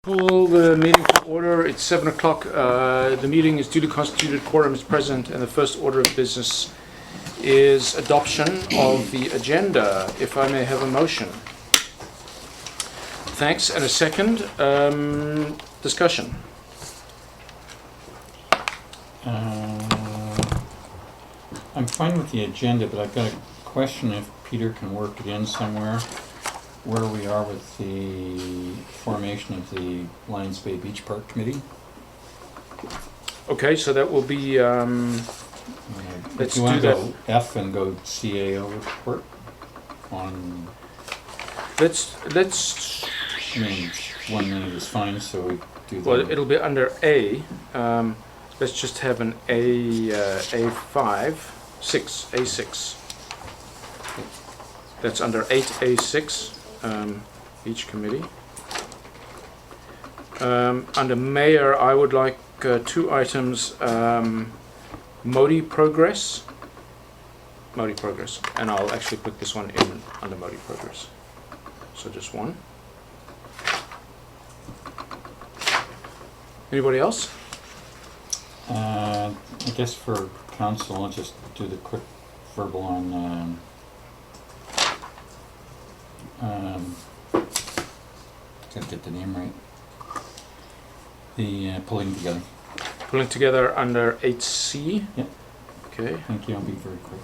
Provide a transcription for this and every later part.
Call the meeting to order. It's 7 o'clock. The meeting is duly constituted, quorum is present, and the first order of business is adoption of the agenda. If I may have a motion. Thanks. And a second. Discussion. I'm fine with the agenda, but I've got a question if Peter can work it in somewhere. Where we are with the formation of the Lions Bay Beach Park Committee. Okay, so that will be. Let's do that. Go F and go CAO report on. Let's. I mean, 1 minute is fine, so we do that. Well, it'll be under A. Let's just have an A6. That's under 8A6. Each committee. Under Mayor, I would like 2 items, Modi Progress, and I'll actually put this one in under Modi Progress. So just one. Anybody else? I guess for council, I'll just do the quick verbal on gotta get the name right. The pulling together. Pulling together under 8C. Yeah. Okay. Thank you. I'll be very quick.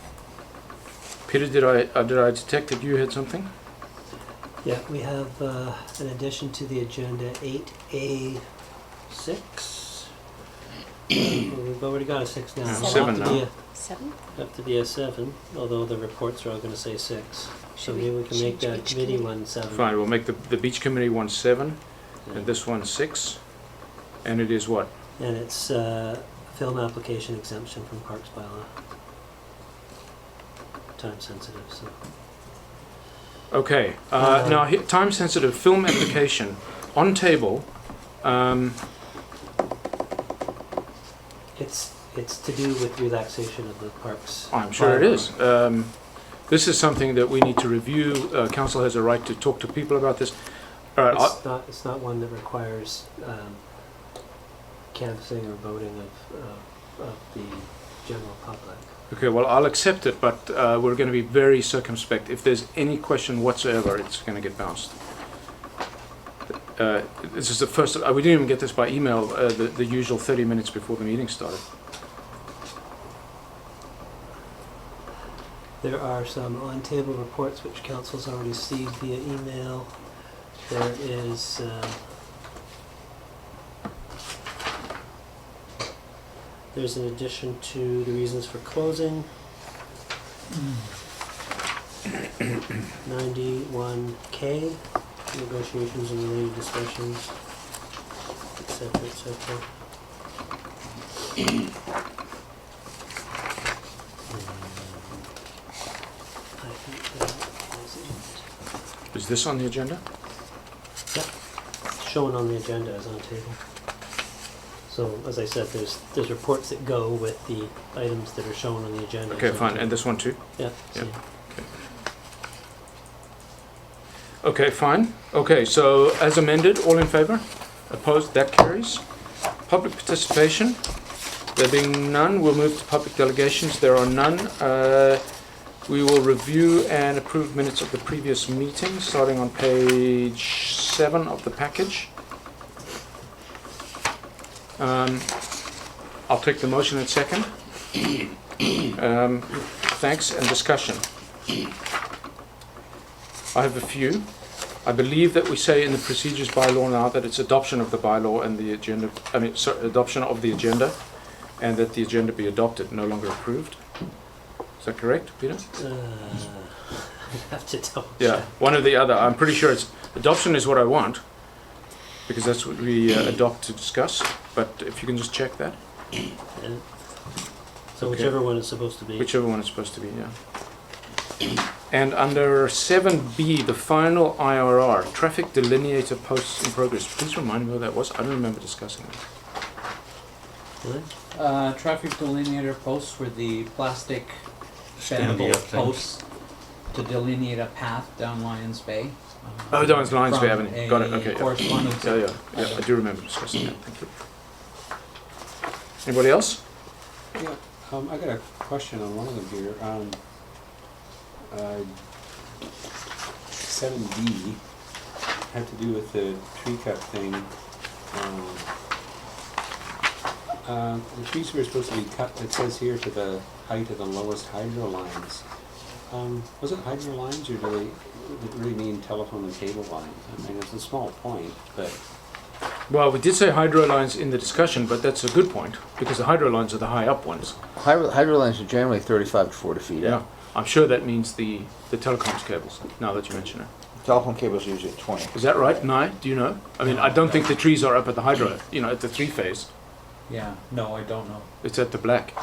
Peter, did I detect that you had something? Yeah, we have an addition to the agenda 8A6. We've already got a 6 now. Seven now. 7? Have to be a 7, although the reports are all going to say 6. So maybe we can make that committee one 7. Fine, we'll make the beach committee 1 7, Yeah. and this one 6. And it is what? And it's film application exemption from Parks bylaw. Time sensitive, so. Okay, now time sensitive film application on table. It's to do with relaxation of the parks. I'm sure it is. This is something that we need to review. Council has a right to talk to people about this. All right, It's not one that requires canvassing or voting of the general public. okay, well, I'll accept it, but we're going to be very circumspect. If there's any question whatsoever, it's going to get bounced. This is the first. We didn't even get this by email. The usual 30 minutes before the meeting started. There are some on-table reports which council's already received via email. There is there's an addition to the reasons for closing. 91K, negotiations and related discussions, etc., etc. I think that is it. Is this on the agenda? Yep, shown on the agenda as on table. So, as I said, there's reports that go with the items that are shown on the agenda. Okay, as on fine. table. And this one too? Yeah. Yeah. same. Okay, fine. Okay, so as amended, all in favor? Opposed? That carries. Public participation. There being none, we'll move to public delegations. There are none. We will review and approve minutes of the previous meeting, starting on page 7 of the package. I'll take the motion in second. Thanks, and discussion. I have a few. I believe that we say in the procedures bylaw now that it's adoption of the bylaw and the agenda, adoption of the agenda, and that the agenda be adopted, no longer approved. Is that correct, Peter? I have to double Yeah, check. one or the other. I'm pretty sure it's adoption is what I want, because that's what we adopt to discuss. But if you can just check that. Yeah. So Okay. whichever one it's supposed to be. Whichever one it's supposed to be, yeah. And under 7B, the final IRR, traffic delineator posts in progress. Please remind me what that was. I don't remember discussing that. Really? Traffic delineator posts were the plastic Standy bendable up thing. posts to delineate a path down Lions Bay. Oh, Darren's Lions Bay from Avenue. Got it, a okay, yeah. correspondence. Yeah, I do remember discussing that, thank you. Anybody else? Yeah, I got a question on one of them here. 7D had to do with the tree cut thing. The trees were supposed to be cut, it says here, to the height of the lowest hydro lines. Was it hydro lines, or do they really mean telephone and cable lines? I mean, it's a small point, but Well, we did say hydro lines in the discussion, but that's a good point, because the hydro lines are the high up ones. Hydro lines are generally 35 to 40 feet Yeah, out. I'm sure that means the telecoms cables, now that you mention it. Telephone cables are usually at 20. Is that right? Nye, do you know? I mean, I don't think the trees are up at the hydro, at the three phase. Yeah, no, I don't know. It's at the black.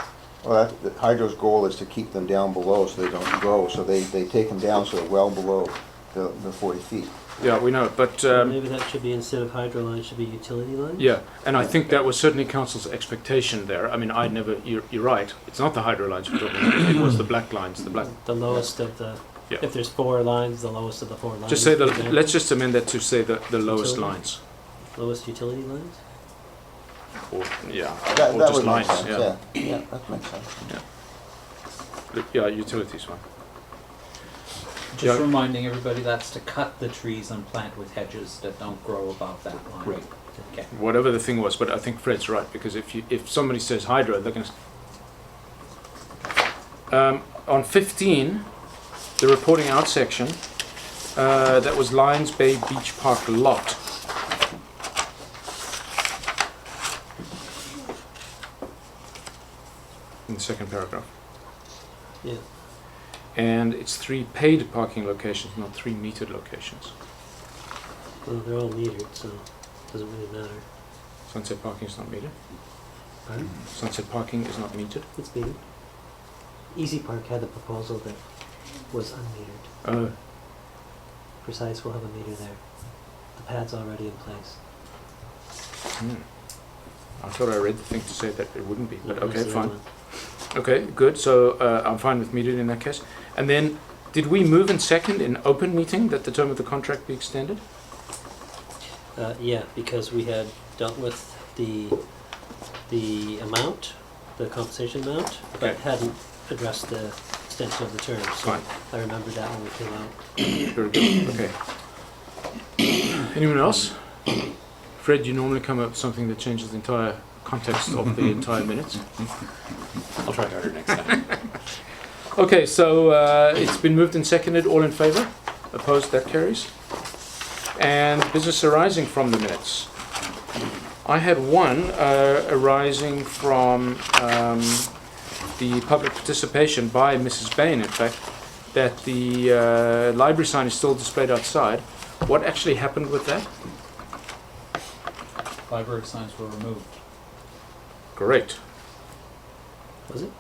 Well, the hydro's goal is to keep them down below so they don't grow, so they take them down so they're well below the 40 feet. Yeah, we know, but So maybe that should be, instead of hydro lines, should be utility lines? yeah, and I think that was certainly council's expectation there. I mean, you're right, it's not the hydro lines we're talking about, it was the black lines, the black. The lowest of the, Yeah. if there's 4 lines, the lowest of the 4 lines. Just say for example. let's just amend that to say the lowest Utility? lines. Lowest utility lines? Or, yeah, That or that just would make lines, sense, yeah. yeah, that makes sense. Yeah, utilities one. Just Yeah. reminding everybody that's to cut the trees and plant with hedges that don't grow above that line. Right. Okay. Whatever the thing was, but I think Fred's right, because if somebody says hydro, they're going to... on 15, the reporting out section, that was Lions Bay Beach Park lot. In the second paragraph. Yeah. And it's 3 paid parking locations, not 3 metered locations. Well, they're all metered, so it doesn't really matter. Sunset parking is not metered. Pardon? Sunset parking is not metered. It's metered. Easy Park had a proposal that was unmetered. Precise will have a meter there. The pad's already in place. I thought I read the thing to say that it wouldn't be, but No, okay, that's the fine. other one. Okay, good. So I'm fine with metered in that case. And then, did we move in second in open meeting that the term of the contract be extended? Yeah, because we had dealt with the amount, the compensation amount, but Okay. hadn't addressed the extension of the term. So Fine. I remember that when we came out. Very good. Okay. Anyone else? Fred, you normally come up with something that changes the entire context of the entire minutes. I'll try harder next time. Okay, so it's been moved and seconded. All in favour? Opposed? That carries. And business arising from the minutes. I had one arising from the public participation by Mrs. Bain, in fact, that the library sign is still displayed outside. What actually happened with that? Library signs were removed. Great. Was it?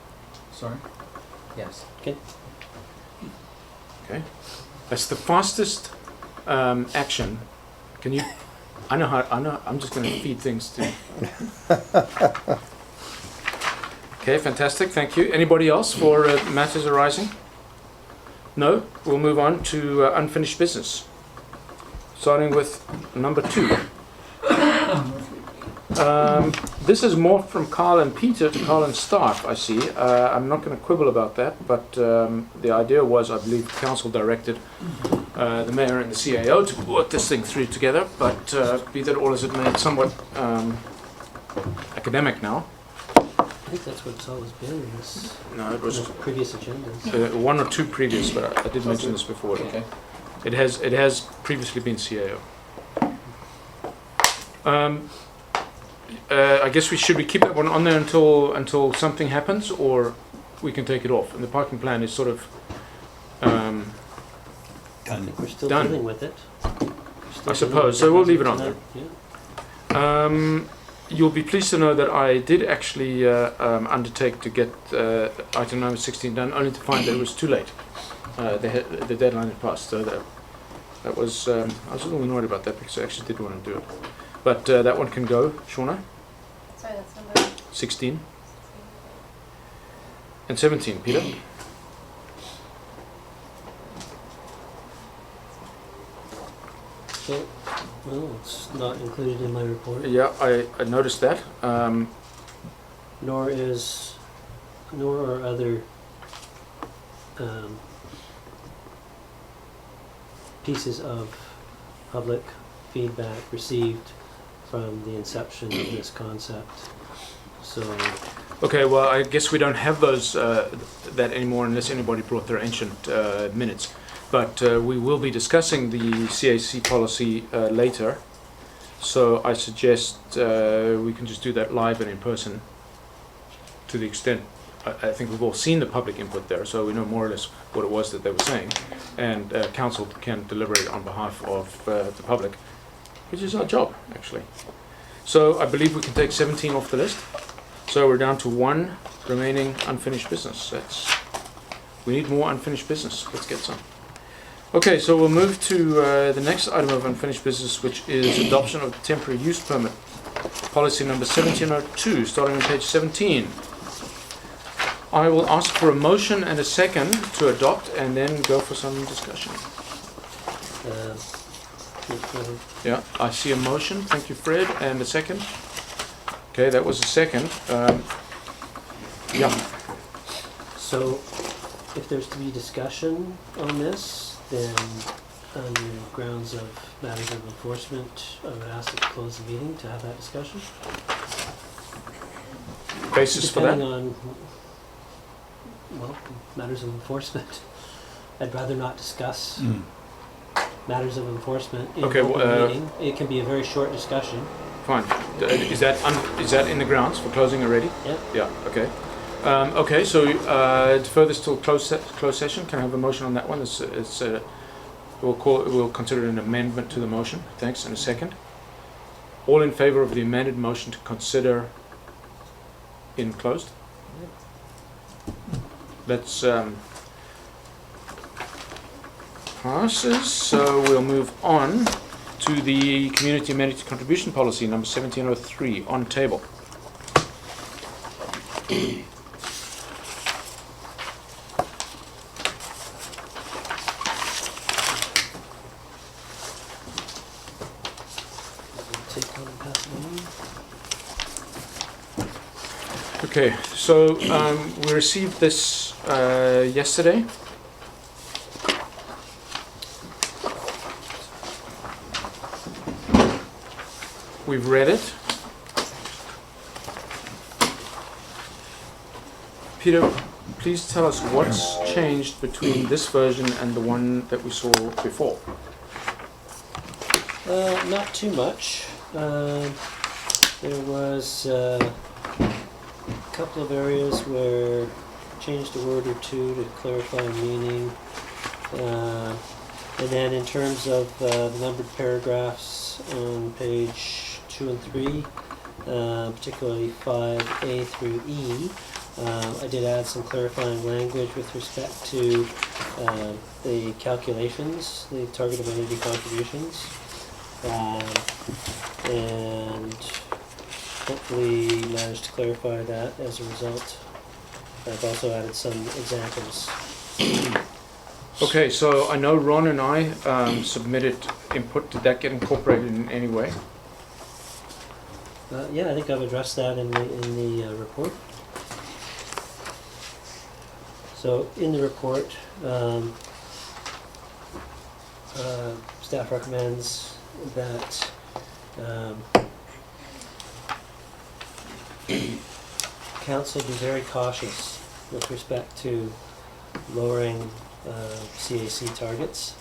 Sorry? Yes. Okay. Okay. That's the fastest action. Can you? I know how. I'm just going to feed things to. Okay, fantastic. Thank you. Anybody else for matters arising? No. We'll move on to unfinished business. Starting with number 2. This is more from Carl and Peter to Carl and staff, I see. I'm not going to quibble about that, but the idea was, I believe, council directed the mayor and the CAO to put this thing through together, but be that all as it may, it's somewhat academic now. I think that's what it's always been in this, No, it was in the previous agendas. 1 or 2 previous, but I did mention this before. Okay. It has previously been CAO. I guess we should keep that one on there until something happens, or we can take it off. And the parking plan is sort of I think we're still Done. dealing with it. I suppose, so we'll leave it on there. Yeah. You'll be pleased to know that I did actually undertake to get item number 16 done, only to find that it was too late. The deadline had passed, so that was I was a little annoyed about that because I actually did want to do it. But that one can go, Shauna. Sorry, that's number 16 and 17, Peter. So, well, it's not included in my report, Yeah, I noticed that. nor are other pieces of public feedback received from the inception of this concept. So, Okay, well, I guess we don't have those that anymore unless anybody brought their ancient minutes. But we will be discussing the CAC policy later. So I suggest we can just do that live and in person to the extent I think we've all seen the public input there, so we know more or less what it was that they were saying. And council can deliberate on behalf of the public, which is our job, actually. So I believe we can take 17 off the list. So we're down to one remaining unfinished business. We need more unfinished business. Let's get some. Okay, so we'll move to the next item of unfinished business, which is adoption of temporary use permit. Policy number 1702, starting on page 17. I will ask for a motion and a second to adopt and then go for some discussion. Yeah, I see a motion. Thank you, Fred. And a second. Okay, that was a second. Yeah. so if there's to be discussion on this, then on the grounds of matters of enforcement, I would ask to close the meeting to have that discussion. Basis for that? Depending on, well, matters of enforcement. I'd rather not discuss matters of enforcement in Okay, open meeting. It can be a very short discussion. Fine. Is that in the grounds for closing already? Yeah. Yeah. Okay. Okay. So defer this till closed session. Can I have a motion on that one? We'll consider it an amendment to the motion. Thanks. And a second. All in favour of the amended motion to consider in closed? Let's passes. So we'll move on to the Community Amenity Contribution Policy number 1703 on table. Take on and pass it on. Okay, so we received this yesterday. We've read it. Peter, please tell us what's changed between this version and the one that we saw before. Not too much. There was a couple of areas where changed a word or two to clarify meaning. And then in terms of the numbered paragraphs on page 2 and 3, particularly 5A through E, I did add some clarifying language with respect to the calculations, the target amenity contributions, and hopefully managed to clarify that as a result. I've also added some examples. Okay, so I know Ron and I submitted input. Did that get incorporated in any way? Yeah, I think I've addressed that in the report. So in the report, staff recommends that council be very cautious with respect to lowering CAC targets,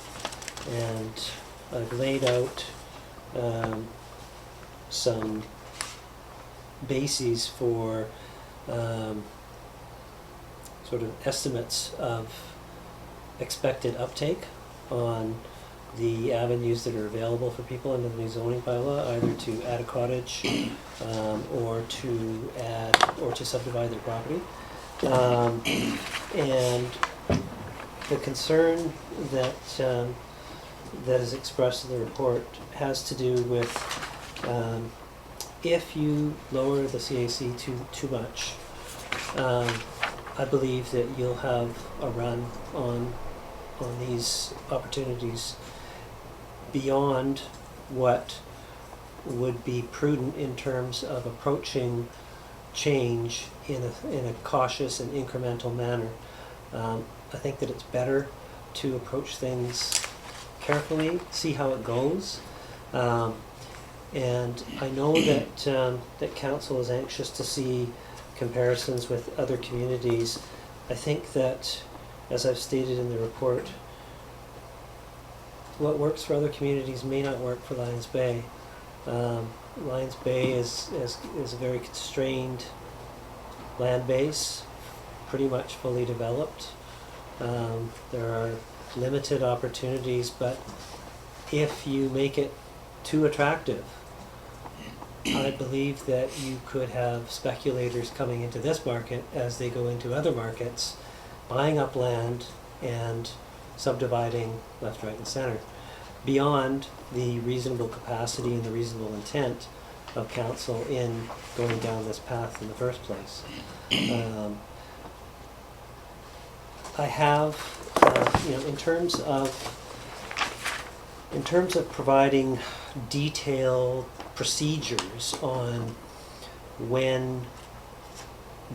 and I've laid out some bases for sort of estimates of expected uptake on the avenues that are available for people under the new zoning bylaw, either to add a cottage or to subdivide their property. And the concern that is expressed in the report has to do with if you lower the CAC too much, I believe that you'll have a run on these opportunities beyond what would be prudent in terms of approaching change in a cautious and incremental manner. I think that it's better to approach things carefully, see how it goes. And I know that that council is anxious to see comparisons with other communities. I think that, as I've stated in the report, what works for other communities may not work for Lions Bay. Lions Bay is a very constrained land base, pretty much fully developed. There are limited opportunities, but if you make it too attractive, I believe that you could have speculators coming into this market as they go into other markets, buying up land and subdividing left, right, and center beyond the reasonable capacity and the reasonable intent of council in going down this path in the first place. I have, in terms of providing detailed procedures on when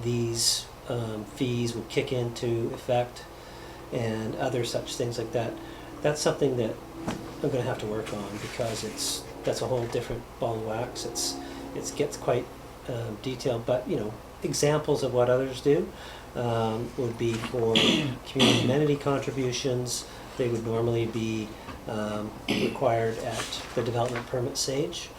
these fees would kick into effect and other such things like that, that's something that I'm going to have to work on, because that's a whole different ball of wax. It gets quite detailed, but examples of what others do would be for community amenity contributions. They would normally be required at the development permit stage,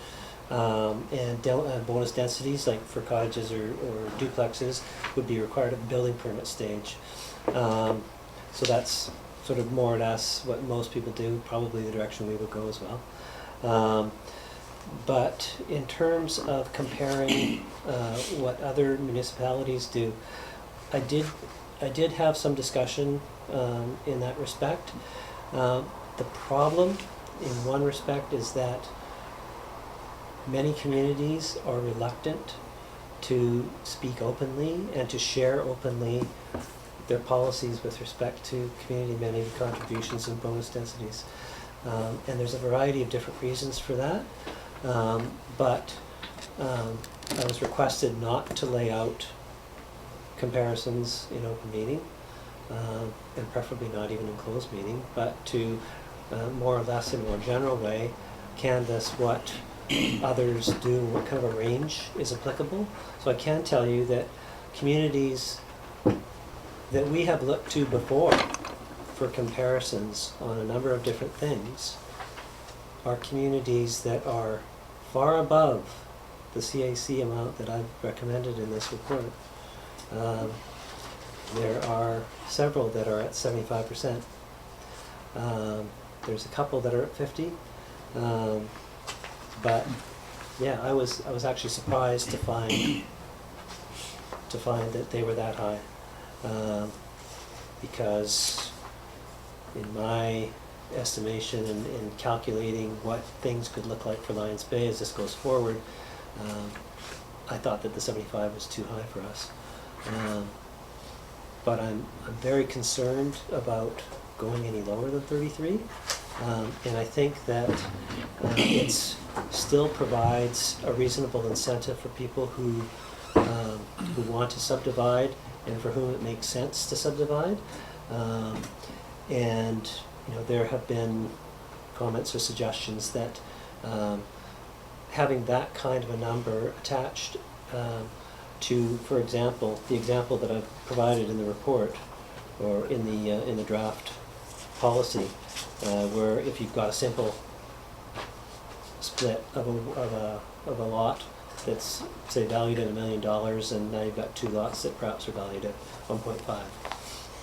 and bonus densities, like for cottages or duplexes, would be required at the building permit stage. So that's sort of more or less what most people do, probably the direction we would go as well. But in terms of comparing what other municipalities do, I did have some discussion in that respect. The problem, in one respect, is that many communities are reluctant to speak openly and to share openly their policies with respect to community amenity contributions and bonus densities. And there's a variety of different reasons for that. But I was requested not to lay out comparisons in open meeting, and preferably not even in closed meeting, but to more or less in a more general way canvass what others do, what kind of a range is applicable. So I can tell you that communities that we have looked to before for comparisons on a number of different things are communities that are far above the CAC amount that I've recommended in this report. There are several that are at 75%. There's a couple that are at 50. But yeah, I was actually surprised to find that they were that high, because in my estimation and in calculating what things could look like for Lions Bay as this goes forward, I thought that the 75 was too high for us. But I'm very concerned about going any lower than 33, and I think that it still provides a reasonable incentive for people who want to subdivide and for whom it makes sense to subdivide. And there have been comments or suggestions that having that kind of a number attached to, for example, the example that I've provided in the report or in the draft policy, where if you've got a simple split of a lot that's, say, valued at $1 million, and now you've got two lots that perhaps are valued at 1.5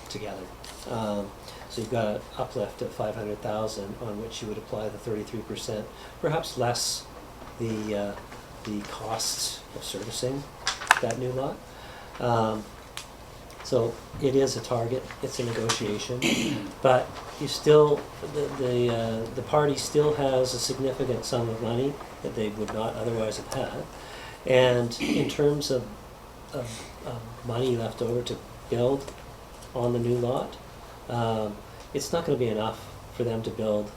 together. So you've got an uplift of 500,000 on which you would apply the 33%, perhaps less the costs of servicing that new lot. So it is a target, it's a negotiation, but you still, the party still has a significant sum of money that they would not otherwise have had. And in terms of money left over to build on the new lot, it's not going to be enough for them to build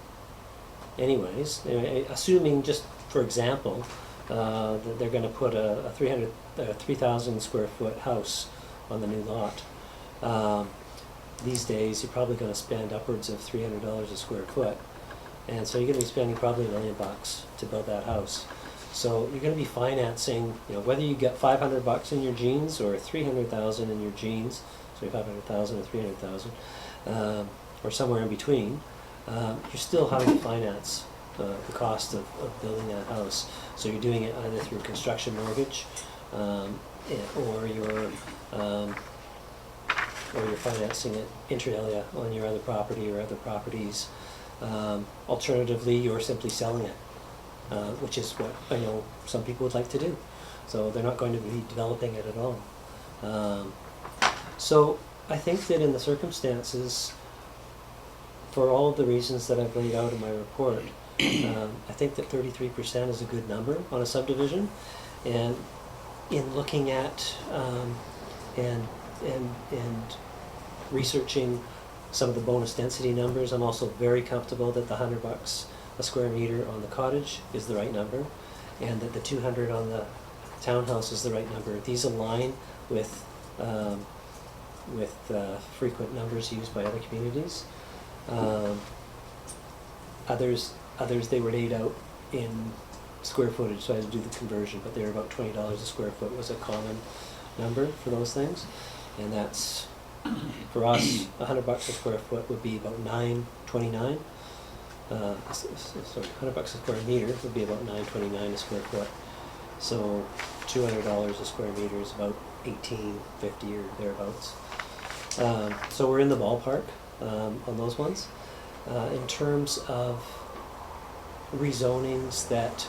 anyways, assuming just for example, that they're gonna put a 3,000 square foot house on the new lot. These days, you're probably gonna spend upwards of $300 a square foot. And so you're gonna be spending probably $1 million to build that house. So you're gonna be financing, whether you get $500 in your jeans or 300,000 in your jeans, so 500,000 or 300,000, or somewhere in between, you're still having to finance the cost of building that house. So you're doing it either through construction mortgage, or you're financing it inter alia on your other property or other properties. Alternatively, you're simply selling it, which is what I know some people would like to do. So they're not going to be developing it at all. So I think that in the circumstances, for all of the reasons that I've laid out in my report, I think that 33% is a good number on a subdivision. And in looking at and researching some of the bonus density numbers, I'm also very comfortable that the $100 a square meter on the cottage is the right number, and that the 200 on the townhouse is the right number. These align with frequent numbers used by other communities. Others they were laid out in square footage, so I had to do the conversion, but they were about $20 a square foot was a common number for those things. And that's, for us, $100 a square foot would be about $9.29. Sorry, $100 a square meter would be about $9.29 a square foot. So $200 a square meter is about $18.50 or thereabouts. So we're in the ballpark on those ones. In terms of rezonings that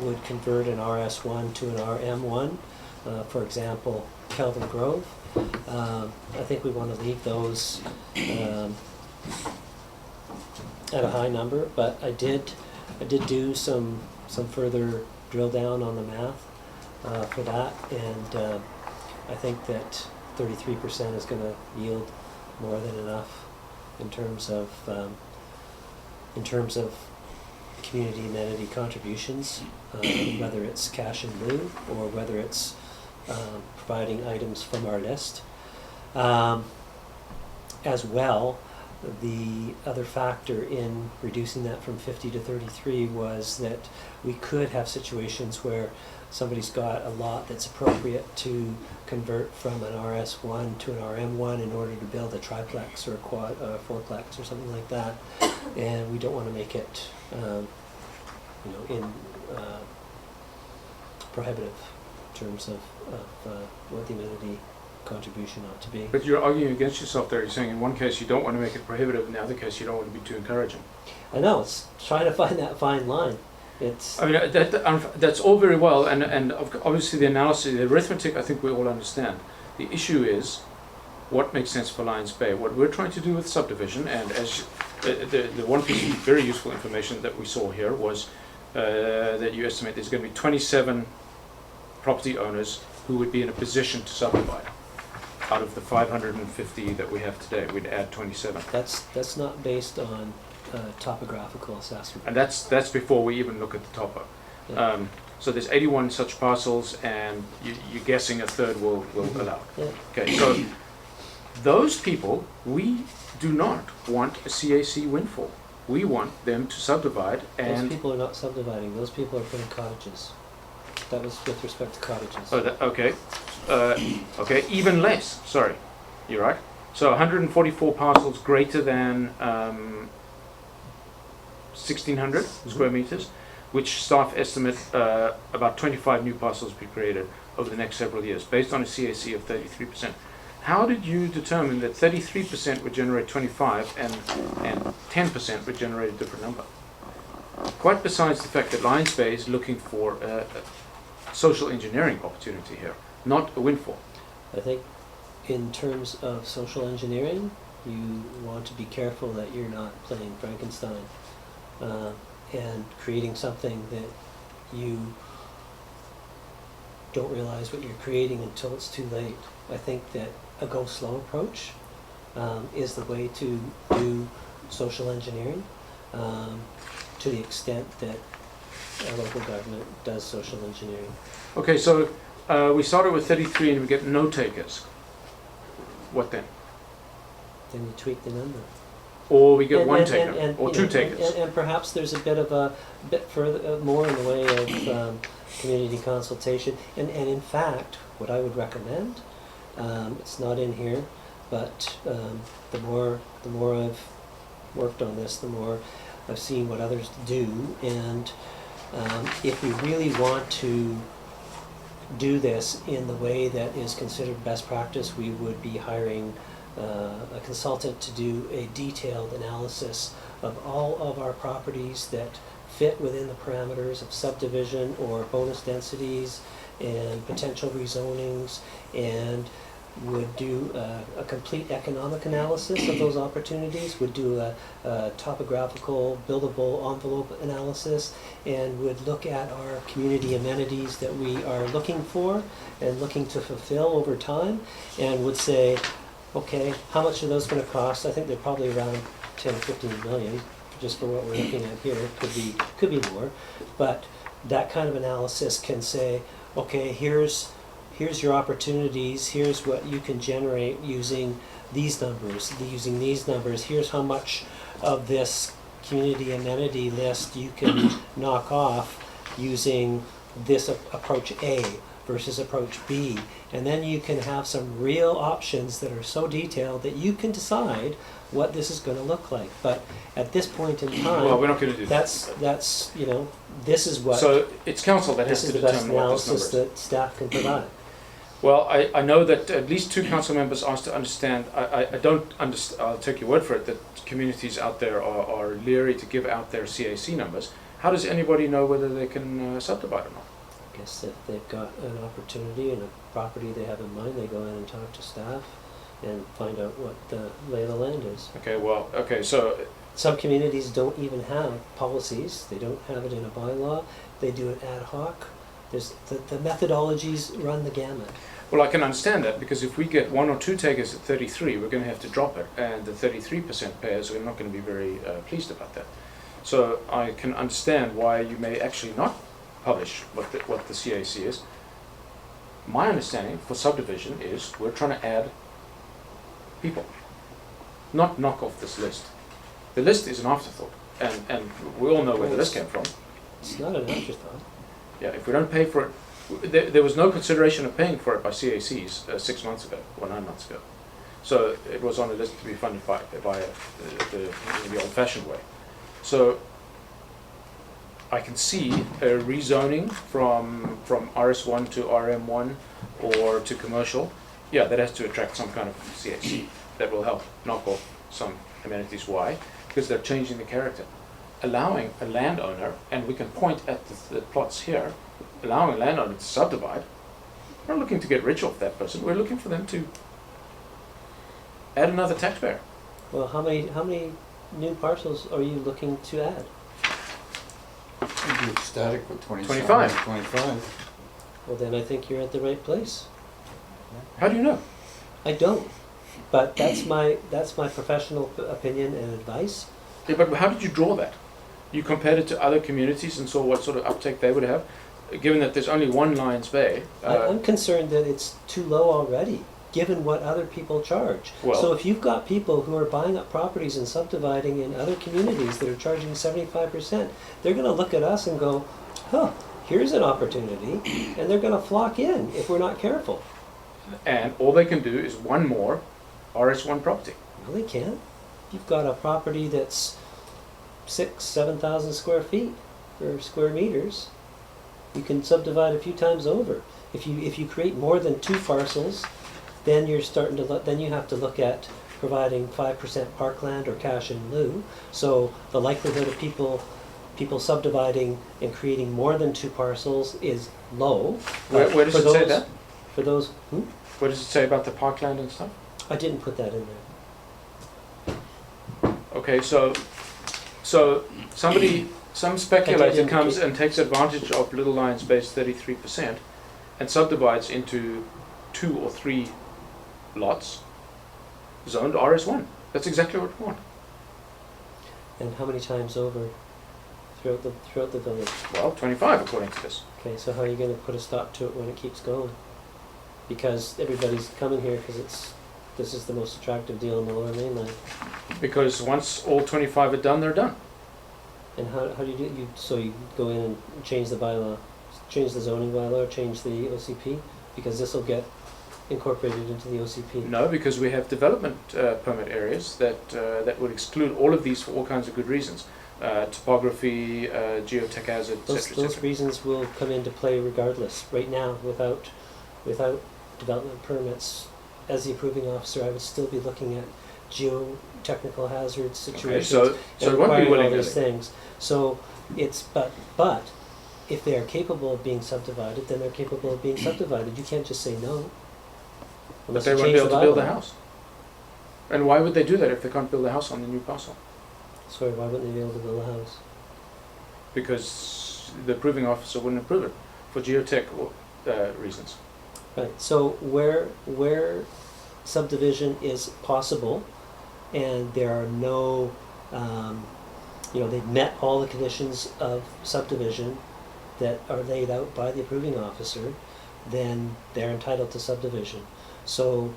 would convert an RS1 to an RM1, for example, Kelvin Grove, I think we want to leave those at a high number, but I did do some further drill down on the math for that, and I think that 33% is going to yield more than enough in terms of community amenity contributions, whether it's cash in lieu or whether it's providing items from our list. As well, the other factor in reducing that from 50 to 33 was that we could have situations where somebody's got a lot that's appropriate to convert from an RS1 to an RM1 in order to build a triplex or a fourplex or something like that, and we don't want to make it prohibitive in terms of what the amenity contribution ought to be. But you're arguing against yourself there. You're saying in one case you don't want to make it prohibitive, in the other case you don't want to be too encouraging. I know, it's trying to find that fine line. It's. I mean, that's all very well, and obviously the analysis, the arithmetic, I think we all understand. The issue is what makes sense for Lions Bay. What we're trying to do with subdivision, and as the one piece of very useful information that we saw here was that you estimate there's going to be 27 property owners who would be in a position to subdivide. Out of the 550 that we have today, we'd add 27. That's not based on topographical assessment. And that's before we even look at the topo. Yeah. So there's 81 such parcels, and you're guessing a third will allow. Yeah. Okay, so those people, we do not want a CAC windfall. We want them to subdivide, Those and people are not subdividing, those people are putting cottages. That was with respect to cottages. okay, okay, even less. Sorry, you're right. So 144 parcels greater than 1,600 square meters, which staff estimate about 25 new parcels be created over the next several years, based on a CAC of 33%. How did you determine that 33% would generate 25 and 10% would generate a different number? Quite besides the fact that Lions Bay is looking for a social engineering opportunity here, not a windfall. I think in terms of social engineering, you want to be careful that you're not playing Frankenstein and creating something that you don't realize what you're creating until it's too late. I think that a go slow approach is the way to do social engineering. to the extent that our local government does social engineering. Okay, so we started with 33 and we get no takers. What then? Then you tweak the number. Or we get And- one and- taker, and, or you two know, takers. And perhaps there's a bit further, more in the way of community consultation. And in fact, what I would recommend, it's not in here, but the more I've worked on this, the more I've seen what others do. And if we really want to do this in the way that is considered best practice, we would be hiring a consultant to do a detailed analysis of all of our properties that fit within the parameters of subdivision or bonus densities and potential rezonings, and would do a complete economic analysis of those opportunities, would do a topographical buildable envelope analysis, and would look at our community amenities that we are looking for and looking to fulfill over time, and would say, okay, how much are those going to cost? I think they're probably around 10, 15 million, just for what we're looking at here. Could be more, but that kind of analysis can say, okay, here's your opportunities. Here's what you can generate using these numbers. Here's how much of this community amenity list you can knock off using this approach A versus approach B. And then you can have some real options that are so detailed that you can decide what this is going to look like. But at this point in time, Well, we're not going to do that. that's this is what So it's council that has this to is the best determine what this analysis number is. that staff can provide. Well, I know that at least two council members asked to understand. I don't understand. I'll take your word for it that communities out there are leery to give out their CAC numbers. How does anybody know whether they can subdivide or not? I guess if they've got an opportunity and a property they have in mind, they go in and talk to staff and find out what the lay of the land is. Okay, so Some communities don't even have policies. They don't have it in a bylaw. They do it ad hoc. There's the methodologies run the gamut. well, I can understand that because if we get one or two takers at 33, we're going to have to drop it, and the 33% payers are not going to be very pleased about that. So I can understand why you may actually not publish what the CAC is. My understanding for subdivision is we're trying to add people, not knock off this list. The list is an afterthought, and we all know where the list came from. It's not an afterthought. Yeah, if we don't pay for it, there was no consideration of paying for it by CACs 6 months ago or 9 months ago. So it was on the list to be funded by the old-fashioned way. So I can see a rezoning from RS1 to RM1 or to commercial. Yeah, that has to attract some kind of CAC that will help knock off some amenities. Why? Because they're changing the character. Allowing a landowner, and we can point at the plots here, allowing a landowner to subdivide. We're not looking to get rich off that person. We're looking for them to add another taxpayer. Well, how many new parcels are you looking to add? You'd be ecstatic with 25. 25. Well, then I think you're at the right place. How do you know? I don't, but that's my professional opinion and advice. Yeah, but how did you draw that? You compared it to other communities and saw what sort of uptake they would have, given that there's only one Lions Bay. I'm concerned that it's too low already, given what other people charge. Well- So if you've got people who are buying up properties and subdividing in other communities that are charging 75%, they're going to look at us and go, huh, here's an opportunity, and they're going to flock in if we're not careful. And all they can do is one more RS1 property. No, they can't. You've got a property that's 7,000 square feet or square meters. You can subdivide a few times over. If you create more than 2 parcels, then you're starting to then you have to look at providing 5% parkland or cash in lieu. So the likelihood of people subdividing and creating more than 2 parcels is low. Where does For it say those- that? For those, What does it say about the parkland and stuff? I didn't put that in there. Okay, so some speculator comes and takes advantage of Little Lions Bay's 33% and subdivides into 2 or 3 lots zoned RS1. That's exactly what we want. And how many times over throughout the village? Well, 25 according to this. Okay, so how are you gonna put a stop to it when it keeps going? Because everybody's coming here because this is the most attractive deal in the Lower Mainland. Because once all 25 are done, they're done. And how do you do, so you go in and change the bylaw, change the zoning bylaw, change the OCP? Because this will get incorporated into the OCP. No, because we have development permit areas that would exclude all of these for all kinds of good reasons. Topography, geotech hazard, Those etc. reasons will come into play regardless. Right now, without development permits, as the approving officer, I would still be looking at geotechnical hazard situations. Okay, so it won't be requiring all willy-nilly. these things. So it's but if they are capable of being subdivided, then they're capable of being subdivided. You can't just say no. But Unless they you won't be change able the to build a bylaw. house. And why would they do that if they can't build a house on the new parcel? Sorry, why wouldn't they be able to build a house? Because the approving officer wouldn't approve it for geotech reasons. Right. So where subdivision is possible, and there are no, they've met all the conditions of subdivision that are laid out by the approving officer, then they're entitled to subdivision. So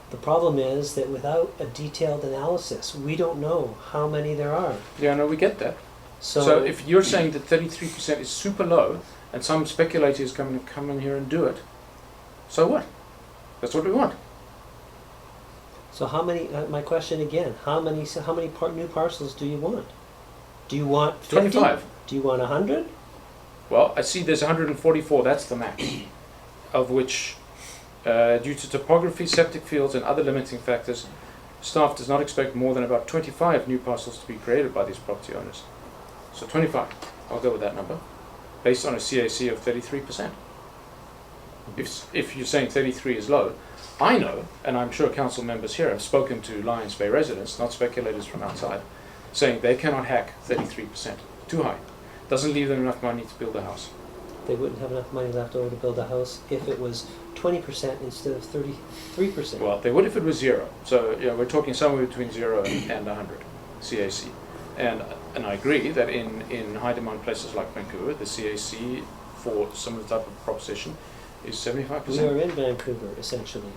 the problem is that without a detailed analysis, we don't know how many there are. Yeah, no, we get that. So if you're saying that 33% is super low, and some speculator is going to come in here and do it, so what? That's what we want. So how many? My question again: how many new parcels do you want? Do you want 50? 25. Do you want 100? Well, I see there's 144, that's the max, of which, due to topography, septic fields, and other limiting factors, staff does not expect more than about 25 new parcels to be created by these property owners. So 25, I'll go with that number, based on a CAC of 33%. If you're saying 33 is low, I know, and I'm sure council members here have spoken to Lions Bay residents, not speculators from outside, saying they cannot hack 33%, too high. Doesn't leave them enough money to build a house. They wouldn't have enough money left over to build a house if it was 20% instead of 33%. Well, they would if it was zero. So we're talking somewhere between 0 and 100 CAC. And I agree that in high demand places like Vancouver, the CAC for similar type of proposition is 75%. We are in Vancouver, essentially.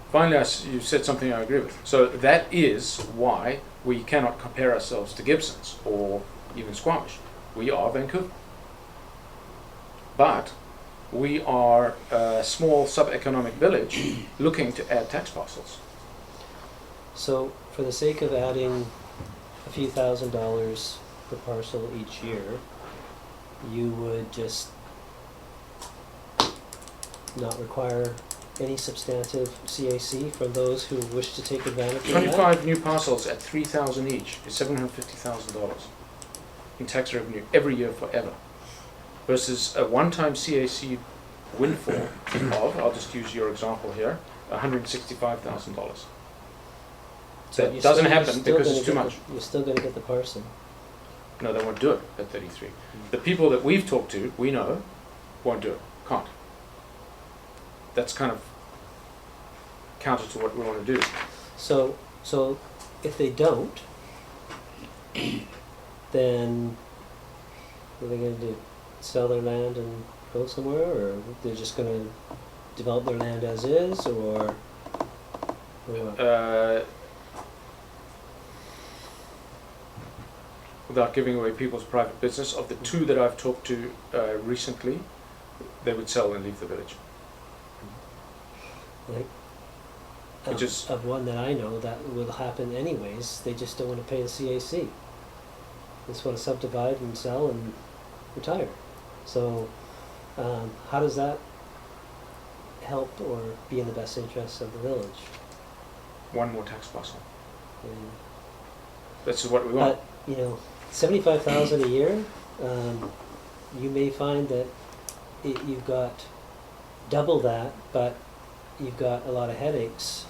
Finally, you said something I agree with. So that is why we cannot compare ourselves to Gibson's or even Squamish. We are Vancouver. But we are a small sub-economic village looking to add tax parcels. So for the sake of adding a few $1,000s per parcel each year, you would just not require any substantive CAC for those who wish to take advantage of that? 25 new parcels at $3,000 each is $750,000 in tax revenue every year forever, versus a one-time CAC windfall of, I'll just use your example here, $165,000. So That doesn't happen because it's too much. You're still going to get the parcel. No, they won't do it at 33. The people that we've talked to, we know, won't do it, can't. That's kind of counter to what we want to do. So if they don't, then what are they going to do? Sell their land and go somewhere, or they're just going to develop their land as is, or what? Without giving away people's private business, of the two that I've talked to recently, they would sell and leave the village. Like, Which is- of one that I know that will happen anyways. They just don't want to pay the CAC. They just want to subdivide and sell and retire. So how does that help or be in the best interests of the village? One more tax parcel. And, This is what we want. but 75,000 a year. You may find that you've got double that, but you've got a lot of headaches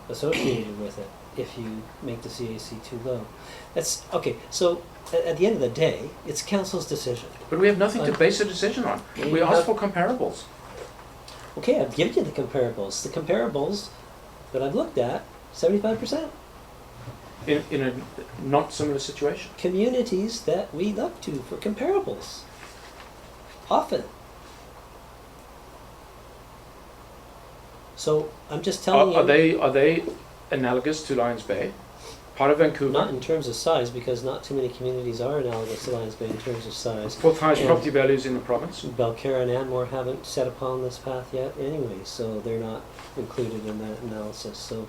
associated with it if you make the CAC too low. That's okay. So at the end of the day, it's council's decision. But we have nothing to base a decision on. We asked for comparables. Okay, I've given you the comparables. The comparables that I've looked at, 75%. in a not similar situation? Communities that we look to for comparables. Often. So I'm just telling you. Are they analogous to Lions Bay? Part of Vancouver? Not in terms of size, because not too many communities are analogous to Lions Bay in terms of size. Fourth highest And property values in the province? Belcarra and Anmore haven't set upon this path yet anyway, so they're not included in that analysis. So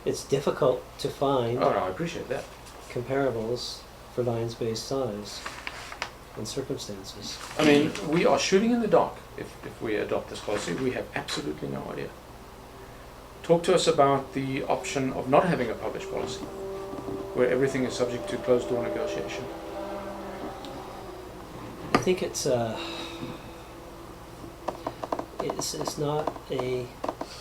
it's difficult to find Oh no, I appreciate that. comparables for Lions Bay's size and circumstances. I mean, we are shooting in the dark if we adopt this policy. We have absolutely no idea. Talk to us about the option of not having a published policy, where everything is subject to closed door negotiation. I think it's not a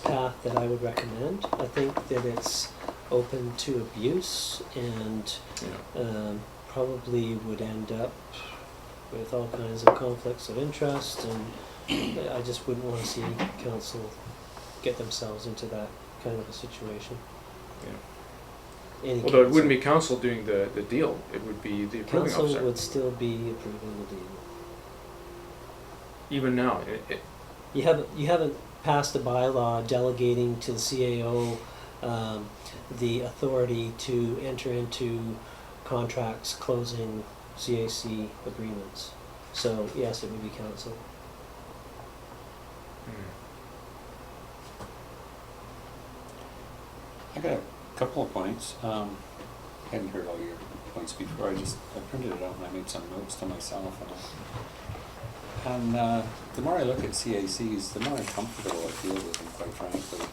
path that I would recommend. I think that it's open to abuse and probably would end up with all kinds of conflicts of interest, and I just wouldn't want to see council get themselves into that kind of a situation. Any Although it council. wouldn't be council doing the deal, it would be the approving Council officer. would still be approving the deal. Even now, You haven't passed a bylaw delegating to the CAO the authority to enter into contracts closing CAC agreements. So yes, it would be council. I got a couple of points. I hadn't heard all your points before. I printed it out and I made some notes to myself. And the more I look at CACs, the more uncomfortable I feel with them, quite frankly.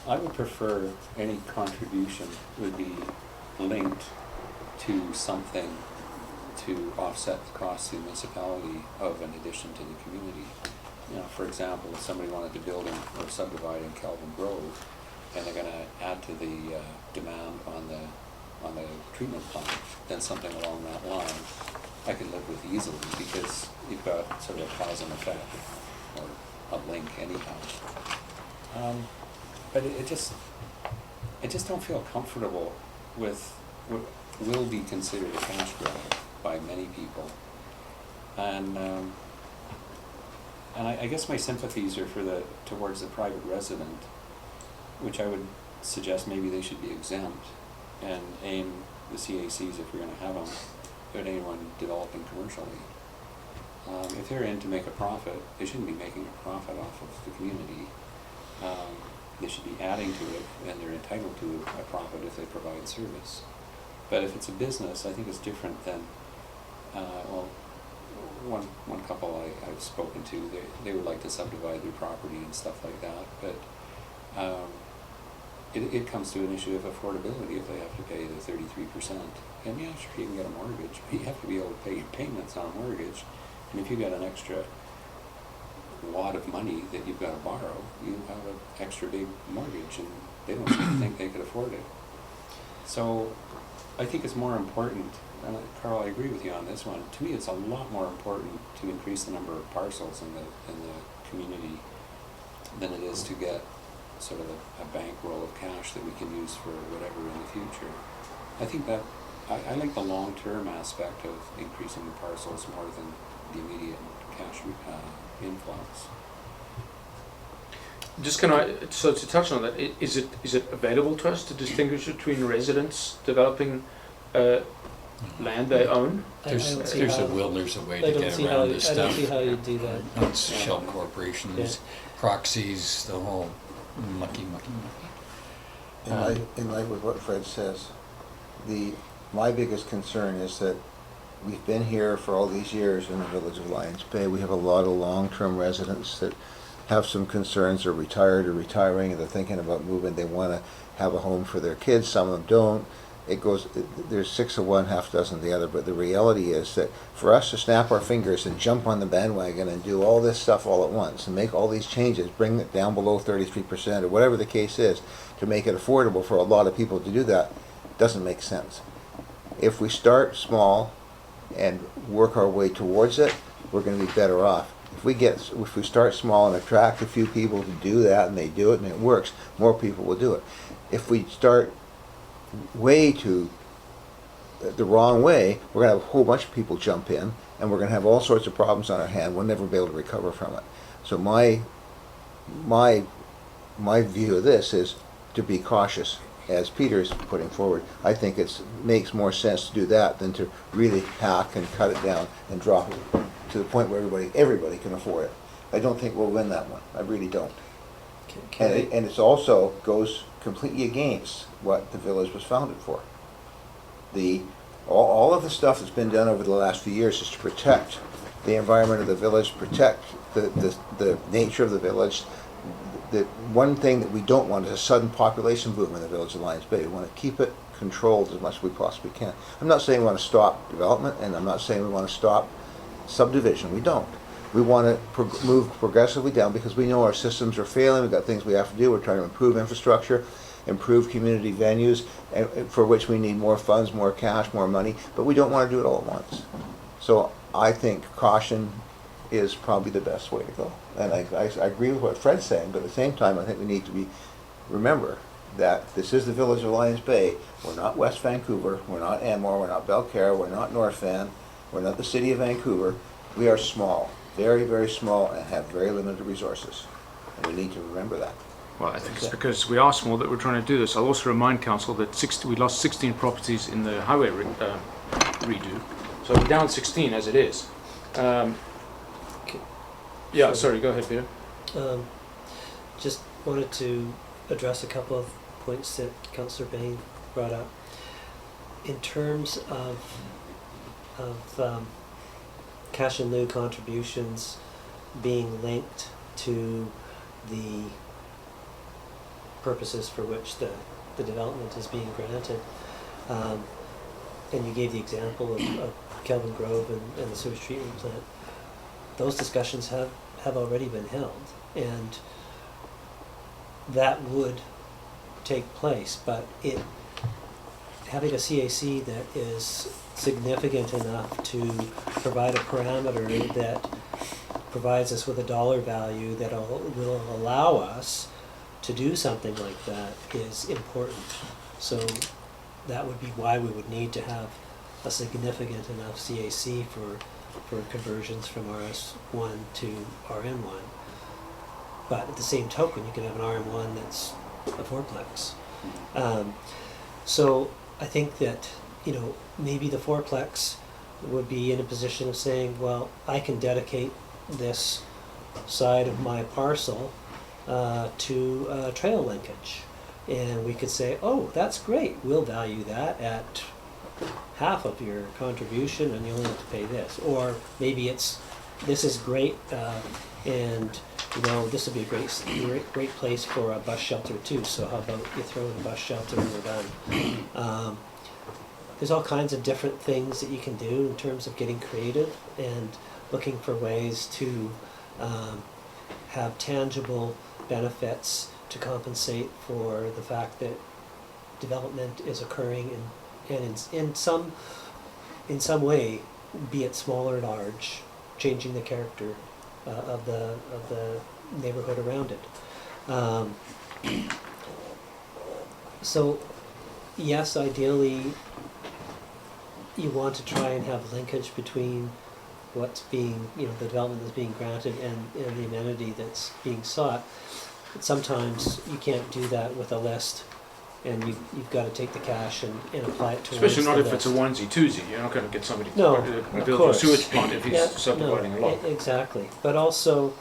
I would prefer any contribution would be linked to something to offset the cost of the municipality of an addition to the community. You know, for example, if somebody wanted to build or subdivide in Kelvin Grove, and they're going to add to the demand on the treatment plant, then something along that line I can live with easily, because you've got sort of a cause and effect, or a link anyhow. But I just don't feel comfortable with what will be considered a cash grab by many people, and I guess my sympathies are towards the private resident, which I would suggest maybe they should be exempt and aim the CACs, if we're going to have them, at anyone developing commercially. If they're in to make a profit, they shouldn't be making a profit off of the community. They should be adding to it, and they're entitled to a profit if they provide service. But if it's a business, I think it's different than, one couple I've spoken to, they would like to subdivide their property and stuff like that, but it comes to an issue of affordability if they have to pay the 33%. And yeah, sure, you can get a mortgage, but you have to be able to pay your payments on a mortgage. And if you've got an extra wad of money that you've got to borrow, you have an extra big mortgage, and they don't seem to think they could afford it. So I think it's more important, and Carl, I agree with you on this one. To me, it's a lot more important to increase the number of parcels in the community than it is to get sort of a bankroll of cash that we can use for whatever in the future. I think that I like the long-term aspect of increasing the parcels more than the immediate cash influx. just so to touch on that, is it available to us to distinguish between residents developing land they own? There's a will, there's a way I to don't get see around how this I don't stuff. see how you do that. It's shell corporations, proxies, the whole mucky. In line with what Fred says, my biggest concern is that we've been here for all these years in the village of Lions Bay. We have a lot of long-term residents that have some concerns, are retired or retiring, and they're thinking about moving. They want to have a home for their kids. Some of them don't. There's 6 of one, half dozen of the other, but the reality is that for us to snap our fingers and jump on the bandwagon and do all this stuff all at once and make all these changes, bring it down below 33% or whatever the case is, to make it affordable for a lot of people to do that, doesn't make sense. If we start small and work our way towards it, we're going to be better off. If we start small and attract a few people to do that, and they do it and it works, more people will do it. If we start way too the wrong way, we're gonna have a whole bunch of people jump in, and we're gonna have all sorts of problems on our hand. We'll never be able to recover from it. So my view of this is to be cautious, as Peter's putting forward. I think it makes more sense to do that than to really hack and cut it down and drop it to the point where everybody can afford it. I don't think we'll win that one. I really don't. And it also goes completely against what the village was founded for. All of the stuff that's been done over the last few years is to protect the environment of the village, protect the nature of the village. The one thing that we don't want is a sudden population boom in the village of Lions Bay. We want to keep it controlled as much as we possibly can. I'm not saying we want to stop development, and I'm not saying we want to stop subdivision. We don't. We want to move progressively down because we know our systems are failing. We've got things we have to do. We're trying to improve infrastructure, improve community venues, and for which we need more funds, more cash, more money, but we don't want to do it all at once. So I think caution is probably the best way to go. And I agree with what Fred's saying, but at the same time, I think we need to remember that this is the village of Lions Bay. We're not West Vancouver, we're not Amor, we're not Belcarre, we're not North Van, we're not the city of Vancouver. We are small, very, very small, and have very limited resources. And we need to remember that. Well, I think it's because we are small that we're trying to do this. I'll also remind council that we lost 16 properties in the highway redo. So we're down 16 as it is. Yeah, sorry, go ahead, Peter. Just wanted to address a couple of points that Councillor Bain brought up. In terms of cash in lieu contributions being linked to the purposes for which the development is being granted, and you gave the example of Kelvin Grove and the sewage treatment plant. Those discussions have already been held, and that would take place, but having a CAC that is significant enough to provide a parameter that provides us with a dollar value that will allow us to do something like that is important. So that would be why we would need to have a significant enough CAC for conversions from RS1 to RM1. But at the same token, you can have an RM1 that's a fourplex. So I think that, maybe the fourplex would be in a position of saying, well, I can dedicate this side of my parcel to trail linkage. And we could say, oh, that's great, we'll value that at half of your contribution and you only have to pay this. Or maybe this is great, and this would be a great place for a bus shelter too, so how about you throw in a bus shelter and we're done. There's all kinds of different things that you can do in terms of getting creative and looking for ways to have tangible benefits to compensate for the fact that development is occurring and in some way, be it small or large, changing the character of the neighborhood around it. So yes, ideally you want to try and have linkage between what's being, the development that's being granted and the amenity that's being sought. But sometimes you can't do that with a list, and you've got to take the cash and apply it towards Especially not the if it's a list. onesie twosie. You're not going to get somebody No, to of build course. a sewage plant if he's Yeah, subdividing a lot. Exactly. But also,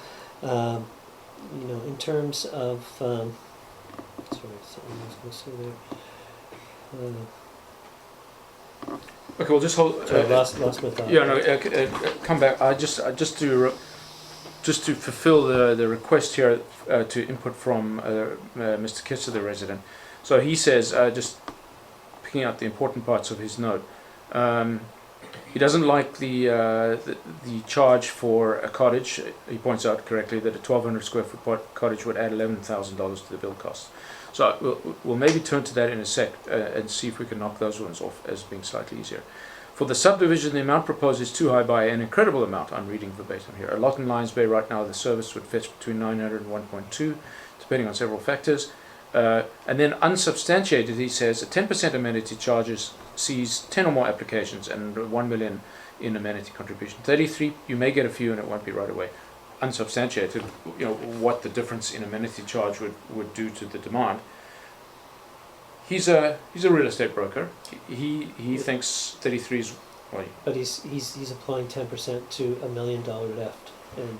in terms of, sorry, something was going to say there. Okay, we'll just hold. Sorry, lost my thought. Yeah, no, come back. Just to fulfill the request here to input from Mr. Kitzer, the resident. So he says, just picking out the important parts of his note. He doesn't like the charge for a cottage. He points out correctly that a 1,200 square foot cottage would add $11,000 to the build cost. So we'll maybe turn to that in a sec and see if we can knock those ones off as being slightly easier. For the subdivision, the amount proposed is too high by an incredible amount. I'm reading verbatim here. A lot in Lions Bay right now, the service would fetch between 900 and 1.2, depending on several factors. And then unsubstantiated, he says, a 10% amenity charges sees 10 or more applications and 1 million in amenity contribution. 33, you may get a few and it won't be right away. Unsubstantiated, what the difference in amenity charge would do to the demand. He's a real estate broker. He thinks 33 is well, But he's applying 10% to $1 million lift, and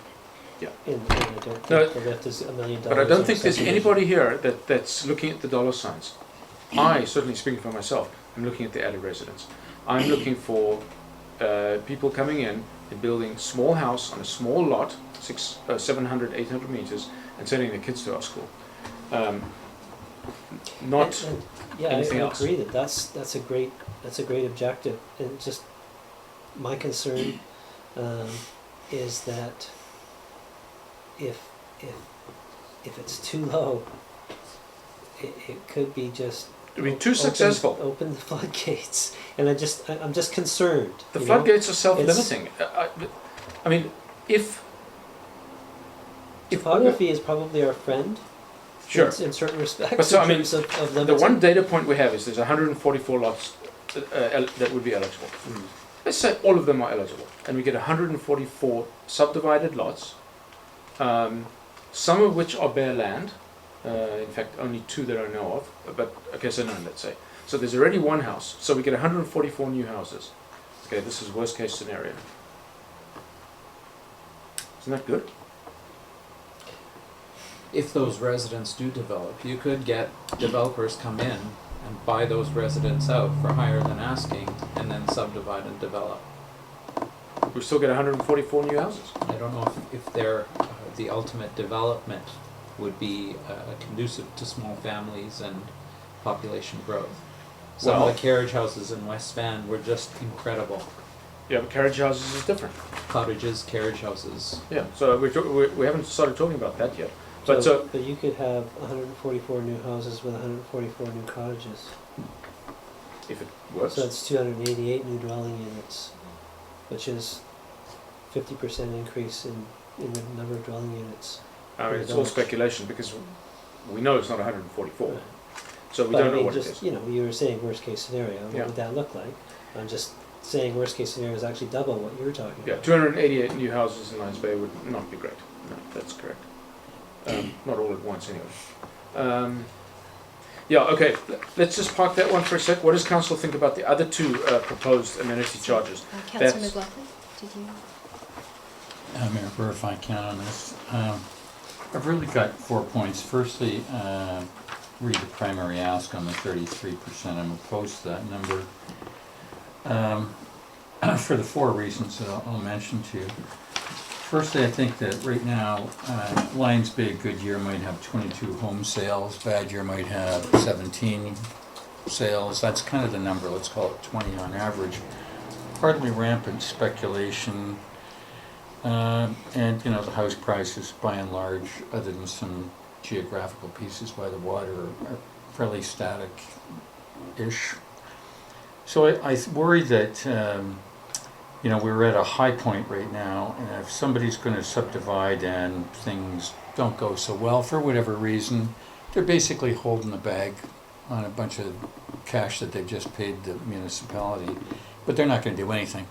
Yeah. and I don't think No, the lift is $1 million. but I don't think there's subdivision. anybody here that's looking at the dollar signs. I, certainly speaking for myself, I'm looking at the added residence. I'm looking for people coming in and building small house on a small lot, 700, 800 meters, and sending their kids to our school. Not And, yeah, anything I else. agree that's a great objective, and just my concern is that if it's too low, it could be just to be too successful. Open the floodgates, and I'm just concerned. The you know? floodgates are self-limiting. I mean, if Topography is probably our friend. Sure. In certain respects. But so, in I mean, terms of the limiting. one data point we have is there's 144 lots that would be eligible. Let's say all of them are eligible, and we get 144 subdivided lots, some of which are bare land. In fact, only 2 that I know of, but okay, so none, let's say. So there's already one house, so we get 144 new houses. Okay, this is worst case scenario. Isn't that good? If those residents do develop, you could get developers come in and buy those residents out for higher than asking, and then subdivide and develop. We still get 144 new houses. I don't know if they're, the ultimate development would be conducive to small families and population growth. Some Well- of the carriage houses in West Van were just incredible. Yeah, but carriage houses is different. Cottages, carriage houses. Yeah, so we haven't started talking about that yet. But But you could have 144 new houses with 144 new cottages. if it works, So that's 288 new dwelling units, which is 50% increase in the number of dwelling units. I mean, it's all speculation because we know it's not 144, so we But don't I know mean, what it just, is. you were saying worst case scenario. Yeah. What would that look like? I'm just saying worst case scenario is actually double what you were talking Yeah, about. 288 new houses in Lions Bay would not be great. No, that's correct. Not all at once, anyway. Yeah, okay. Let's just park that one for a sec. What does council think about the other 2 proposed amenity charges? Councillor That's- McLaughlin, did you? Mayor Burr, if I can on this. I've really got 4 points. Firstly, read the primary ask on the 33%. I'm opposed to that number. For the 4 reasons that I'll mention to you. Firstly, I think that right now, Lions Bay, good year might have 22 home sales, bad year might have 17 sales. That's kind of the number, let's call it 20 on average. Partly rampant speculation, and the house prices by and large, other than some geographical pieces by the water, are fairly static-ish. So I worry that we're at a high point right now, and if somebody's going to subdivide and things don't go so well for whatever reason, they're basically holding the bag on a bunch of cash that they've just paid the municipality, but they're not going to do anything.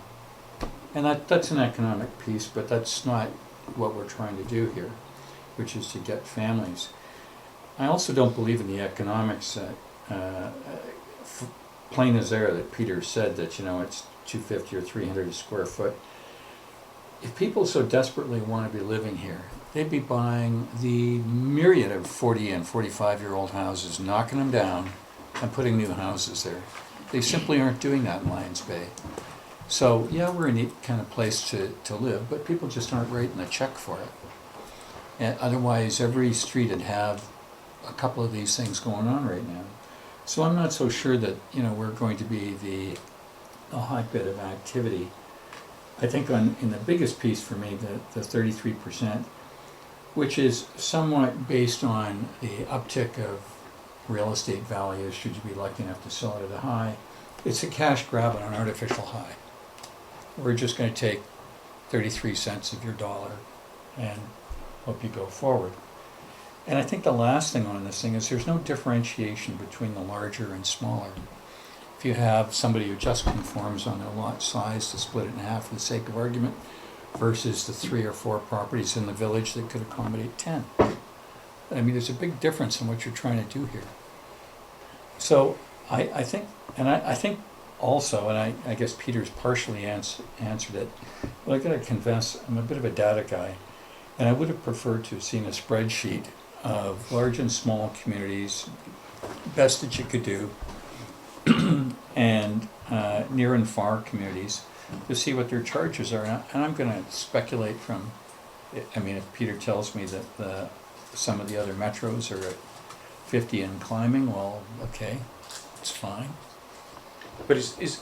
And that's an economic piece, but that's not what we're trying to do here, which is to get families. I also don't believe in the economics that, plain as air, that Peter said that, it's 250 or 300 a square foot. If people so desperately want to be living here, they'd be buying the myriad of 40 and 45-year-old houses, knocking them down and putting new houses there. They simply aren't doing that in Lions Bay. So, yeah, we're a neat kind of place to live, but people just aren't writing a check for it. And otherwise, every street would have a couple of these things going on right now. So I'm not so sure that, we're going to be a hotbed of activity. I think in the biggest piece for me, the 33%, which is somewhat based on the uptick of real estate values, should you be lucky enough to sell it at a high, it's a cash grab on an artificial high. We're just going to take 33 cents of your dollar and hope you go forward. And I think the last thing on this thing is there's no differentiation between the larger and smaller. If you have somebody who just conforms on their lot size to split it in half for the sake of argument, versus the 3 or 4 properties in the village that could accommodate 10. I mean, there's a big difference in what you're trying to do here. So I think, and I think also, and I guess Peter's partially answered it, but I gotta confess, I'm a bit of a data guy, and I would have preferred to have seen a spreadsheet of large and small communities, best that you could do, and near and far communities, to see what their charges are. And I'm gonna speculate from, I mean, if Peter tells me that some of the other metros are at 50 and climbing, well, okay, it's fine. But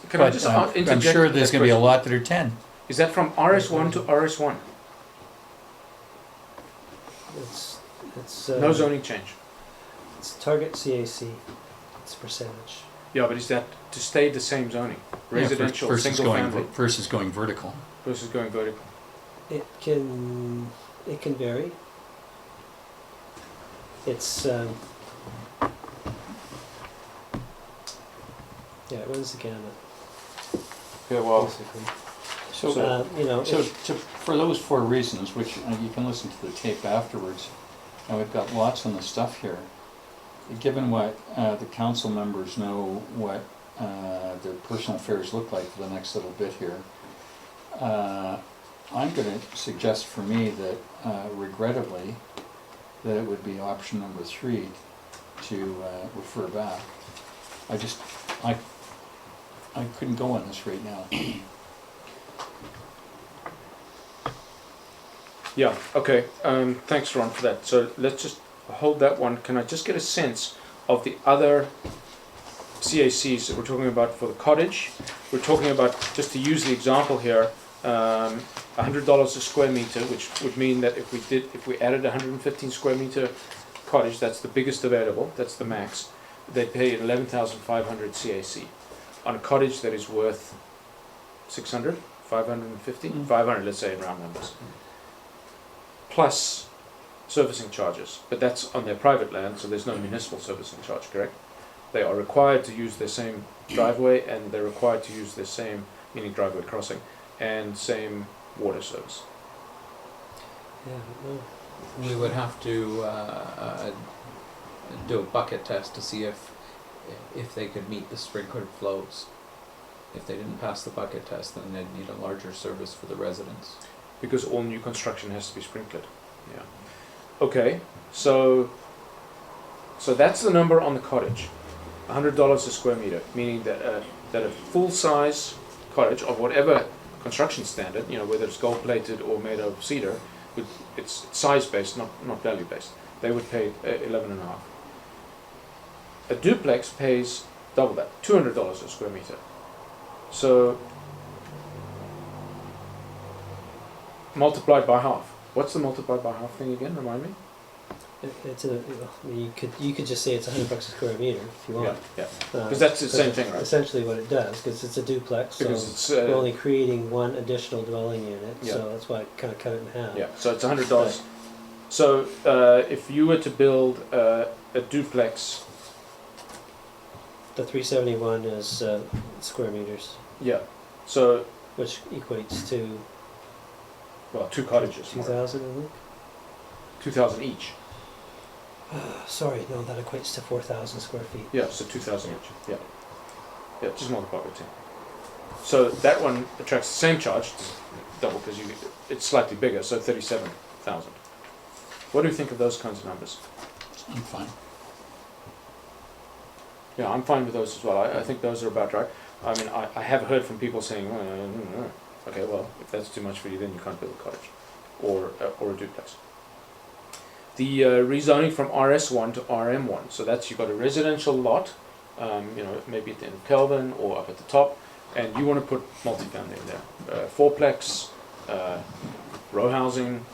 can I just interject? I'm sure there's that gonna be a question? lot that are 10. Is that from RS1 to RS1? It's No zoning change. It's target CAC. It's percentage. Yeah, but is that to stay the same zoning? Residential, versus single going, family versus going vertical. versus going vertical? It can vary. It's yeah, it runs the gamut. Yeah, well, Basically. So, You know, so for those 4 reasons, which you can listen to the tape afterwards, and we've got lots on the stuff here. Given what the council members know, what their personal affairs look like for the next little bit here, I'm going to suggest for me that, regrettably, that it would be option number 3 to refer back. I couldn't go on this right now. yeah, okay. Thanks, Ron, for that. So let's just hold that one. Can I just get a sense of the other CACs that we're talking about for the cottage? We're talking about, just to use the example here, $100 a square meter, which would mean that if we added 115 square meter cottage, that's the biggest available, that's the max, they'd pay 11,500 CAC. On a cottage that is worth 600, 550, 500, let's say in round numbers, plus servicing charges, but that's on their private land, so there's no municipal servicing charge, correct? They are required to use their same driveway, and they're required to use their same, meaning driveway crossing, and same water service. yeah, no. We would have to do a bucket test to see if they could meet the sprinkler flows. If they didn't pass the bucket test, then they'd need a larger service for the residents. Because all new construction has to be sprinkled. Yeah. Okay, so that's the number on the cottage, $100 a square meter, meaning that a full-size cottage of whatever construction standard, you know, whether it's gold-plated or made of cedar, it's size-based, not value-based. They would pay 11.5. A duplex pays double that, $200 a square meter. So multiplied by half. What's the multiplied by half thing again? Remind me. It's I mean, you could just say it's $100 a square meter if you want. Yeah, because that's the same thing, right? Essentially, what it does, because it's a duplex, so Because it's we're only creating one additional dwelling unit, Yeah. so that's why I kind of cut it in half. yeah. So it's $100. So if you were to build a duplex, The 371 is square meters, yeah. So which equates to well, 2 cottages, 2,000, I think. 2,000 each. Sorry, no, that equates to 4,000 square feet. Yeah, so 2,000 each. Yeah. Yeah, just multiply by 10. So that one attracts the same charge, it's double because it's slightly bigger, so 37,000. What do you think of those kinds of numbers? I'm fine. Yeah, I'm fine with those as well. I think those are about right. I mean, I have heard from people saying, okay, well, if that's too much for you, then you can't build a cottage or a duplex. The rezoning from RS1 to RM1, so that's, you've got a residential lot, you know, maybe at the end of Kelvin or up at the top, and you want to put multifamily in there. Fourplex, row housing,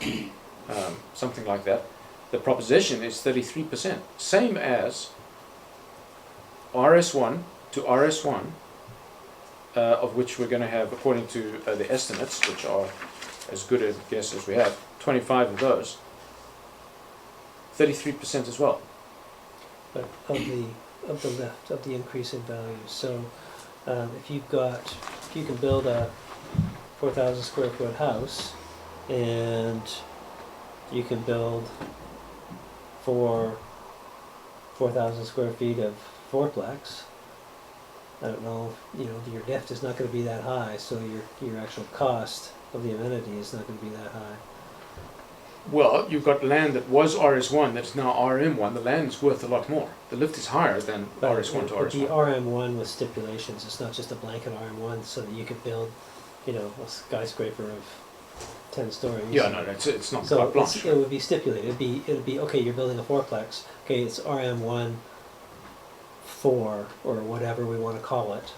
something like that. The proposition is 33%, same as RS1 to RS1, of which we're going to have, according to the estimates, which are as good a guess as we have, 25 of those. 33% as well. but of the lift, of the increase in value. So if you can build a 4,000 square foot house, and you can build for 4,000 square feet of fourplex, I don't know, your lift is not going to be that high, so your actual cost of the amenity is not going to be that high. Well, you've got land that was RS1 that's now RM1. The land's worth a lot more. The lift is higher than But RS1 to it would be RS1. RM1 with stipulations. It's not just a blanket RM1, so that you could build, a skyscraper of 10 stories. Yeah, no, it's not So carte blanche. it would be stipulated. It'd be okay. You're building a fourplex. Okay, it's RM1 4 or whatever we want to call it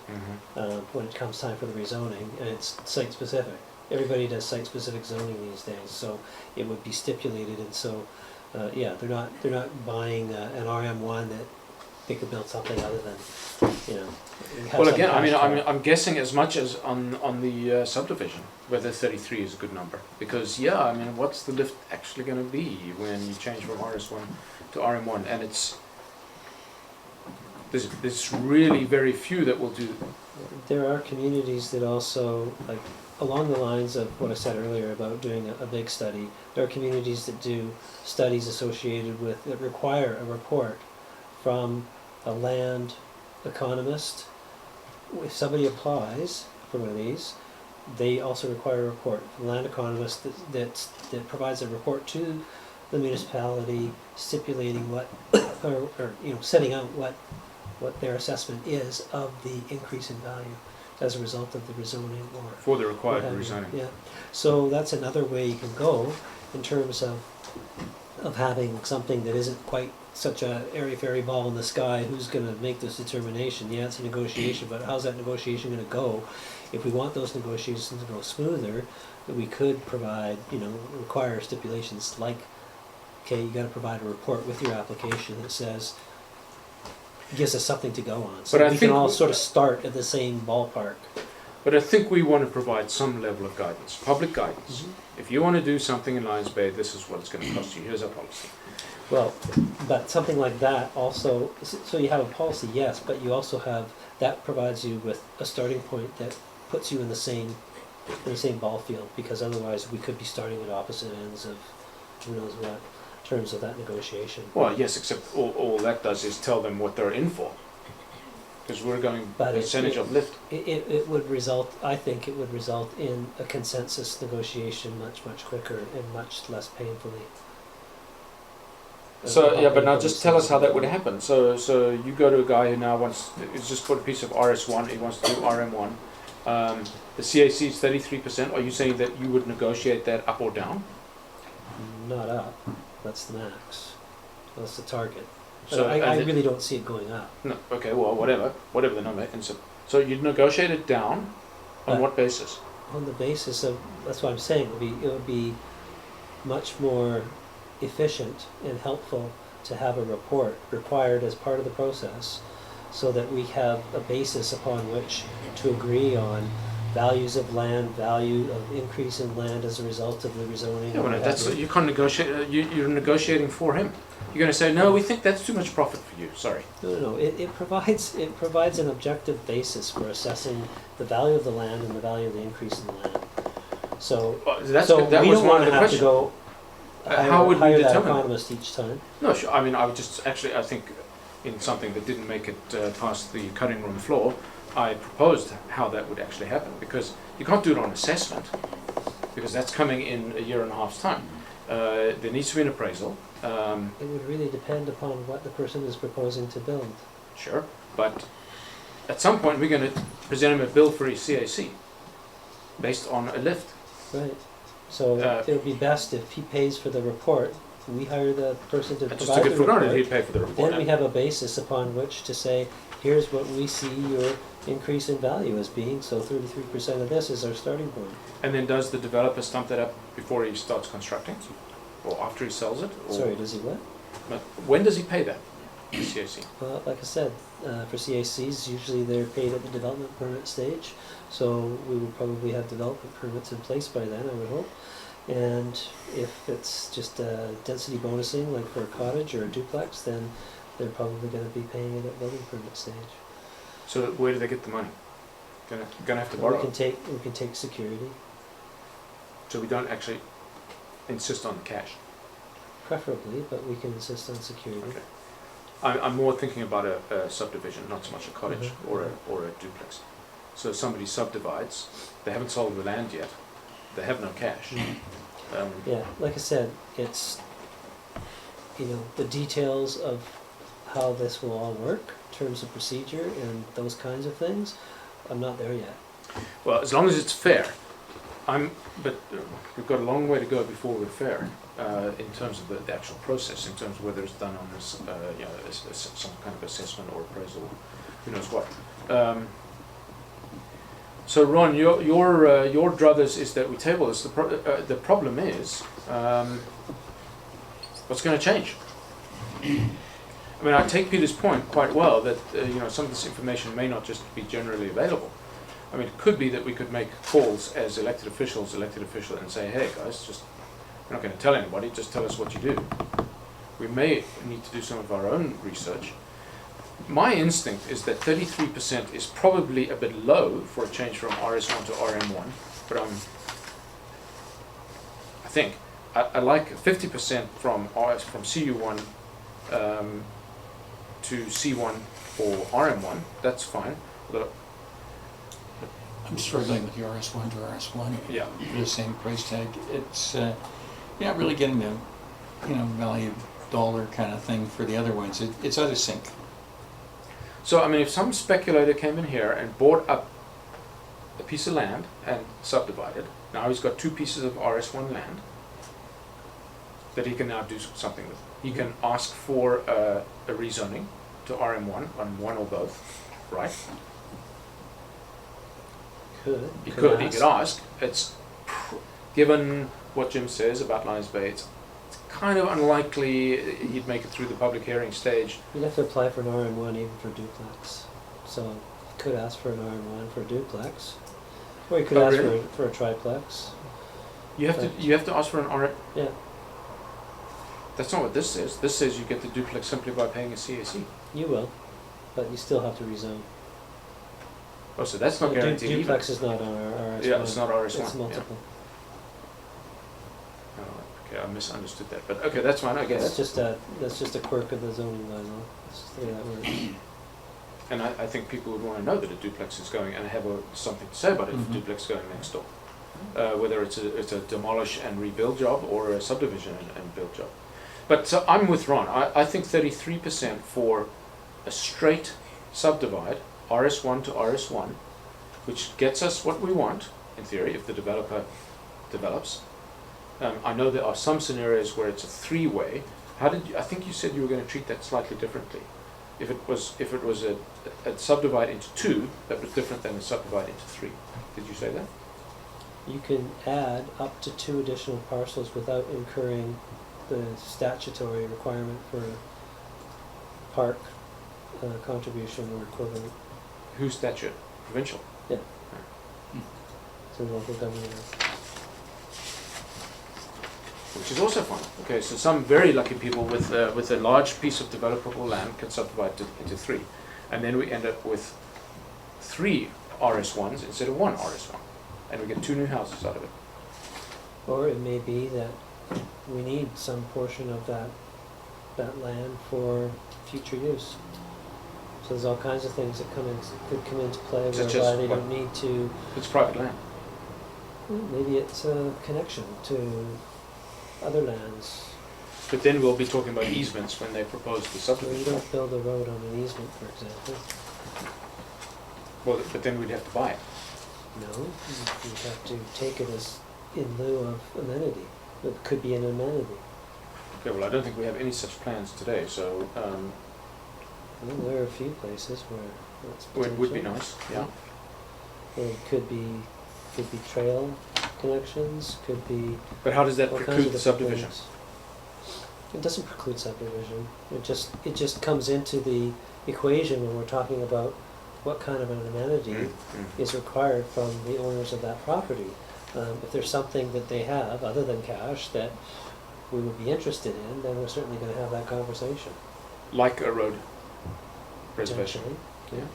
Mhm. when it comes time for the rezoning, and it's site specific. Everybody does site specific zoning these days, so it would be stipulated. And so, yeah, they're not buying an RM1 that they could build something other than, have Well, some again, cash flow. I'm guessing as much as on the subdivision, whether 33 is a good number. Because, yeah, what's the lift actually going to be when you change from RS1 to RM1? And there's really very few that will do. There are communities that also, like, along the lines of what I said earlier about doing a big study, there are communities that do studies associated with, that require a report from a land economist. If somebody applies for one of these, they also require a report from a land economist that provides a report to the municipality stipulating what, or setting out what their assessment is of the increase in value as a result of the rezoning or For the required what have you. rezoning. Yeah, so that's another way you can go in terms of having something that isn't quite such a airy-fairy ball in the sky. Who's going to make this determination? Yeah, it's a negotiation, but how's that negotiation going to go? If we want those negotiations to go smoother, we could provide, require stipulations like, okay, you got to provide a report with your application that says, gives us something to go on. So But I we can think all sort of start at the same ballpark. But I think we want to provide some level of guidance, public guidance. If you want to do something in Lions Bay, this is what it's going to cost you. Here's our policy. Well, but something like that also, so you have a policy, yes, but you also have, that provides you with a starting point that puts you in the same ball field, because otherwise we could be starting at opposite ends of who knows what in terms of that negotiation. Well, yes, except all that does is tell them what they're in for. Because we're going But percentage of lift. It would result, I think it would result in a consensus negotiation much, much quicker and much less painfully. So, yeah, but now just tell us how that would happen. So you go to a guy who now he's just put a piece of RS1, he wants to do RM1. The CAC is 33%. Are you saying that you would negotiate that up or down? Not up, that's the max, that's the target. So, I really don't see it going up. No, okay, well, whatever the number. And so you'd negotiate it down on what basis? On the basis of, that's what I'm saying, it would be much more efficient and helpful to have a report required as part of the process, so that we have a basis upon which to agree on values of land, value of increase in land as a result of the rezoning. Yeah, but that's, you can't negotiate, you're negotiating for him. You're going to say, no, we think that's too much profit for you, sorry. No. It provides an objective basis for assessing the value of the land and the value of the increase in the land. So, Well, we that was don't one want of to the have to questions. go How would we hire that determine? economist each time. No, sure. I would just actually, I think in something that didn't make it past the cutting room floor, I proposed how that would actually happen, because you can't do it on assessment, because that's coming in a year and a half's time. There needs to be an appraisal. It would really depend upon what the person is proposing to build. Sure, but at some point we're going to present him a bill for his CAC based on a lift. Right. So it would be best if he pays for the report, we hire the person to I just provide took the it for granted report. he'd pay for the report. Then we have a basis upon which to say, here's what we see your increase in value as being, so 33% of this is our starting point. And then does the developer stump that up before he starts constructing? Or after he sells it? Or Sorry, does he what? But when does he pay that, the CAC? Well, like I said, for CACs, usually they're paid at the development permit stage, so we would probably have development permits in place by then, I would hope. And if it's just density bonusing, like for a cottage or a duplex, then they're probably gonna be paying it at building permit stage. So where do they get the money? Gonna have to We borrow. can take security, So we don't actually insist on the cash. preferably, but we can insist on security. Okay. I'm more thinking about a subdivision, not so much a cottage Mhm. or a duplex. So somebody subdivides, they haven't sold the land yet, they have no cash. Yeah, like I said, it's, the details of how this will all work, in terms of procedure and those kinds of things, I'm not there yet. Well, as long as it's fair, but we've got a long way to go before we're fair, in terms of the actual process, in terms of whether it's done on this, some kind of assessment or appraisal, who knows what. So Ron, your druthers is that we table this. The problem is, what's going to change? I mean, I take Peter's point quite well that some of this information may not just be generally available. I mean, it could be that we could make calls as elected officials, and say, hey guys, we're not going to tell anybody, just tell us what you do. We may need to do some of our own research. My instinct is that 33% is probably a bit low for a change from RS1 to RM1, but I think I like 50% from CU1 to C1 for RM1. That's fine. I'm struggling with the RS1 to RS1. Yeah. For the same price tag. It's, you're not really getting the, value dollar kind of thing for the other ones. It's out of sync. So, I mean, if some speculator came in here and bought up a piece of land and subdivided, now he's got 2 pieces of RS1 land that he can now do something with. He can ask for a rezoning to RM1 on one or both, right? He could ask. It's given what Jim says about Lions Bay, it's kind of unlikely he'd make it through the public hearing stage. You'd have to apply for an RM1 even for duplex. So you could ask for an RM1 for a duplex, or you could ask really? for a triplex. You have to ask for an RM. Yeah, That's not what this says. This says you get the duplex simply by paying a CAC. you will, but you still have to rezone. Oh, so that's not guaranteed either. Duplex is not on our RS1. Yeah, it's not RS1. It's multiple. Yeah. Oh, okay, I misunderstood that. But okay, that's fine, I guess. That's just a quirk of the zoning bylaw. That's just the way that works. And I think people would want to know that a duplex is going and have something to say about it if a duplex is going next door. Whether it's a demolish and rebuild job or a subdivision and build job. But so I'm with Ron. I think 33% for a straight subdivide, RS1 to RS1, which gets us what we want, in theory, if the developer develops. I know there are some scenarios where it's a 3-way. I think you said you were going to treat that slightly differently. If it was a subdivide into 2, that was different than a subdivide into 3. Did you say that? You can add up to 2 additional parcels without incurring the statutory requirement for park contribution or equivalent. Whose statute? Provincial. Yeah. To the local government. Which is also fine. Okay, so some very lucky people with a large piece of developable land can subdivide into 3, and then we end up with 3 RS1s instead of 1 RS1, and we get 2 new houses out of it. Or it may be that we need some portion of that land for future use. So there's all kinds of things that could come into play Such whereby as they what? don't need to. It's private land. Maybe it's a connection to other lands. But then we'll be talking about easements when they propose the So you subdivision. don't build a road on an easement, for example. Well, but then we'd have to buy it. No, you have to take it as in lieu of amenity. It could be an amenity. Okay, well, I don't think we have any such plans today, so Well, there are a few places where it's it would be potential. nice, yeah. It could be trail connections, could be But how does that all kinds preclude of the different subdivision? things. It doesn't preclude subdivision. It just comes into the equation when we're talking about what kind of an amenity Mm. is required from the owners of that property. If there's something that they have other than cash that we would be interested in, then we're certainly going to have that conversation. Like a road reservation. Potentially. Yeah.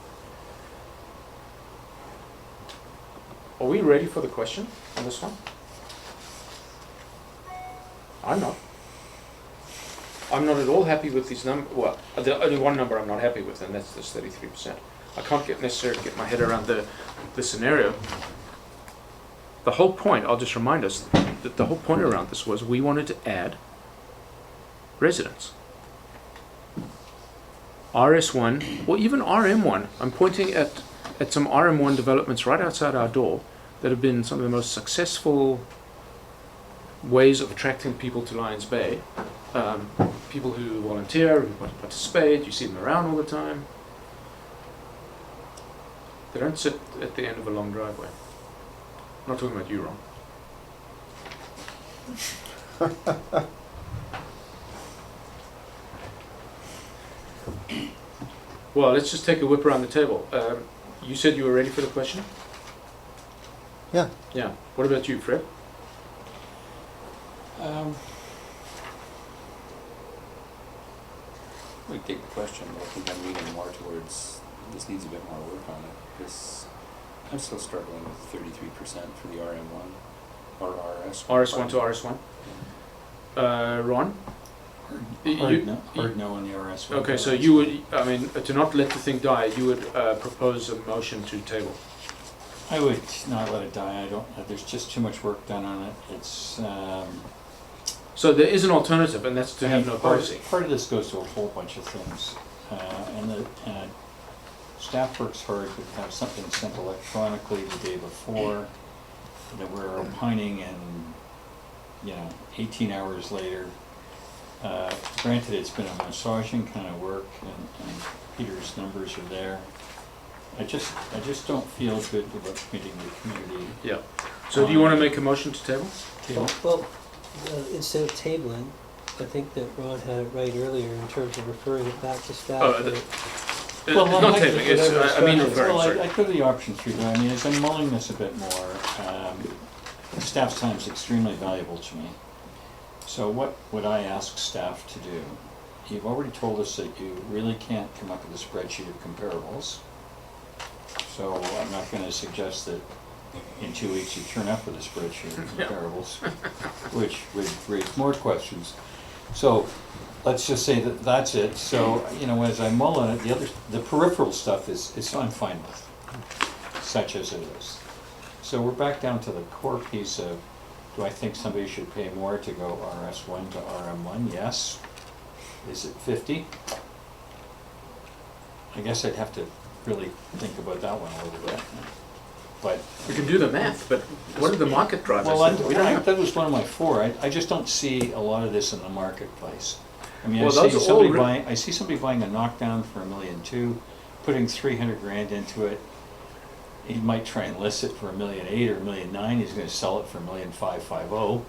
Are we ready for the question on this one? I'm not. I'm not at all happy with these numbers. Well, the only one number I'm not happy with, and that's this 33%. I can't necessarily get my head around the scenario. The whole point, I'll just remind us, that the whole point around this was we wanted to add residents. RS1, or even RM1. I'm pointing at some RM1 developments right outside our door that have been some of the most successful ways of attracting people to Lions Bay. People who volunteer, who participate, you see them around all the time. They don't sit at the end of a long driveway. I'm not talking about you, Ron. Well, let's just take a whip around the table. You said you were ready for the question? Yeah. Yeah. What about you, Fred? We take the question, but I think I'm leaning more towards this needs a bit more work on it, because I'm still struggling with 33% for the RM1 or RS1. RS1 to RS1. Ron? Hard no on the RS. Okay, so you would, I mean, to not let the thing die, you would propose a motion to table. I would not let it die. I don't. There's just too much work done on it. It's. So there is an alternative, and that's to have no policy. Part of this goes to a whole bunch of things, and the staff works hard to have something sent electronically the day before. That we're opining, and 18 hours later. Granted, it's been a massaging kind of work, and Peter's numbers are there. I just don't feel good about committing the community. Yeah. So do you want to make a motion to table? Well, instead of tabling, I think that Ron had it right earlier in terms of referring it back to staff. Well, not tabling. It's I mean referring. Well, Sorry. I go the option through that. I mean, as I'm mulling this a bit more, staff's time is extremely valuable to me. So what would I ask staff to do? You've already told us that you really can't come up with a spreadsheet of comparables. So I'm not going to suggest that in 2 weeks you turn up with a spreadsheet of comparables, which would raise more questions. So let's just say that that's it. So, as I mull on it, the peripheral stuff is I'm fine with, such as it is. So we're back down to the core piece of, do I think somebody should pay more to go RS1 to RM1? Yes. Is it 50? I guess I'd have to really think about that one a little bit. But We can do the math, but what are the market drivers? well, We don't have. that was one of my four. I just don't see a lot of this in the marketplace. I mean, Well, I those see are all somebody buying a knockdown for $1.2 million, putting $300,000 into it. He might try and list it for $1.8 million or $1.9 million. He's going to sell it for $1.550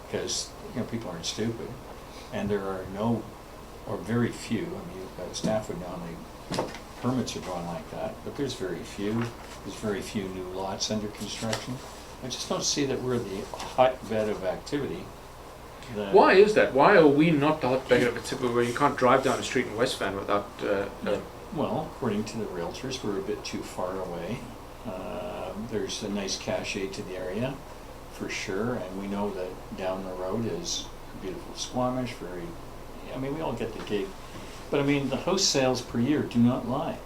because people aren't stupid, and there are no or very few. I mean, staff would know how many permits are drawn like that, but there's very few. There's very few new lots under construction. I just don't see that we're the hotbed of activity. Why is that? Why are we not the hotbed of activity where you can't drive down the street in West Van without? Well, according to the realtors, we're a bit too far away. There's a nice cachet to the area, for sure, and we know that down the road is beautiful Squamish. We all get the gig, but the house sales per year do not lie.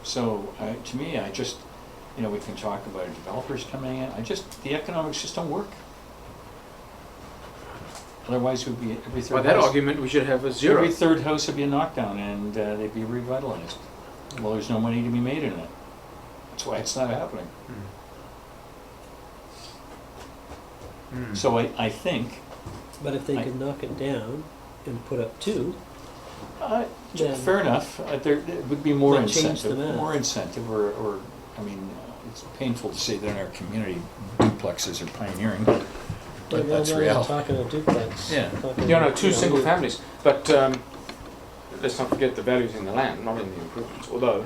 So to me, I just, we can talk about developers coming in. The economics just don't work. Otherwise, it would be every third. By that house, argument, we should have a zero. Every third house would be a knockdown, and they'd be revitalized. Well, there's no money to be made in it. That's why it's not happening. Mm. So I think. But if they could knock it down and put up 2, then Fair enough. There would be more Might change the incentive. math. More incentive, or it's painful to say that in our community, duplexes are pioneering, but that's reality. Talking a duplex. Yeah. Two single families, but let's not forget the values in the land, not in the improvements. Although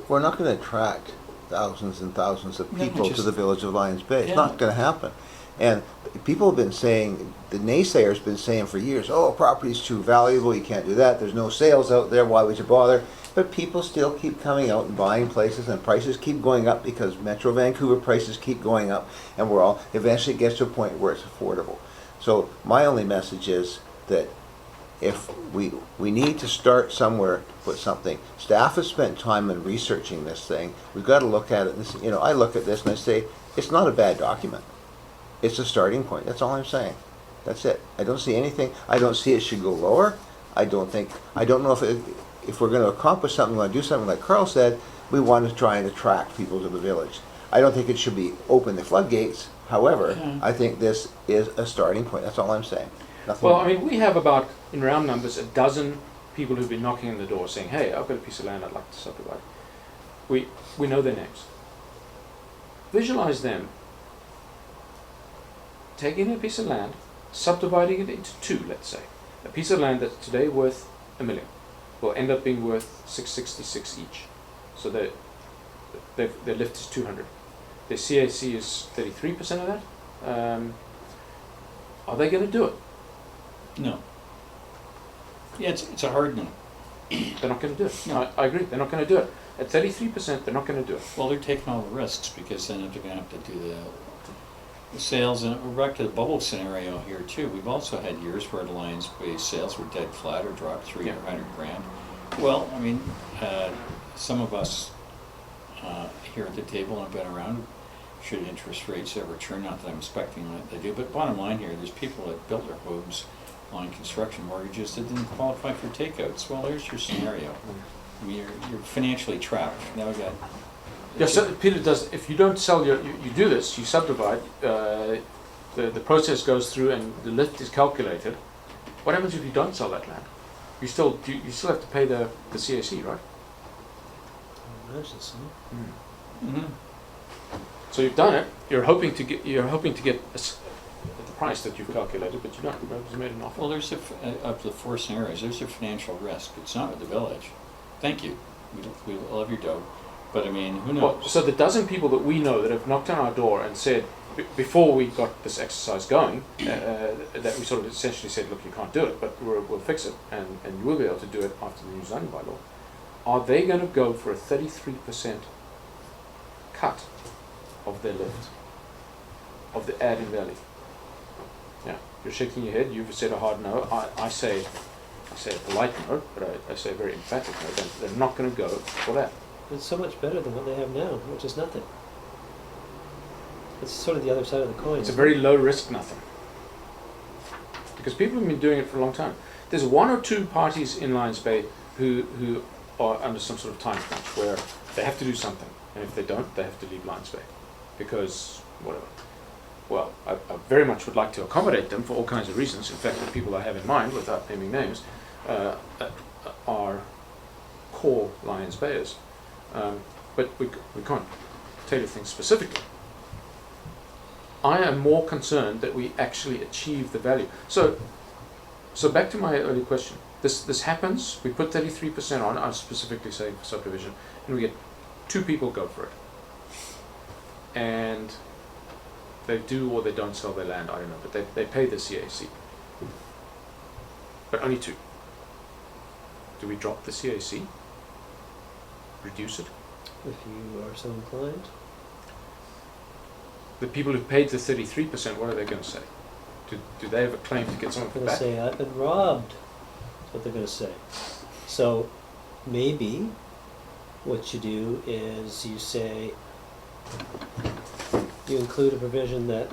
We're not going to attract thousands and thousands of No, people to just- the village of Lions Bay. It's Yeah. not gonna happen. And people have been saying, the naysayers been saying for years, oh, property's too valuable, you can't do that, there's no sales out there, why would you bother? But people still keep coming out and buying places, and prices keep going up because Metro Vancouver prices keep going up, and we're all, eventually it gets to a point where it's affordable. So my only message is that if we need to start somewhere to put something. Staff has spent time in researching this thing. We've got to look at it. This, I look at this and I say, it's not a bad document. It's a starting point. That's all I'm saying. That's it. I don't see anything. I don't see it should go lower. I don't know if we're going to accomplish something, we want to do something like Carl said, we want to try and attract people to the village. I don't think it should be open the floodgates. However, I think this is a starting point. That's all I'm saying. Nothing Well, more. I mean, we have about, in round numbers, a dozen people who've been knocking on the door saying, hey, I've got a piece of land I'd like to subdivide. We know their names. Visualize them taking a piece of land, subdividing it into two, let's say. A piece of land that's today worth $1 million will end up being worth $666 each. So their lift is 200. Their CAC is 33% of that. Are they going to do it? No. Yeah, it's a hard no. They're not going to do it. No. I agree. They're not going to do it. At 33%, they're not going to do it. Well, they're taking all the risks because then they're going to have to do the sales. And we're back to the bubble scenario here too. We've also had years where the Lions Bay sales were dead flat or dropped 300 grand. Well, I mean, some of us here at the table and have been around, should interest rates ever turn, not that I'm expecting that they do, but bottom line here, there's people that built their homes on construction mortgages that didn't qualify for takeouts. Well, there's your scenario. I mean, you're financially trapped. Now we got. Yeah, so Peter does, if you don't sell you do this, you subdivide, the process goes through and the lift is calculated. What happens if you don't sell that land? You still have to pay the CAC, right? I imagine so. Mhm. So you've done it. You're hoping to get the price that you've calculated, but you're not. You've made an offer. Well, there's of the four scenarios, there's a financial risk. It's not with the village. Thank you. We love your dough. But I mean, who knows? Well, so the dozen people that we know that have knocked on our door and said, before we got this exercise going, that we sort of essentially said, look, you can't do it, but we'll fix it, and you will be able to do it after the new zoning bylaw. Are they going to go for a 33% cut of their lift, of the add in value? Yeah, you're shaking your head. You've said a hard no. I say a polite no, but I say a very emphatic no. They're not going to go for that. It's so much better than what they have now, which is nothing. It's sort of the other side of the coin. It's a very low risk nothing. Because people have been doing it for a long time. There's one or two parties in Lions Bay who are under some sort of time crunch where they have to do something. And if they don't, they have to leave Lions Bay. Because whatever. Well, I very much would like to accommodate them for all kinds of reasons. In fact, the people I have in mind, without naming names, are core Lions Bayers. But we can't tailor things specifically. I am more concerned that we actually achieve the value. So back to my earlier question. This happens. We put 33% on. I'm specifically saying for subdivision, and we get 2 people go for it, and they do or they don't sell their land. I don't know, but they pay the CAC. But only 2. Do we drop the CAC? Reduce it? If you are so inclined. The people who paid the 33%, what are they going to say? Do they have a claim to get some of They're it going to back? say, I've been robbed. That's what they're going to say. So maybe what you do is you say, you include a provision that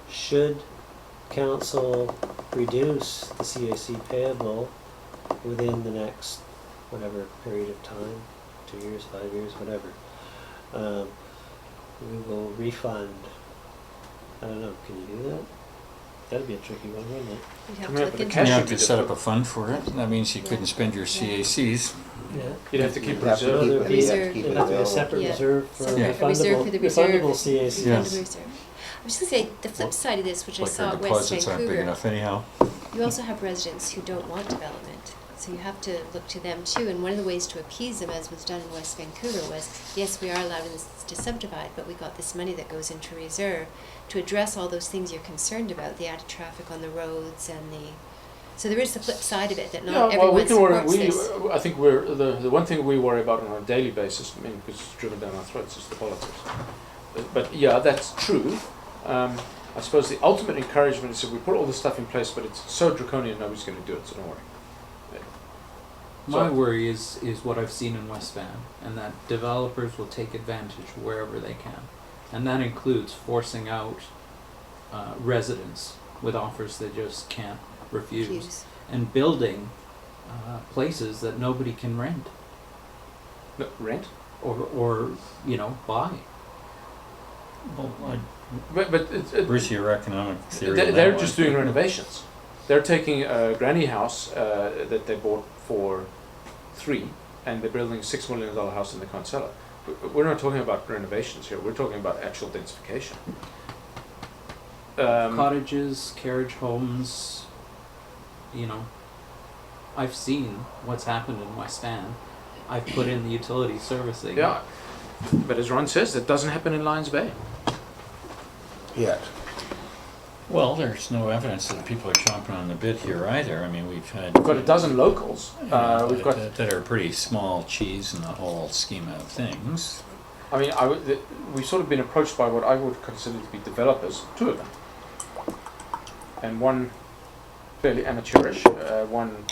should council reduce the CAC payable within the next whatever period of time, 2 years, 5 years, whatever, we will refund. I don't know, can you do that? That'd be a tricky one, wouldn't it? You'd have Come to here, look but the into cash You it. have to set up a fund for it. That means you couldn't spend your CACs. Yeah. You'd have to keep You'd have to reserve. keep There'd it- be- you'd have to Reserve. keep There'd it have to be a available. separate Yeah. reserve for Separate refundable, reserve for the reserve. refundable CAC. Yeah. Refundable reserve. I was just going to say, the flip side of this, which I Like saw our at West deposits aren't big Vancouver, enough anyhow. you also have residents who don't want development. So you have to look to them too, and one of the ways to appease them, as was done in West Vancouver, was, yes, we are allowed to subdivide, but we got this money that goes into reserve to address all those things you're concerned about, the added traffic on the roads and the... So there is the flip side of it, that not everyone supports this. I think the one thing we worry about on a daily basis, I mean, because it's driven down our throats, is the politics. But yeah, that's true. I suppose the ultimate encouragement is that we put all this stuff in place, but it's so draconian, nobody's going to do it, so don't worry. My So- worry is what I've seen in West Van, and that developers will take advantage wherever they can. And that includes forcing out residents with offers they just can't refuse, and building places that nobody can rent No, rent? or buy. Well, But where's your economic theory? on they're that just one? doing renovations. They're taking a granny house that they bought for $3 million, and they're building a $6 million house and they can't sell it. We're not talking about renovations here. We're talking about actual densification. Cottages, carriage homes, I've seen what's happened in West Van. I've put in the utility servicing. Yeah, but as Ron says, that doesn't happen in Lions Bay. Yet. Well, there's no evidence that people are chomping on the bit here either. I mean, we've had... We've got a dozen locals. We've got. that are pretty small cheese in the whole scheme of things. I mean, we've sort of been approached by what I would consider to be developers, 2 of them, and one fairly amateurish, one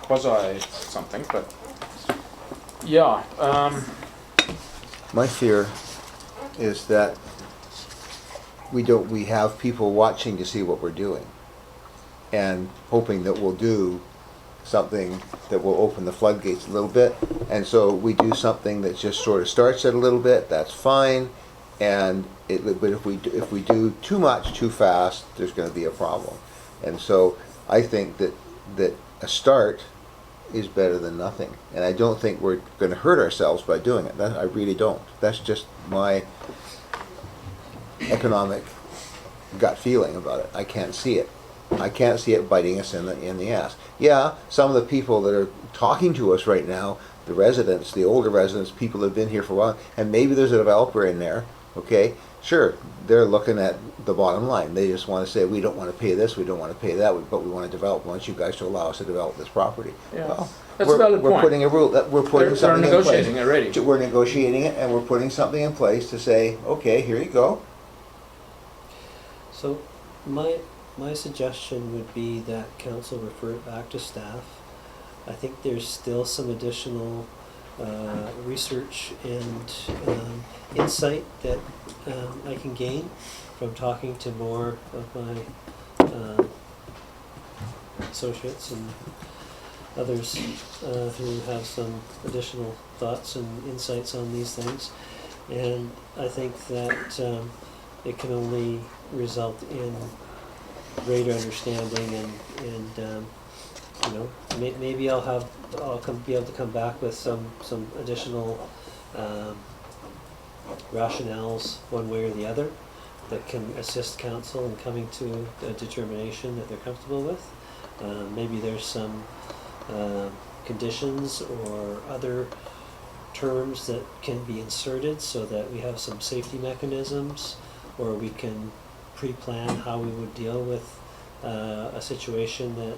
quasi something, but yeah. My fear is that we have people watching to see what we're doing and hoping that we'll do something that will open the floodgates a little bit, and so we do something that just sort of starts it a little bit. That's fine, but if we do too much too fast, there's going to be a problem. And so I think that a start is better than nothing, and I don't think we're going to hurt ourselves by doing it. I really don't. That's just my economic gut feeling about it. I can't see it. I can't see it biting us in the ass. Yeah, some of the people that are talking to us right now, the residents, the older residents, people that have been here for a while, and maybe there's a developer in there, okay? Sure, they're looking at the bottom line. They just want to say, we don't want to pay this, we don't want to pay that, but we want to develop. We want you guys to allow us to develop this property. Yeah. Well, That's a valid we're point. putting a rule, we're putting They're something in place. negotiating already. We're negotiating it, and we're putting something in place to say, okay, here you go. So my suggestion would be that council refer it back to staff. I think there's still some additional research and insight that I can gain from talking to more of my associates and others who have some additional thoughts and insights on these things. And I think that it can only result in greater understanding and maybe I'll be able to come back with some additional rationales one way or the other that can assist council in coming to a determination that they're comfortable with. Maybe there's some conditions or other terms that can be inserted so that we have some safety mechanisms, or we can pre-plan how we would deal with a situation that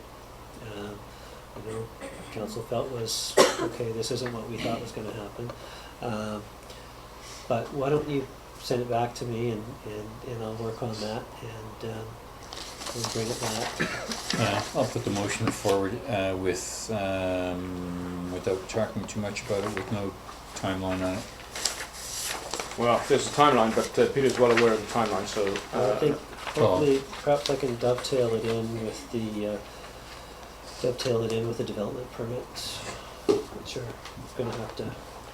council felt was okay. This isn't what we thought was going to happen. But why don't you send it back to me and I'll work on that and we'll bring it back. I'll put the motion forward without talking too much about it, with no timeline on it. Well, there's a timeline, but Peter's well aware of the timeline, so... I think hopefully perhaps I can dovetail it in with the development permits, which are going to have to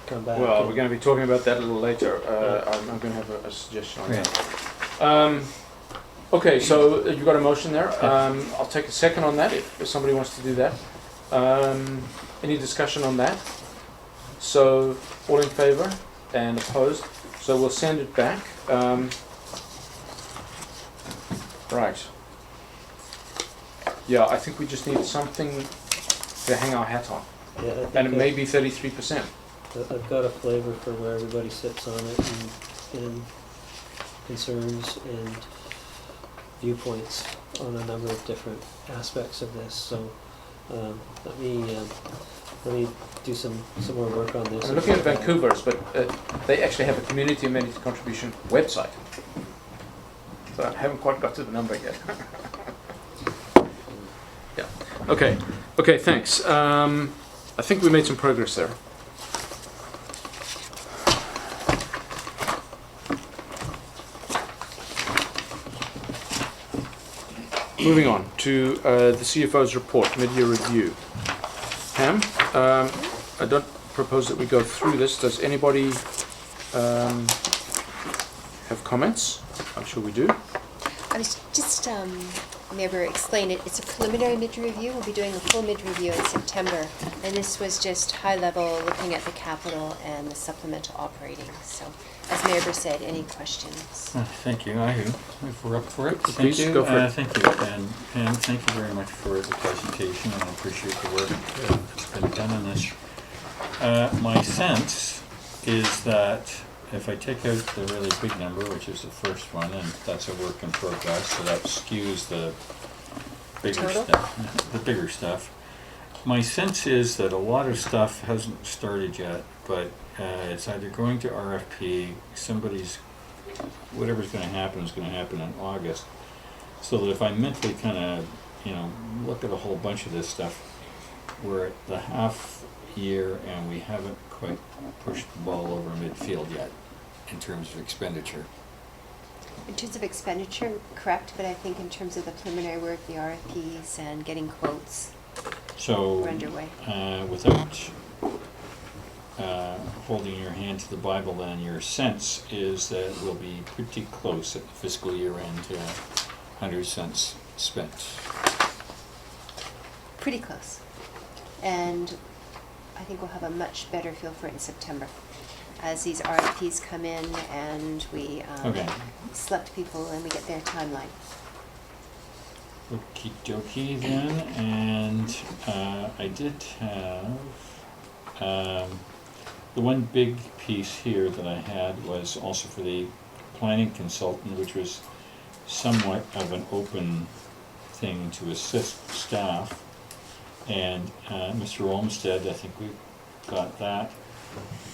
come back. Well, we're going to be talking about that a little later. I'm going to have a suggestion on that. Okay, so you've got a motion there. I'll take a second on that if somebody wants to do that. Any discussion on that? So, all in favour and opposed? So we'll send it back. Right. Yeah, I think we just need something to hang our hat on. Yeah, I think And it may be 33%. I've got a flavor for where everybody sits on it and concerns and viewpoints on a number of different aspects of this. So let me do some more work on this. I'm looking at Vancouver's, but they actually have a community amenity contribution website. So I haven't quite got to the number yet. Yeah. Okay. Okay. Thanks. I think we made some progress there. Moving on to the CFO's report, mid-year review. Pam, I don't propose that we go through this. Does anybody have comments? I'm sure we do. I was just, maybe explain it. It's a preliminary mid-review. We'll be doing a full mid-review in September. And this was just high level, looking at the capital and the supplemental operating. So, as Mayor said, any questions? Thank you. I do. If we're up for it. Please, Thank you. go for it. Thank you. And Pam, thank you very much for the presentation, and I appreciate the work that's been done on this. My sense is that if I take out the really big number, which is the first one, and that's a work in progress, so that skews the bigger Total? stuff. The bigger stuff. My sense is that a lot of stuff hasn't started yet, but it's either going to RFP, whatever's going to happen is going to happen in August. So that if I mentally kind of, look at a whole bunch of this stuff, we're at the half year and we haven't quite pushed the ball over midfield yet in terms of expenditure. In terms of expenditure, correct, but I think in terms of the preliminary work, the RFPs and getting quotes, So, we're underway. Without holding your hand to the Bible, then your sense is that we'll be pretty close at the fiscal year end to 100 cents spent. Pretty close. And I think we'll have a much better feel for it in September as these RFPs come in and we Okay. select people and we get their timeline. Okie dokie then, and I did have the one big piece here that I had was also for the planning consultant, which was somewhat of an open thing to assist staff. And Mr. Olmsted, I think we got that.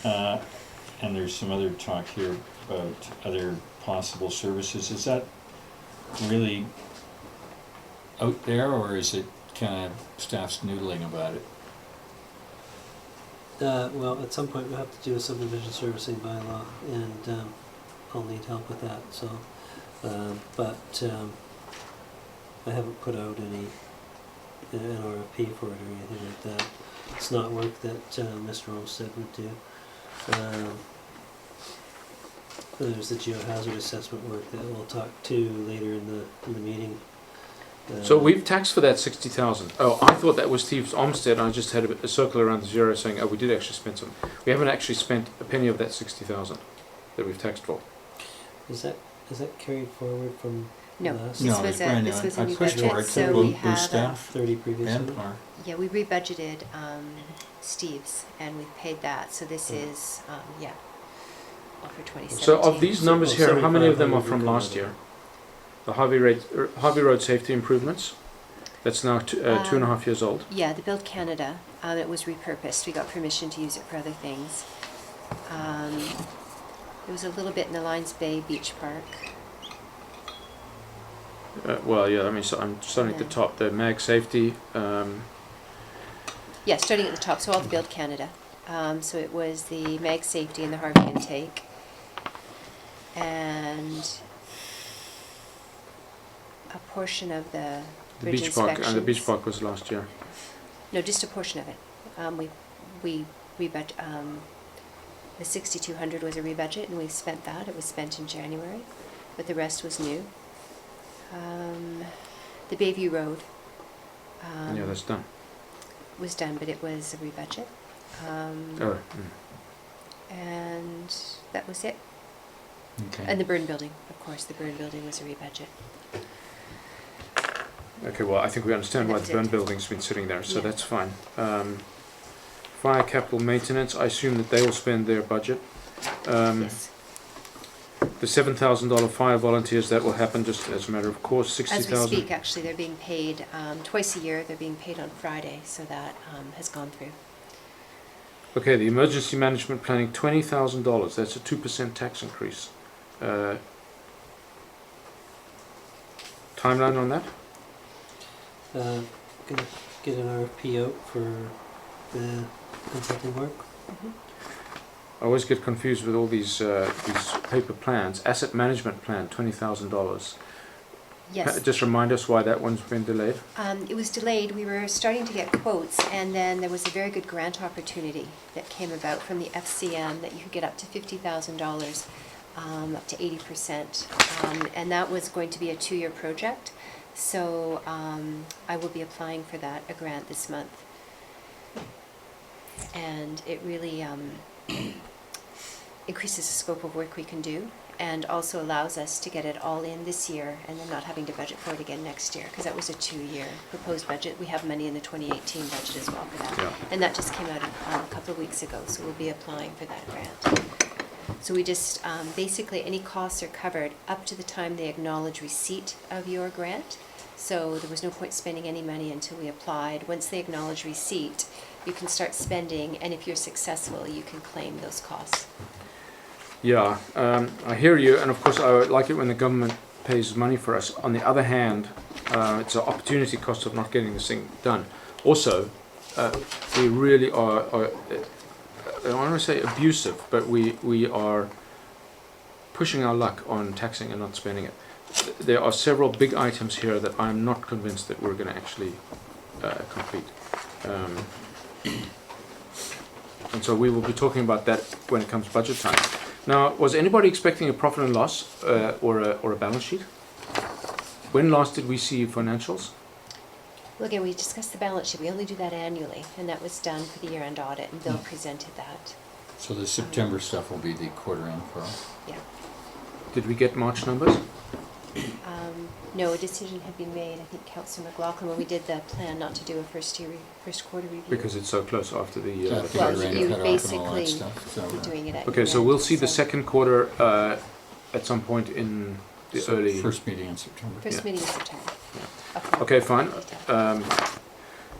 And there's some other talk here about other possible services. Is that really out there, or is it kind of staff's noodling about it? Well, at some point we'll have to do a subdivision servicing bylaw, and I'll need help with that. So, but I haven't put out an RFP for it or anything like that. It's not work that Mr. Olmsted would do. There's the geohazard assessment work that we'll talk to later in the meeting. So we've taxed for that 60,000. Oh, I thought that was Steve's Olmsted, and I just had a circle around the zero saying, oh, we did actually spend some. We haven't actually spent a penny of that 60,000 that we've taxed for. Is that carried forward from No, last? this No, was it's brand new. a I new pushed budget, for it so to we boost have staff 30 previously? and par. yeah, we rebudgeted Steve's and we've paid that. So this is all for 2017. So of these numbers here, how many of them are 7,500 from last year? The Harvey Road safety improvements. That's now 2.5 years old. Yeah, the Build Canada, it was repurposed. We got permission to use it for other things. There was a little bit in the Lions Bay Beach Park. Well, yeah, I mean, so I'm starting at the Yeah. top. The mag safety. Yeah, starting at the top, so all the Build Canada. So it was the mag safety and the Harvey intake. And a portion of the The bridge beach park. inspections. And the beach park was last year. No, just a portion of it. We the 6,200 was a rebudget, and we spent that. It was spent in January, but the rest was new. The Bayview Road Yeah, that's done. was done, but it was a rebudget. And that was it. Okay. And the burn building, of course, the burn building was a rebudget. Okay, well, I think we understand why That's the burn it. building's been sitting there, so Yeah. that's fine. Fire capital maintenance, I assume that they will spend their budget. Yes. The $7,000 fire volunteers, that will happen just as a matter of course. As we 60,000. speak, actually, they're being paid twice a year. They're being paid on Friday, so that has gone through. Okay, the emergency management planning, $20,000. That's a 2% tax increase. Timeline on that? Gonna get an RFP out for the consulting work. I always get confused with all these paper plans. Asset management plan, $20,000. Yes. Just remind us why that one's been delayed. It was delayed. We were starting to get quotes, and then there was a very good grant opportunity that came about from the FCM that you could get up to $50,000, up to 80%. And that was going to be a 2-year project. So I will be applying for that, a grant this month. And it really increases the scope of work we can do, and also allows us to get it all in this year and then not having to budget for it again next year, because that was a 2-year proposed budget. We have money in the 2018 budget as well for that. Yeah. And that just came out a couple of weeks ago, so we'll be applying for that grant. So we just, basically any costs are covered up to the time they acknowledge receipt of your grant. So there was no point spending any money until we applied. Once they acknowledge receipt, you can start spending, and if you're successful, you can claim those costs. Yeah, I hear you, and of course I would like it when the government pays money for us. On the other hand, it's an opportunity cost of not getting this thing done. Also, we really are I don't want to say abusive, but we are pushing our luck on taxing and not spending it. There are several big items here that I'm not convinced that we're going to actually complete. And so we will be talking about that when it comes budget time. Now, was anybody expecting a profit and loss or a balance sheet? When last did we see financials? Well, again, we discussed the balance sheet. We only do that annually, and that was done for the year-end audit, and Bill presented that. So the September stuff will be the quarter end, Carl? Yeah. Did we get March numbers? No, a decision had been made, I think Councillor McLaughlin, when we did the plan not to do a first quarter review. Because it's so close after the... Yeah, Well, quarter end you cutoff and all that basically stuff, so, be doing it at Okay, so year-end, we'll see the second quarter at some point in the so early... first meeting in September. First yeah. meeting in September. Okay, fine.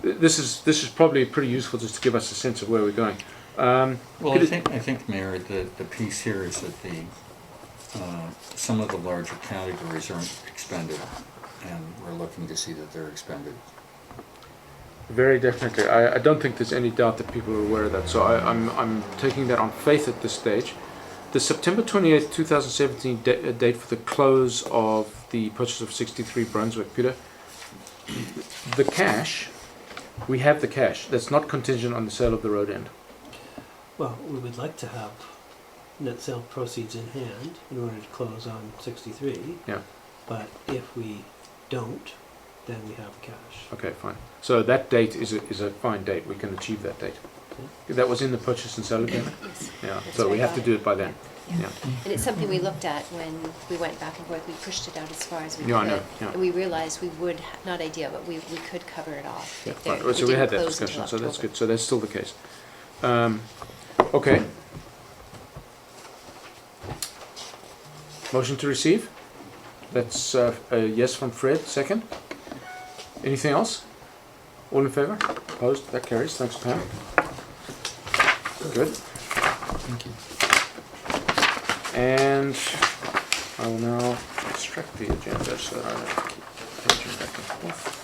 This is probably pretty useful just to give us a sense of where we're going. Well, could I think, Mayor, the piece here is that some of the larger categories aren't expended, and we're looking to see that they're expended. Very definitely. I don't think there's any doubt that people are aware of that. So I'm taking that on faith at this stage. The September 28th, 2017 date for the close of the purchase of 63 Brunswick, Peter. The cash, we have the cash. That's not contingent on the sale of the road end. Well, we would like to have net sale proceeds in hand in order to close on 63. Yeah. But if we don't, then we have cash. Okay, fine. So that date is a fine date. We can achieve that date. That was in the purchase and sale agreement? Yes. Yeah, That's so what we I have to got. do it by then. Yeah. Yeah. And it's something we looked at when we went back and forth. We pushed it out as far as we Yeah, I could. know, yeah. And we realized we would, not ideal, but we could cover it off. Yeah, if there- fine. if So it we had didn't that close until discussion, so that's October. good. So that's still the case. Okay. Motion to receive? That's a yes from Fred, second. Anything else? All in favor? Opposed? That carries. Thanks, Pam. Good. Thank you. And I will now extract the agenda so that I don't have to keep paging back and forth.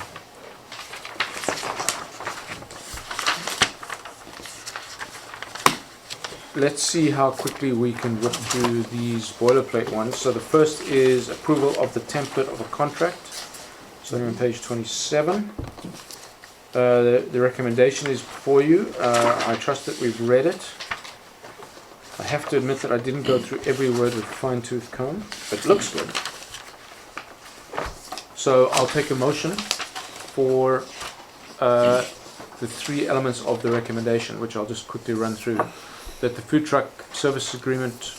Let's see how quickly we can whip through these boilerplate ones. So the first is approval of the template of a contract. Starting on page 27. The recommendation is for you. I trust that we've read it. I have to admit that I didn't go through every word with a fine-tooth comb, but it looks good. So I'll take a motion for the three elements of the recommendation, which I'll just quickly run through. That the food truck service agreement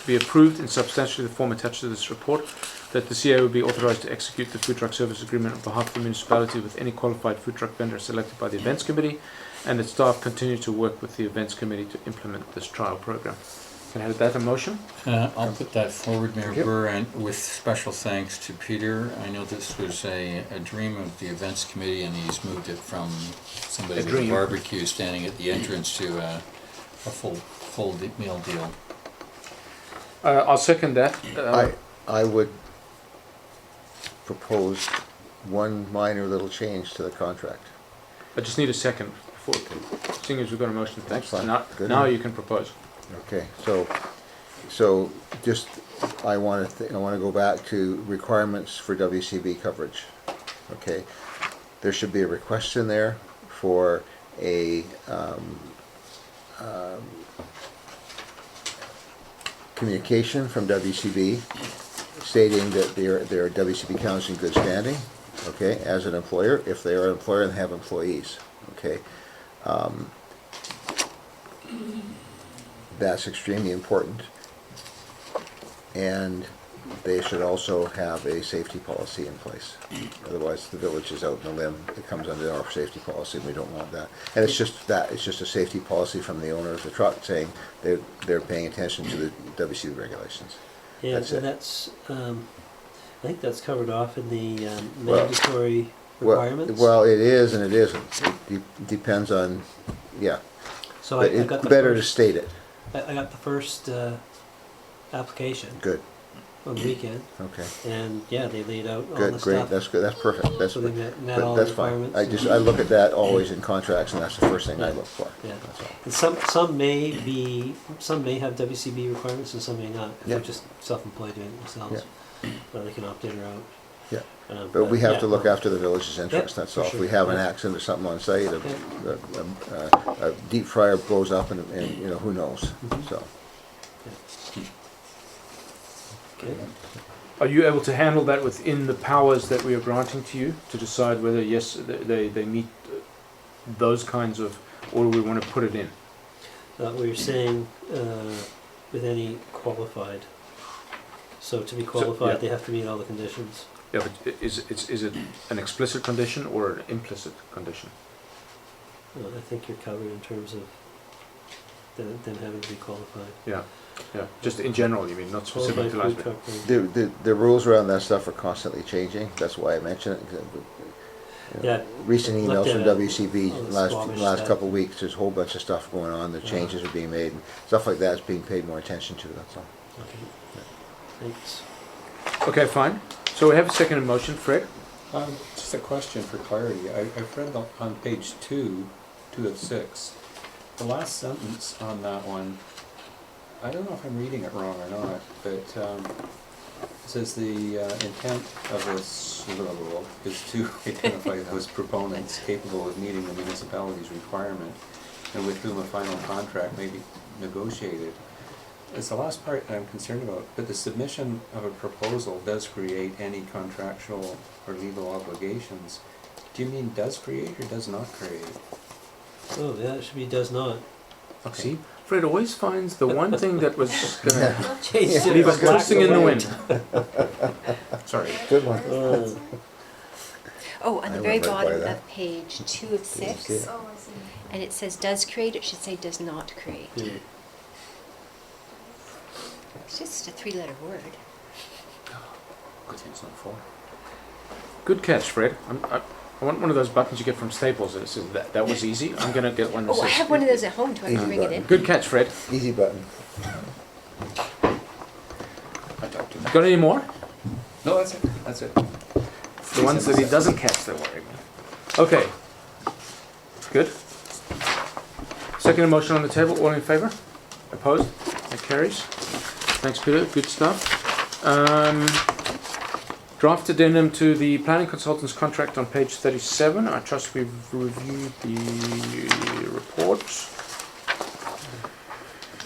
be approved in substantially the form attached to this report. that the CA will be authorized to execute the food truck service agreement on behalf of the municipality with any qualified food truck vendor selected by the events committee, and that staff continue to work with the events committee to implement this trial program. Can I have that a motion? I'll put that forward, Mayor Yep. Burr, and with special thanks to Peter. I know this was a dream of the events committee, and he's moved it from somebody A with dream. a barbecue standing at the entrance to a full meal deal. I'll second that. I would propose one minor little change to the contract. I just need a second before, seeing as we've got a motion. Thanks. fine. Now, Good now enough. you can propose. Okay, so just, I want to go back to requirements for WCB coverage. Okay, there should be a request in there for a communication from WCB stating that their WCB accounts in good standing, okay, as an employer, if they are an employer and have employees, okay. That's extremely important. And they should also have a safety policy in place. Otherwise, the village is out in the limb. It comes under our safety policy, and we don't want that. And it's just that, it's just a safety policy from the owner of the truck saying they're paying attention to the WCB regulations. Yeah, That's it. and that's, I think that's covered off in the Well, mandatory requirements. Well, it is and it isn't. It depends on, yeah. So But I got it's the better to first, state it. I got the first application Good, on the weekend, okay. and yeah, they laid out all the Good, great, stuff. that's good, that's perfect. That's So they met but all the that's fine. requirements. I look at that always in contracts, and that's the first thing I look for. Yeah. That's all. And some may have WCB requirements and some may not. If they're Yeah. just self-employed doing it themselves, they can opt in or out. Yeah. But we have to look after the village's interest, Yeah, that's for all. If sure. we have an Yeah. accident or something on site, a deep fryer blows up and you know, who knows, Mhm. so. Okay. Are you able to handle that within the powers that we are granting to you to decide whether, yes, they meet those kinds of, or do we want to put it in? We were saying with any qualified. So to be qualified, yeah. they have to meet all the conditions. Yeah, but is it an explicit condition or an implicit condition? I think you're covered in terms of them having to be qualified. Yeah, just in general, you mean, not specific to Qualified food Lasby? truck. The rules around that stuff are constantly changing, that's why I mention it. 'Cause Yeah. Recent Looked emails at from it, WCB all the last Squamish stuff. couple of weeks, there's a whole bunch of stuff going on, the changes are being made, and stuff like that is being paid more attention to, that's all. Okay. Thanks. Okay, fine. So we have a second motion, Fred? Just a question for clarity. I've read on page 2 of 6, the last sentence on that one, I don't know if I'm reading it wrong or not, but it says the intent of this rule is to identify those proponents capable of meeting the municipality's requirement and with whom a final contract may be negotiated. It's the last part that I'm concerned about, but the submission of a proposal does create any contractual or legal obligations. Do you mean does create or does not create? Oh, yeah, it should be does not. Okay. See, Fred always finds the one thing that was gonna Change it. leave us Black tossing in and the white. wind. Sorry. Good one. Oh, on I the went very right by bottom that. of page 2 of 6, Yeah. Oh, I see. and it says does create, it should say does not create. Yeah. It's just a 3-letter word. Good thing it's not 4. Good catch, Fred. I want one of those buttons you get from Staples that says that was easy. I'm gonna get one that Oh, I says. have one of those at home. Do I have to Easy bring it button. in? Good catch, Fred. Easy button. Got any more? No, that's it. That's it. The ones that he doesn't catch, they're worrying. Okay. Good. Second motion on the table. All in favour? Opposed? That carries. Thanks, Peter. Good stuff. Draft addendum to the planning consultant's contract on page 37. I trust we've reviewed the report.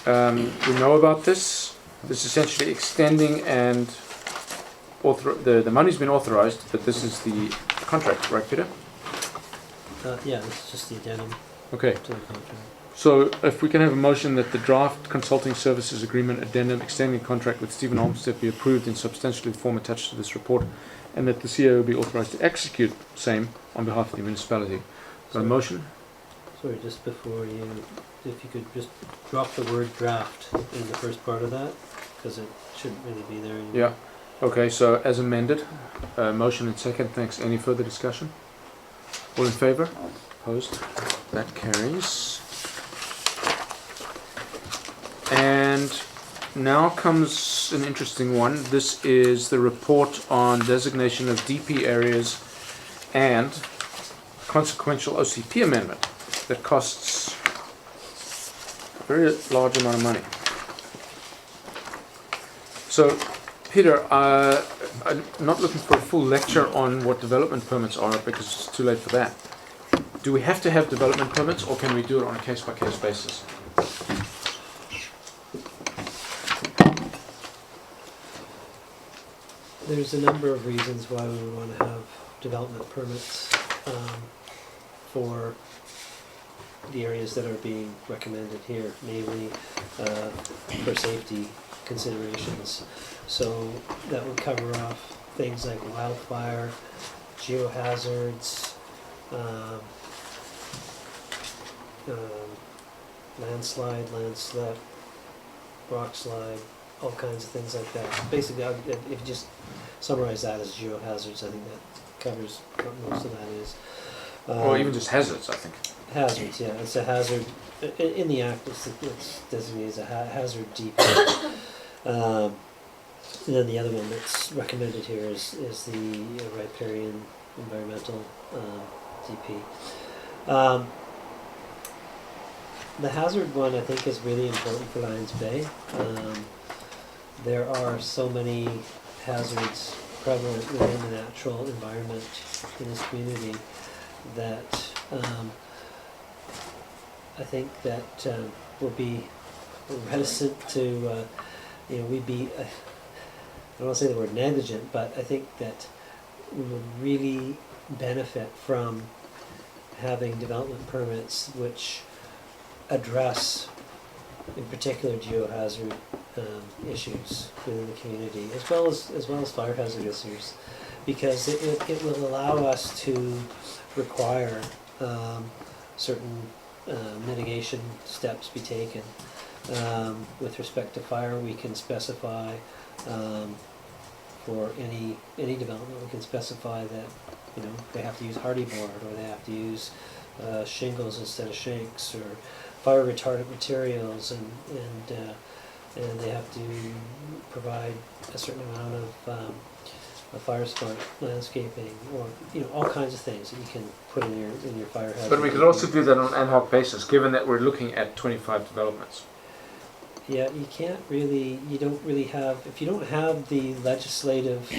We know about this. This is essentially extending and the money's been authorized, but this is the contract, right, Peter? Yeah, this is just the addendum Okay. to the contract. So if we can have a motion that the draft consulting services agreement addendum extending contract with Stephen Olmsted be approved in substantially the form attached to this report, and that the CEO be authorized to execute same on behalf of the municipality. Got a motion? Sorry, just before you, if you could just drop the word draft in the first part of that, because it shouldn't really be there anymore. Yeah. Okay, so as amended, motion and second, thanks. Any further discussion? All in favour? Opposed? That carries. And now comes an interesting one. This is the report on designation of DP areas and consequential OCP amendment that costs a very large amount of money. So, Peter, I'm not looking for a full lecture on what development permits are because it's too late for that. Do we have to have development permits, or can we do it on a case-by-case basis? There's a number of reasons why we would want to have development permits for the areas that are being recommended here, namely for safety considerations. So that would cover off things like wildfire, geohazards, landslide, landslip, rock slide, all kinds of things like that. Basically, if you just summarize that as geohazards, I think that covers what most of that is. Or even just hazards, I think. Hazards, yeah, it's a hazard. In the Act, it's designated as a hazard DP. And then the other one that's recommended here is the riparian environmental DP. The hazard one, I think, is really important for Lions Bay. There are so many hazards prevalent within the natural environment in this community that I think that we'll be reticent to, we'd be, I don't want to say the word negligent, but I think that we would really benefit from having development permits which address, in particular, geohazard issues within the community, as well as fire hazard issues, because it will allow us to require certain mitigation steps be taken. With respect to fire, we can specify for any development, we can specify that they have to use hardy board, or they have to use shingles instead of shanks, or fire retardant materials, and they have to provide a certain amount of fire smart landscaping, or all kinds of things that you can put in your fire hazard. But we could also do that on an ad hoc basis, given that we're looking at 25 developments. Yeah, you don't really have, if you don't have the legislative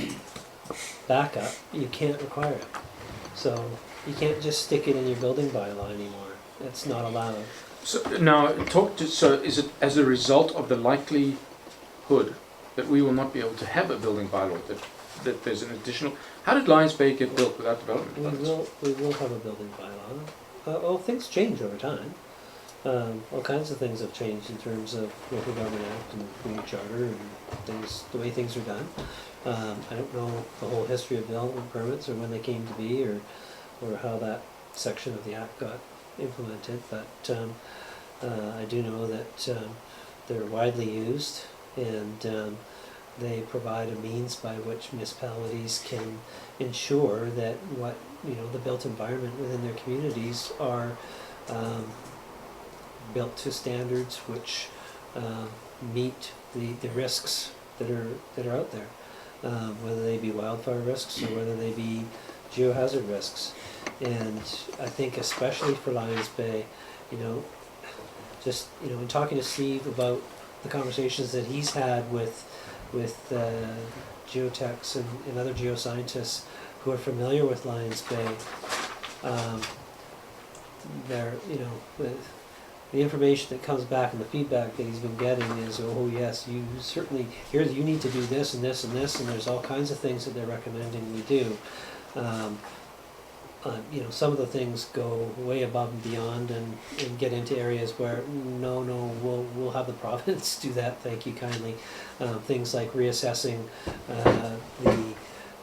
backup, you can't require it. So you can't just stick it in your building bylaw anymore. It's not allowed. So now, is it as a result of the likelihood that we will not be able to have a building bylaw, that there's an additional... How did Lions Bay get built without development plans? We will have a building bylaw. Things change over time. All kinds of things have changed in terms of local government act and community charter and things, the way things are done. I don't know the whole history of development permits, or when they came to be, or how that section of the act got implemented, but I do know that they're widely used, and they provide a means by which municipalities can ensure that what the built environment within their communities are built to standards which meet the risks that are out there, whether they be wildfire risks or whether they be geohazard risks. And I think especially for Lions Bay, in talking to Steve about the conversations that he's had with geotechs and other geoscientists who are familiar with Lions Bay, the information that comes back and the feedback that he's been getting is, oh yes, you certainly, you need to do this and this and this, and there's all kinds of things that they're recommending we do. some of the things go way above and beyond and get into areas where no, we'll have the province do that, thank you kindly. Things like reassessing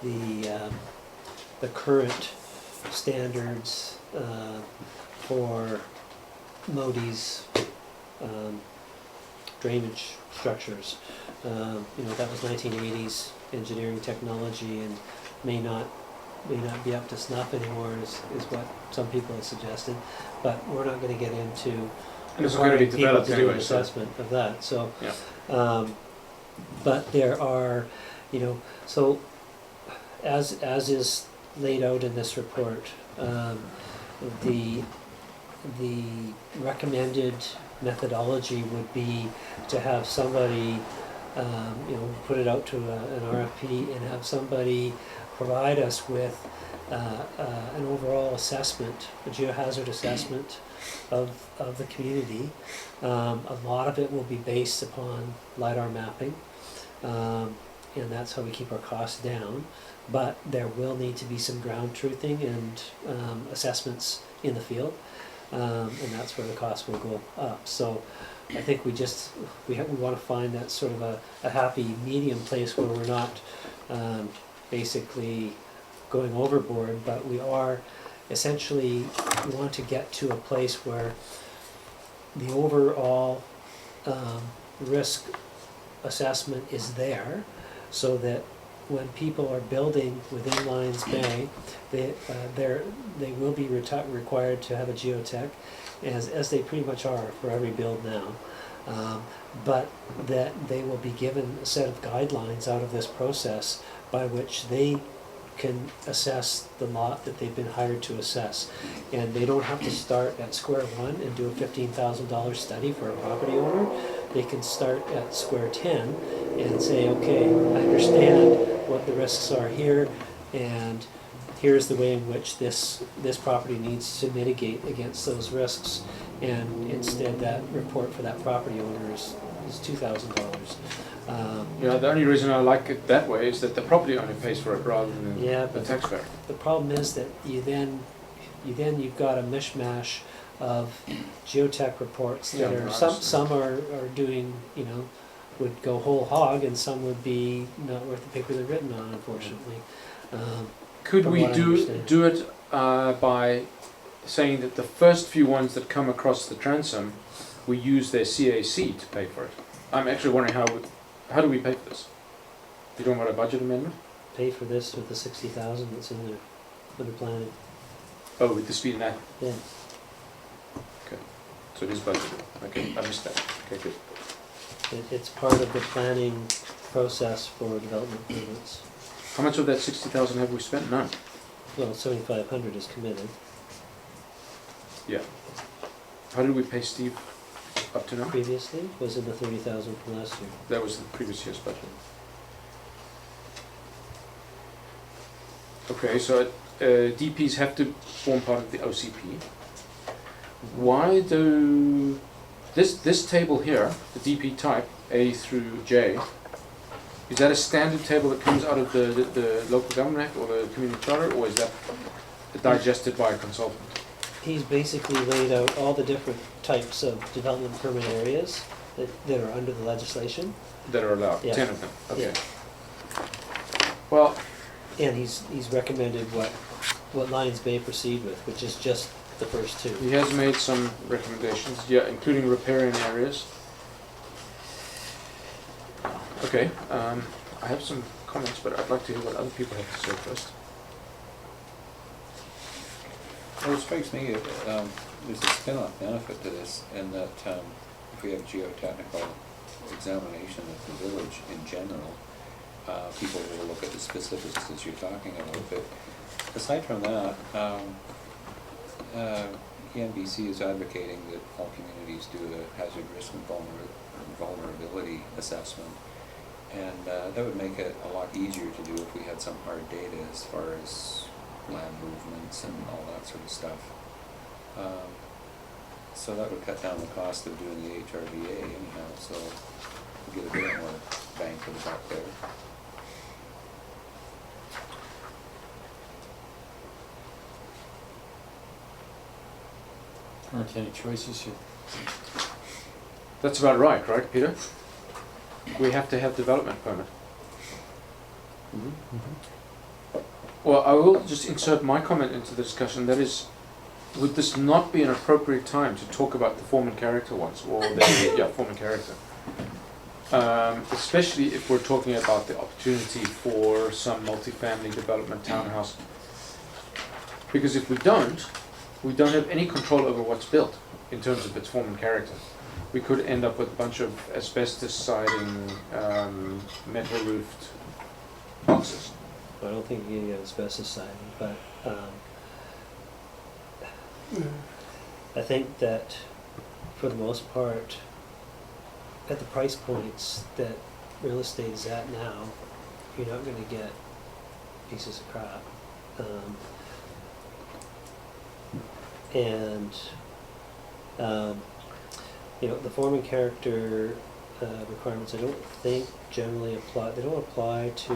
the current standards for MODI's drainage structures. That was 1980s engineering technology and may not be up to snuff anymore is what some people have suggested, but we're not going to get into And it's going to be requiring people developed to do anyway, an so. assessment of that. So, Yeah. but there are, so as is laid out in this report, the recommended methodology would be to have somebody, put it out to an RFP and have somebody provide us with an overall assessment, a geohazard assessment of the community. A lot of it will be based upon LiDAR mapping, and that's how we keep our costs down. But there will need to be some ground truthing and assessments in the field, and that's where the costs will go up. So I think we want to find that sort of a happy medium place where we're not basically going overboard, but we are essentially, we want to get to a place where the overall risk assessment is there, so that when people are building within Lions Bay, they will be required to have a geotech, as they pretty much are for every build now. But that they will be given a set of guidelines out of this process by which they can assess the lot that they've been hired to assess. And they don't have to start at square one and do a $15,000 study for a property owner. They can start at square 10 and say, okay, I understand what the risks are here, and here's the way in which this property needs to mitigate against those risks. And instead, that report for that property owner is $2,000. The only reason I like it that way is that the property owner pays for it rather than the taxpayer. The problem is that you've got a mishmash of geotech reports that are some are doing, would go whole hog, and some would be not worth the paper they're written on, unfortunately. Could from we what I understand. do it by saying that the first few ones that come across the transom, we use their CAC to pay for it? I'm actually wondering how do we pay for this? You talking about a budget amendment? Pay for this with the 60,000 that's in there under planning. Oh, with the speed and that. Yeah. So it is budgeted. Okay, I missed that. Okay, good. It's part of the planning process for development permits. How much of that 60,000 have we spent? None. Well, 7,500 is committed. Yeah. How did we pay Steve up to now? Previously was in the 30,000 from last year. That was the previous year's budget. Okay, so DPs have to form part of the OCP. Why do this table here, the DP type A through J, is that a standard table that comes out of the local government act or the community charter, or is that digested by a consultant? He's basically laid out all the different types of development permit areas that are under the legislation. That are allowed, Yeah. 10 of them. Okay. Yeah. Well, And he's recommended what Lions Bay proceed with, which is just the first two. he has made some recommendations, yeah, including riparian areas. Okay, I have some comments, but I'd like to hear what other people have to say first. Well, it strikes me, there's a spin-off benefit to this, in that if we have geotechnical examination of the village in general, people will look at the specifics that you're talking about. But aside from that, ENBC is advocating that all communities do a hazard risk and vulnerability assessment. And that would make it a lot easier to do if we had some hard data as far as land movements and all that sort of stuff. So that would cut down the cost of doing the HRVA anyhow, so we get a bit more bang for the buck there. Aren't any choices here. That's about right, Peter? We have to have development permit. Well, I will just insert my comment into the discussion. That is, would this not be an appropriate time to talk about the form and character ones, or the form and character? Especially if we're talking about the opportunity for some multifamily development townhouse. Because if we don't have any control over what's built in terms of its form and character. We could end up with a bunch of asbestos siding, metal roofed boxes. I don't think you get asbestos siding, but I think that for the most part, at the price points that real estate is at now, you're not going to get pieces of crap. The form and character requirements, I don't think generally apply. They don't apply to.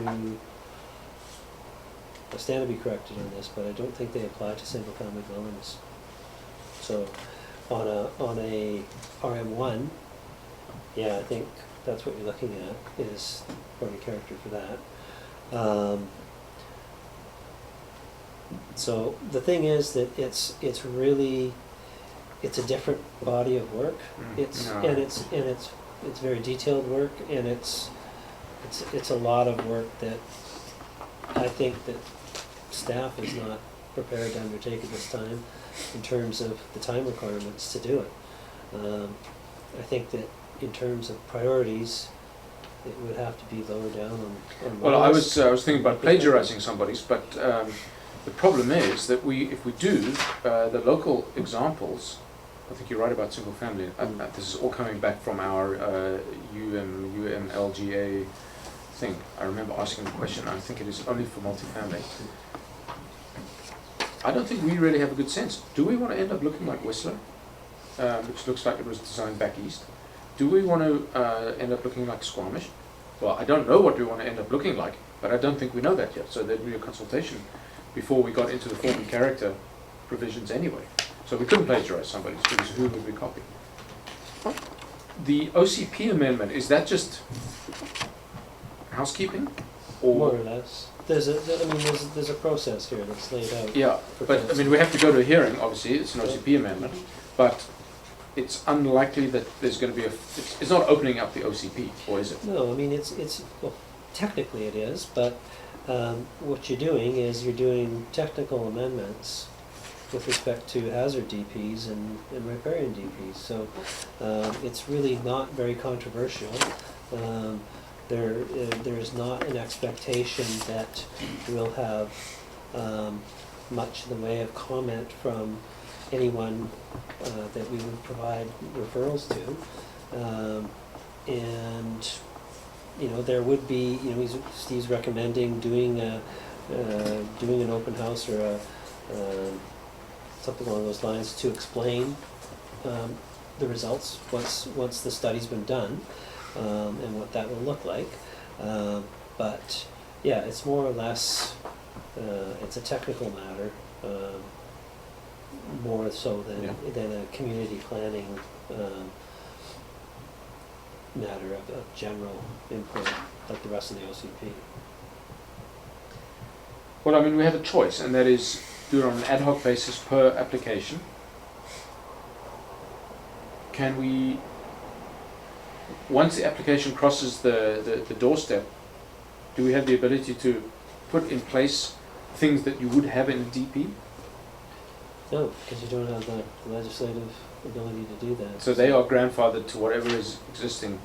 I stand to be corrected on this, but I don't think they apply to single-family dwellings. So, on a RM1, yeah, I think that's what you're looking at is form and character for that. So the thing is that it's a different body of work. It's very detailed work, and it's a lot of work that I think that staff is not prepared to undertake at this time in terms of the time requirements to do it. I think that in terms of priorities, it would have to be lower down on Well, I was thinking about plagiarizing somebody's, but the problem is that if we do the local examples, I think you're right about single family. This is all coming back from our UMLGA thing. I remember asking the question. I think it is only for multifamily. I don't think we really have a good sense. Do we want to end up looking like Whistler, which looks like it was designed back east? Do we want to end up looking like Squamish? Well, I don't know what we want to end up looking like, but I don't think we know that yet. So there'd be a consultation before we got into the form and character provisions anyway. So we couldn't plagiarize somebody's, because who would we copy? The OCP amendment, is that just housekeeping? more or less. There's a process here that's laid out. Yeah, but I mean, we have to go to a hearing, obviously, it's an OCP amendment, but it's unlikely that there's going to be it's not opening up the OCP, or is it? No, I mean, well, technically it is, but what you're doing is you're doing technical amendments with respect to hazard DPs and riparian DPs. So it's really not very controversial. There is not an expectation that we'll have much in the way of comment from anyone that we would provide referrals to. And there would be, Steve's recommending doing an open house or something along those lines to explain the results once the study's been done, and what that will look like. But yeah, it's more or less it's a technical matter, more so than a community planning matter of general input like the rest of the OCP. Well, I mean, we have a choice, and that is do it on an ad hoc basis per application. Can we, once the application crosses the doorstep, do we have the ability to put in place things that you would have in a DP? No, because you don't have the legislative ability to do that. So they are grandfathered to whatever is existing.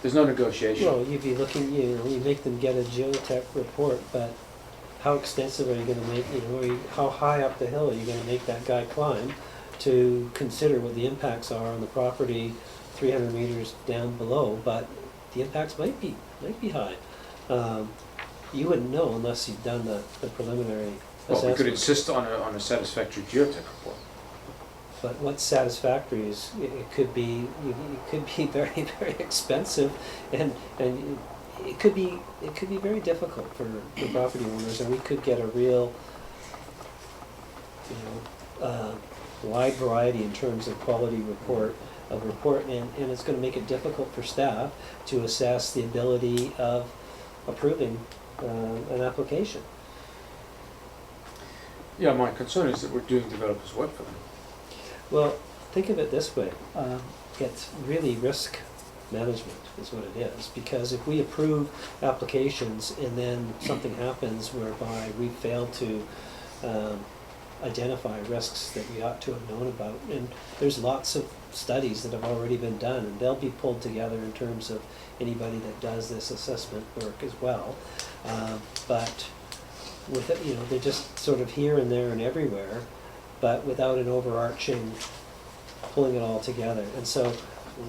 There's no negotiation. Well, you'd be looking, you make them get a geotech report, but how extensive are you going to make, how high up the hill are you going to make that guy climb to consider what the impacts are on the property 300 meters down below? But the impacts might be high. You wouldn't know unless you've done the preliminary assessment. Well, we could insist on a satisfactory geotech report. But what's satisfactory is it could be very, very expensive, and it could be very difficult for property owners, and we could get a real wide variety in terms of quality report, and it's gonna make it difficult for staff to assess the ability of approving an application. Yeah, my concern is that we're doing developers' work for them. Well, think of it this way, it's really risk management is what it is, because if we approve applications and then something happens whereby we fail to identify risks that we ought to have known about, and there's lots of studies that have already been done, and they'll be pulled together in terms of anybody that does this assessment work as well, but with it, you know, they're just sort of here and there and everywhere, but without an overarching pulling it all together. And so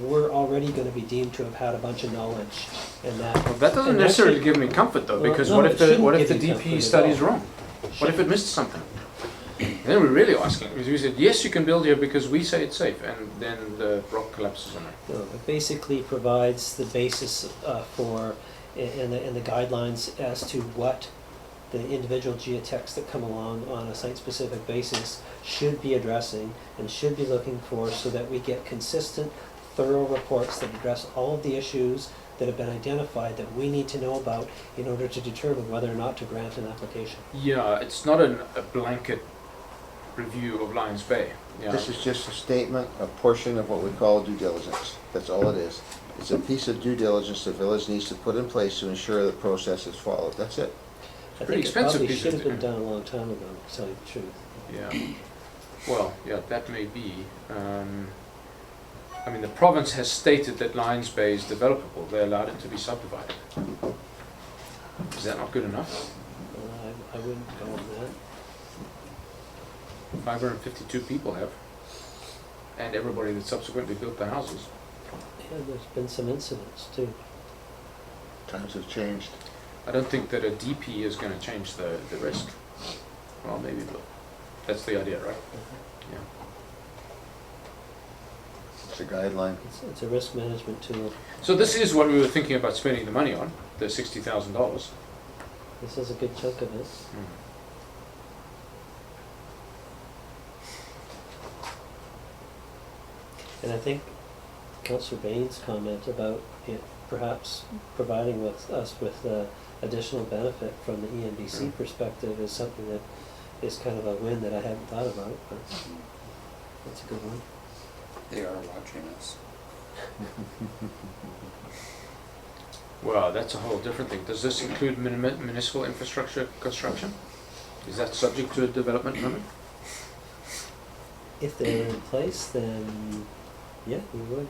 we're already going to be deemed to have had a bunch of knowledge, and that. Well, that doesn't and necessarily actually- give me comfort though, Well, because no, what it if the shouldn't give you DP comfort at study is all. wrong? What if it missed something? And then we're really asking, because we said, yes, you can build here because we say it's safe, and then the rock collapses on it. No, it basically provides the basis for and the guidelines as to what the individual geotechs that come along on a site-specific basis should be addressing and should be looking for, so that we get consistent, thorough reports that address all of the issues that have been identified that we need to know about in order to determine whether or not to grant an application. Yeah, it's not a blanket review of Lions Bay. Yeah. This is just a statement, a portion of what we call due diligence. That's all it is. It's a piece of due diligence the village needs to put in place to ensure the process is followed. That's it. I Pretty think it expensive probably piece should of have been done a long time ago, to tell you the truth. Yeah. Well, yeah, that may be. I mean, the province has stated that Lions Bay is developable. They allowed it to be subdivided. Is that not good enough? I wouldn't go on that. 552 people have, and everybody that subsequently built the houses. Yeah, there's been some incidents too. Times have changed. I don't think that a DP is going to change the risk. Well, maybe, but that's the idea, right? Yeah. It's a guideline. It's a risk management tool. So this is what we were thinking about spending the money on, the $60,000. This is a good chunk of it. And I think Councillor Bain's comment about it perhaps providing us with additional benefit from the ENBC perspective is something that is kind of a win that I hadn't thought about, but that's a good one. They are watching us. Well, that's a whole different thing. Does this include municipal infrastructure construction? Is that subject to a development permit? If they're in place, then yeah, we would.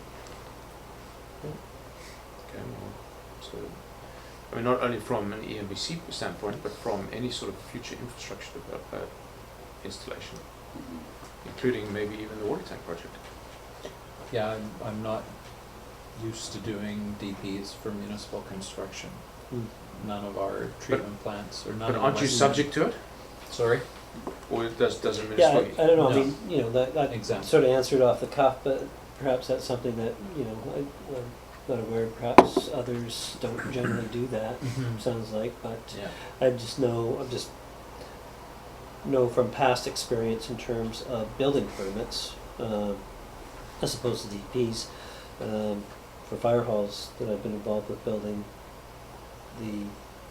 Okay, well, so, I mean, not only from an ENBC standpoint, but from any sort of future infrastructure installation, including maybe even the water tank project. Yeah, I'm not used to doing DPs for municipal construction. None of our treatment plants, or none But of aren't you Western- subject to it? Sorry? Or does a Yeah, municipal? I don't know, I No. mean, you know, that Exempt. sort of answered off the cuff, but perhaps that's something that, you know, I'm not aware, perhaps others don't generally do that, sounds like, but Yeah. I just know from past experience in terms of building permits, as opposed to DPs, for fire halls that I've been involved with building, the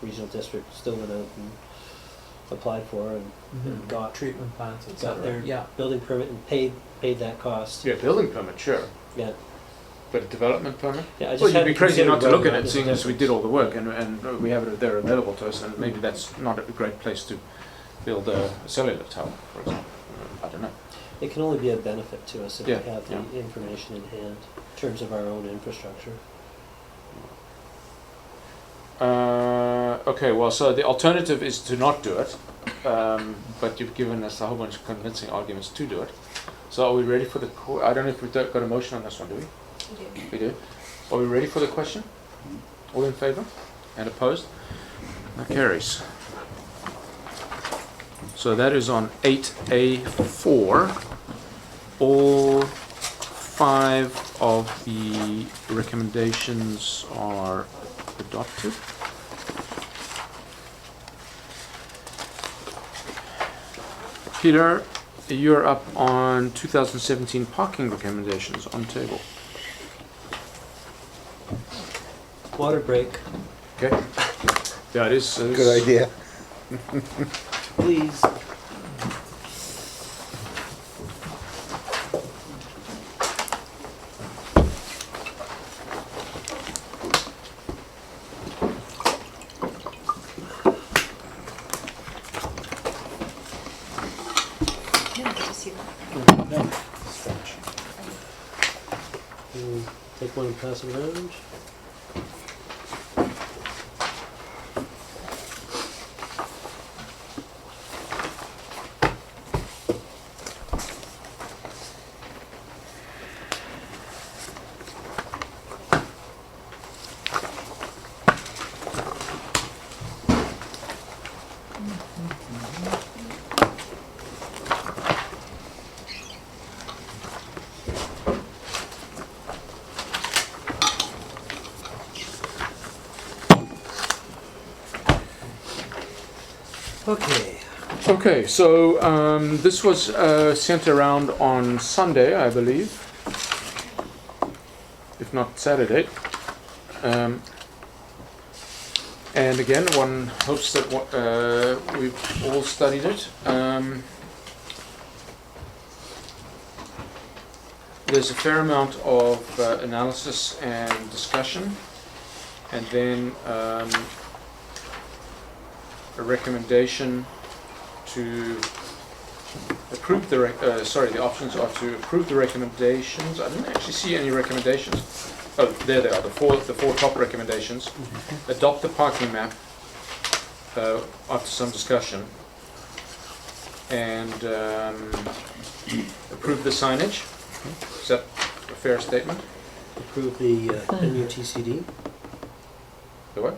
regional district still went out and applied for and got treatment plants, et got their cetera. Yeah. building permit and paid that cost. Yeah, building permit, sure. Yeah, But a development permit? yeah. I just Well, you'd hadn't be crazy considered not to look whether at or it, not seeing there's as we did all the work and we have it there available to us, and maybe that's not a great place to build a cellular tower, for example. I don't know. It can only be a benefit to us if we Yeah, have the yeah. information in hand in terms of our own infrastructure. Okay, well, so the alternative is to not do it, but you've given us a whole bunch of convincing arguments to do it. So are we ready for the, I don't know if we've got a motion on this one, do we? You do. We do. Are we ready for the question? All in favour? And opposed? That carries. So that is on 8A4. All 5 of the recommendations are adopted. Peter, you're up on 2017 parking recommendations on table. Water break, Okay. Yeah, it is. Good idea. please. No, did you see that? Take one and pass it around. Okay. Okay, so this was sent around on Sunday, I believe, if not Saturday. And again, one hopes that we've all studied it. There's a fair amount of analysis and discussion, and then a recommendation to approve the the options are to approve the recommendations. I didn't actually see any recommendations. Oh, there they are, the four top recommendations. Adopt the parking map after some discussion, and approve the signage. Is that a fair statement? Approve the MUTCD. The what?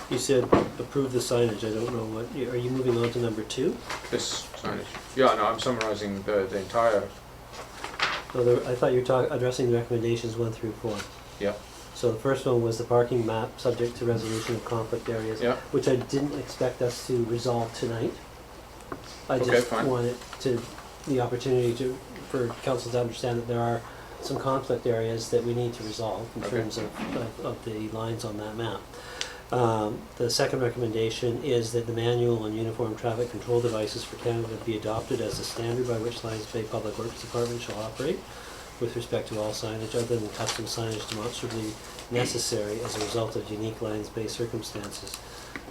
You said approve the signage. I don't know what. Are you moving on to number 2? This signage. Yeah, no, I'm summarizing the entire. No, I thought you were addressing the recommendations 1 through 4. Yeah. So the first one was the parking map subject to resolution of conflict areas, Yeah. which I didn't expect us to resolve tonight. I Okay, just fine. wanted the opportunity for council to understand that there are some conflict areas that we need to resolve in Okay. terms of the lines on that map. The second recommendation is that the manual on uniform traffic control devices for Canada be adopted as the standard by which Lions Bay Public Works Department shall operate with respect to all signage other than custom signage demonstrably necessary as a result of unique Lions Bay circumstances.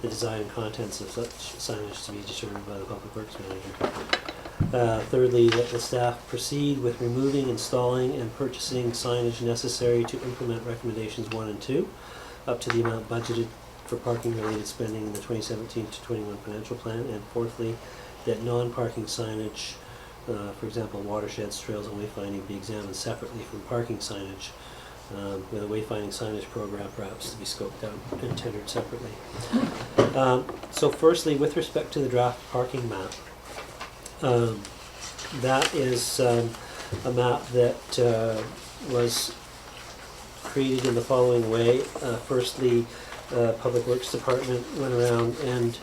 The design and contents of such signage to be determined by the Public Works Manager. Thirdly, that the staff proceed with removing, installing, and purchasing signage necessary to implement recommendations 1 and 2, up to the amount budgeted for parking-related spending in the 2017 to 21 financial plan. And fourthly, that non-parking signage, for example, watersheds, trails, and wayfinding, be examined separately from parking signage, with a wayfinding signage program perhaps to be scoped out and tendered separately. So firstly, with respect to the draft parking map, that is a map that was created in the following way. Firstly, Public Works Department went around and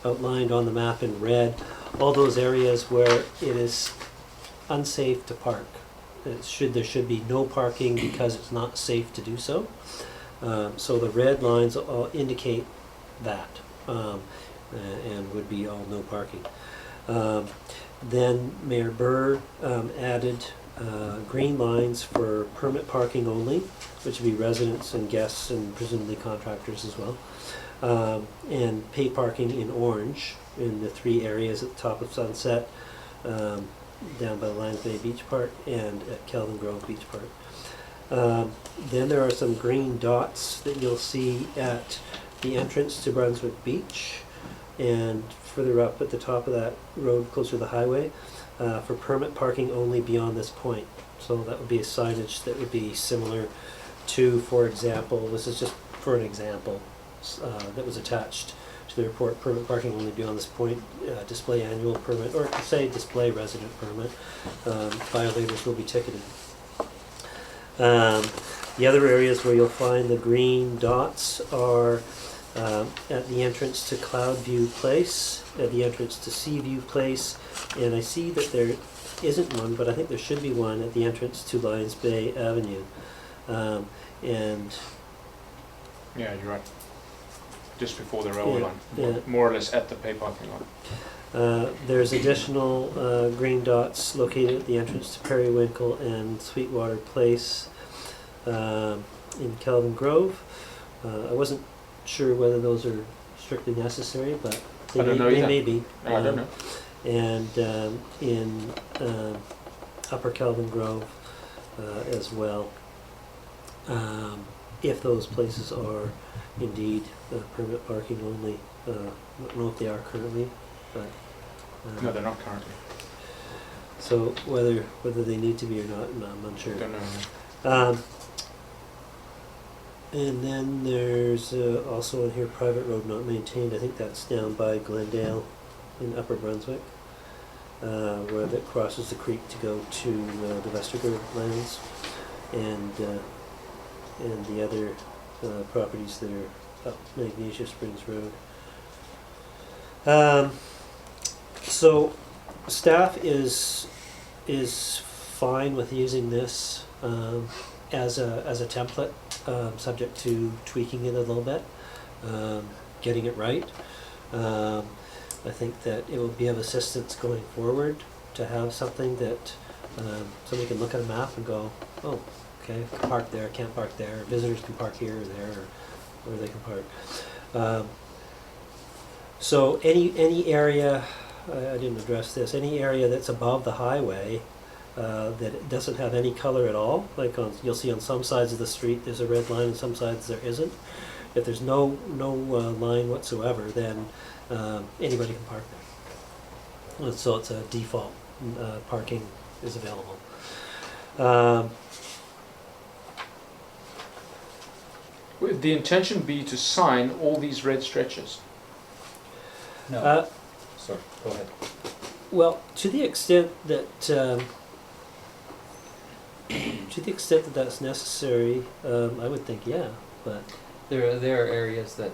outlined on the map in red all those areas where it is unsafe to park. There should be no parking because it's not safe to do so. So the red lines all indicate that, and would be all no parking. Then Mayor Burr added green lines for permit parking only, which would be residents and guests and presumably contractors as well. And pay parking in orange in the 3 areas at the top of Sunset, down by the Lions Bay Beach Park, and at Kelvin Grove Beach Park. Then there are some green dots that you'll see at the entrance to Brunswick Beach, and further up at the top of that road closer to the highway, for permit parking only beyond this point. So that would be a signage that would be similar to, for example, this is just for an example, that was attached to the report, permit parking only beyond this point, display annual permit, or say display resident permit, violators will be ticketed. The other areas where you'll find the green dots are at the entrance to Cloudview Place, at the entrance to Seaview Place, and I see that there isn't one, but I think there should be one at the entrance to Lions Bay Avenue. And Yeah, you're right. Just before the railway Yeah, line, yeah. more or less at the pay parking lot. there's additional green dots located at the entrance to Periwinkle and Sweetwater Place in Kelvin Grove. I wasn't sure whether those are strictly necessary, but they, I don't know they either. may be. No, I don't know. And in Upper Kelvin Grove as well, if those places are indeed permit parking only. I don't know if they are currently, but No, they're not currently. so whether they need to be or not, I'm unsure. Don't know. And then there's also in here private road not maintained. I think that's down by Glendale in Upper Brunswick, where that crosses the creek to go to the Vestergaard lands, and the other properties that are up Magnesia Springs Road. So staff is fine with using this as a template, subject to tweaking it a little bit, getting it right. I think that it will be of assistance going forward to have something that somebody can look at a map and go, oh, okay, I can park there, can't park there. Visitors can park here or there, or where they can park. So any area, I didn't address this, any area that's above the highway that it doesn't have any color at all, like you'll see on some sides of the street there's a red line and some sides there isn't. If there's no line whatsoever, then anybody can park there. And so it's a default, parking is available. Would the intention be to sign all these red stretches? No. Sorry, go ahead. Well, to the extent that that's necessary, I would think yeah. But There are areas that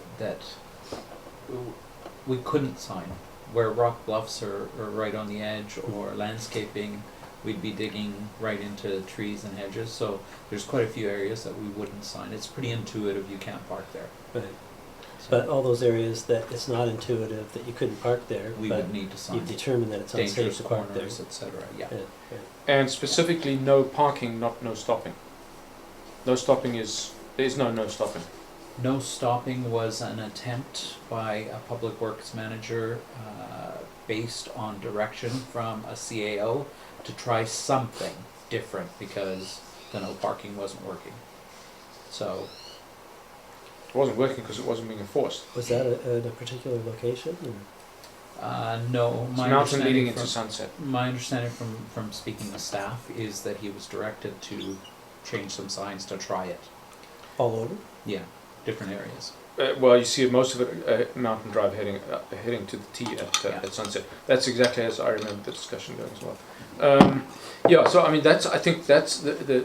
we couldn't sign, where rock bluffs are right on the edge, or landscaping, we'd be digging right into trees and hedges. So there's quite a few areas that we wouldn't sign. It's pretty intuitive, you can't park there. right. So But all those areas that it's not intuitive that you couldn't park there, we but would need to sign. you've determined that it's unsafe Dangerous to park there. corners, etc. Yeah. Yeah, And specifically, no parking, not no stopping. No stopping there's no stopping. No stopping was an attempt by a public works manager based on direction from a CAO to try something different because the no parking wasn't working. So It wasn't working because it wasn't being enforced. Was that at a particular location? Or? no, It's my mountain leading understanding into from, sunset. my understanding from speaking to staff is that he was directed to change some signs to try it. All over? Yeah, different areas. Well, you see most of it Mountain Drive heading to the T at sunset. That's exactly as I remember the discussion going as well. Yeah, so I mean I think that's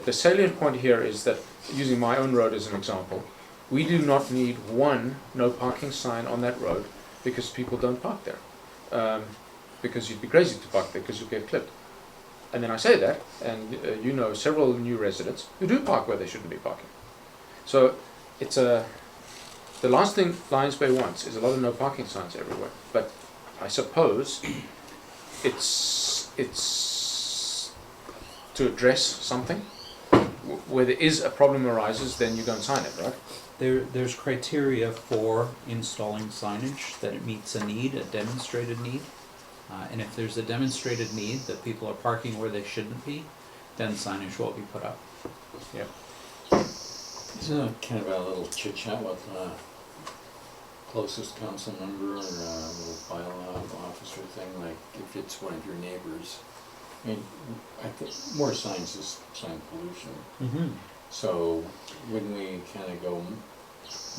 the salient point here is that, using my own road as an example, we do not need one no parking sign on that road because people don't park there. Because you'd be crazy to park there because you'll get clipped. And then I say that, and you know several new residents who do park where they shouldn't be parking. So it's the last thing Lions Bay wants is a lot of no parking signs everywhere. But I suppose it's to address something. Where there is a problem arises, then you go and sign it, right? There's criteria for installing signage, that it meets a need, a demonstrated need. And if there's a demonstrated need that people are parking where they shouldn't be, then signage will be put up. Yep. Isn't it kind of a little chit chat with closest council member or a little bylaw officer thing, like if it's one of your neighbors? I mean, I think more signs is sign pollution. Mm-hmm. So wouldn't we kind of go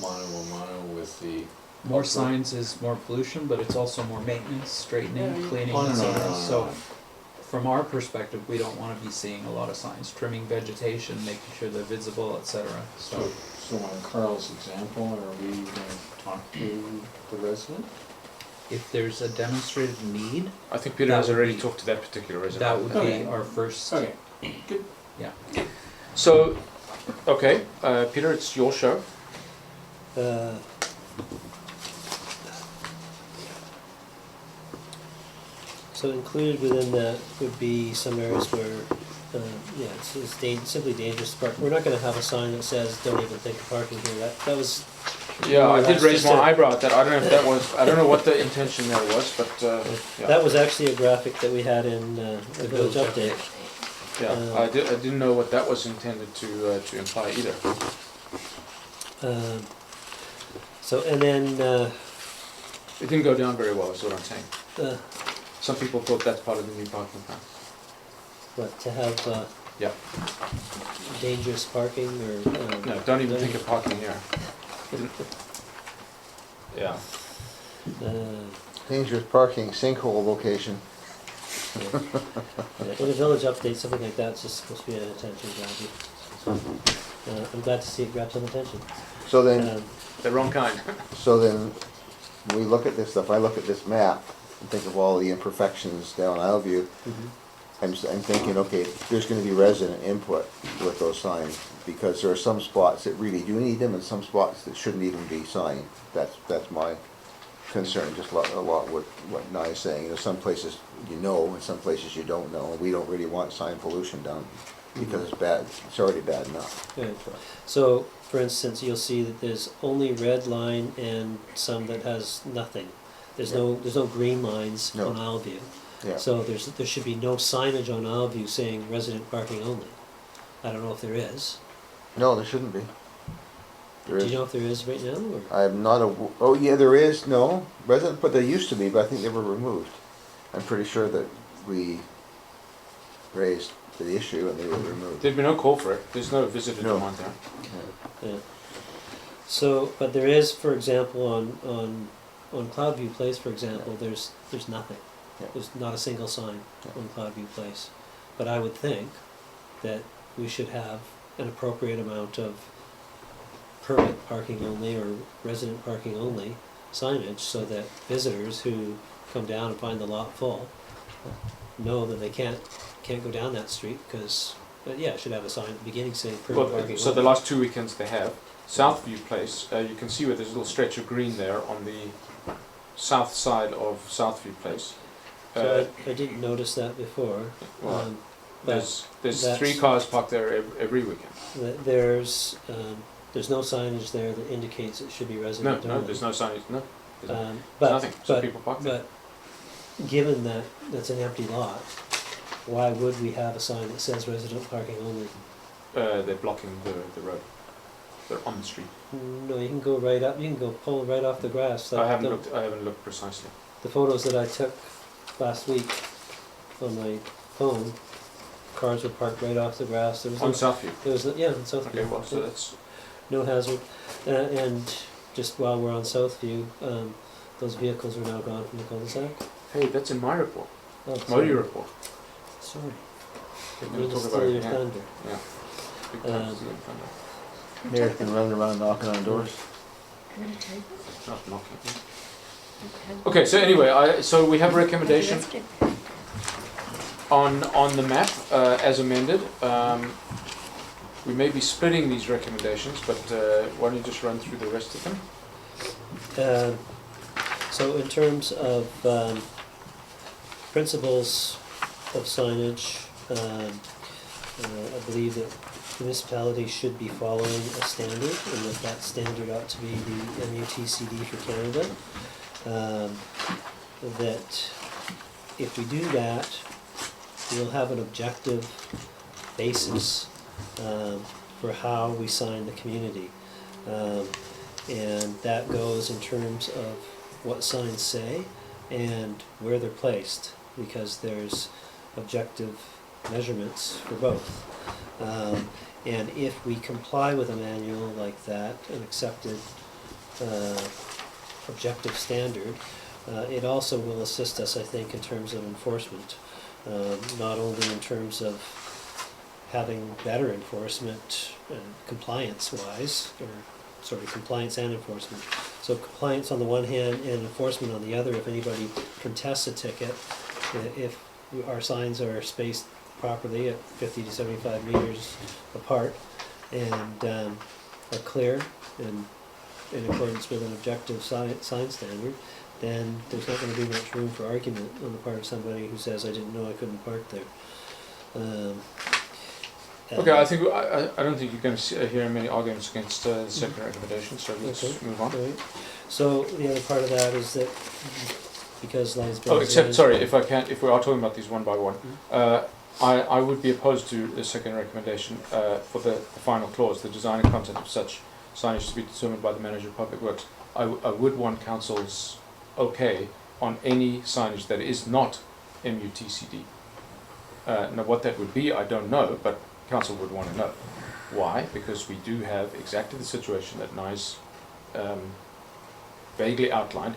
mano a mano with the More signs is more pollution, but it's also more maintenance, straightening, cleaning, Oh, no, and no, so no, on. no, So no. from our perspective, we don't wanna be seeing a lot of signs, trimming vegetation, making sure they're visible, etc. So, So on Carl's example, are we gonna talk to the resident? if there's a demonstrated need, I think Peter That has would already be- talked to that particular resident. that would Okay. be our first. Okay, good. Yeah. So, okay, Peter, it's your show. Uh, So included within that would be some areas where, yeah, it's simply dangerous to park. We're not gonna have a sign that says, don't even think of parking here. That was, Yeah, I Well, did that's raise just my a- eyebrow at that. I don't know if that was, I don't know what the intention there was, but, yeah. that was actually a graphic that we had in the village update. Yeah, I didn't know what that was intended to imply either. So, and then, It didn't go down very well, is what I'm saying. uh, Some people thought that's part of the new parking plan. what, to have, Yeah. dangerous parking or, No, don't even think of parking here. Yeah. Dangerous parking, sinkhole location. Yeah, in a village update, something like that's just supposed to be an attention grabby. So, I'm glad to see it grab some attention. So then, Um, The wrong kind. so then, when we look at this stuff, I look at this map and think of all the imperfections down Isletview. mhm. I'm thinking, okay, there's gonna be resident input with those signs, because there are some spots that really do need them, and some spots that shouldn't even be signed. That's my concern, just a lot what Nye's saying. You know, some places you know, and some places you don't know, and we don't really want sign pollution down, because it's bad, it's already bad enough. Right. So, for instance, you'll see that there's only red line and some that has nothing. There's no green lines No. on Isletview. Yeah, So there should be no signage on Isletview saying resident parking only. I don't know if there is. no, there shouldn't be. There Do is. you know if there is right now, or? I'm not oh yeah, there is, no, resident, but there used to be, but I think they were removed. I'm pretty sure that we raised the issue and they were removed. There'd be no call for it. There's no visitor No. demand there. Yeah. So, but there is, for example, on Cloudview Place, for example, there's nothing. Yeah. There's not a single sign Yeah. on Cloudview Place. But I would think that we should have an appropriate amount of permit parking only or resident parking only signage, so that visitors who come down and find the lot full know that they can't go down that street, because, yeah, it should have a sign at the beginning saying permit Well, parking so the only. last 2 weekends they have. Southview Place, you can see where there's a little stretch of green there on the south side of Southview Place. So I didn't notice that before. Well, Um, but there's that's- 3 cars parked there every weekend. there's no signage there that indicates it should be No, resident only. no, there's no signage. No, there's But, nothing. So but, people park there. but given that that's an empty lot, why would we have a sign that says resident parking only? They're blocking the road. They're on the street. No, you can go right up, you can go pull right off the grass. I haven't The- looked. I haven't looked precisely. The photos that I took last week on my phone, cars were parked right off the grass. There was On no, Southview. there was no, yeah, on Southview. Okay, well, so that's No hazard. And just while we're on Southview, those vehicles are now gone from the cul-de-sac. hey, that's in my report. Oh, Modi sorry. report. Sorry. We're I gonna mean to talk about steal it. your Yeah. thunder. Yeah. Big Um, time stealing thunder. Mayor's been running around knocking on doors. Not knocking. Okay, so anyway, so we have a recommendation on the map as amended. We may be splitting these recommendations, but why don't you just run through the rest of them? So in terms of principles of signage, I believe that municipalities should be following a standard, and that standard ought to be the MUTCD for Canada. That if we do that, we'll have an objective basis for how we sign the community. And that goes in terms of what signs say and where they're placed, because there's objective measurements for both. And if we comply with a manual like that, an accepted objective standard, it also will assist us, I think, in terms of enforcement. not only in terms of having better enforcement compliance-wise, or sorry, compliance and enforcement. So compliance on the one hand and enforcement on the other. If anybody contests a ticket, if our signs are spaced properly at 50 to 75 meters apart and are clear and in accordance with an objective sign standard, then there's not going to be much room for argument on the part of somebody who says, I didn't know I couldn't park there. Okay, I don't think you're going to hear many arguments against the second recommendation, so let's Okay. move on. Right. So the other part of that is that because Lions Bay Oh, is except, Lions- sorry, if we are talking about these one by one, I would be opposed to the second recommendation for the final clause, the design and content of such signage to be determined by the manager of public works. I would want council's okay on any signage that is not MUTCD. Now what that would be, I don't know, but council would want to know. Why? Because we do have exactly the situation that Nye's vaguely outlined.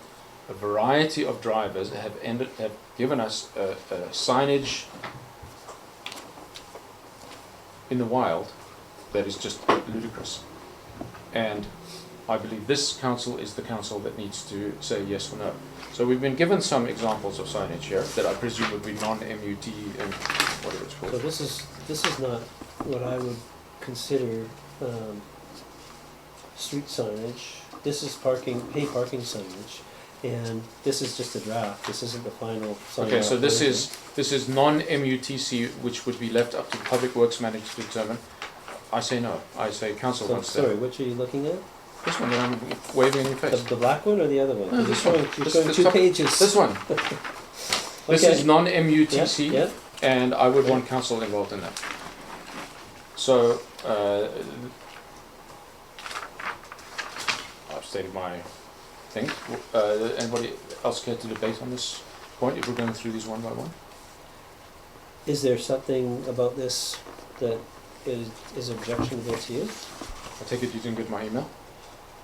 A variety of drivers have given us a signage in the wild that is just ludicrous. And I believe this council is the council that needs to say yes or no. So we've been given some examples of signage here that I presume would be non-MUT and whatever it's called. So this is not what I would consider street signage. This is pay parking signage, and this is just a draft. This isn't the final sign. Okay, so this version. is non-MUTC, which would be left up to the public works manager to determine. I say no. I say council So, wants sorry, that. which are you looking at? This one that I'm waving in your face. The black one or the other one? No, this You're one. showing This two top- pages. This one. This Okay. is non-MUTC, Yeah, and I would want council involved in that. So, I've stated my thing. Anybody else care to debate on this point, if we're going through these one by one? Is there something about this that is objectionable to you? I take it you didn't get my email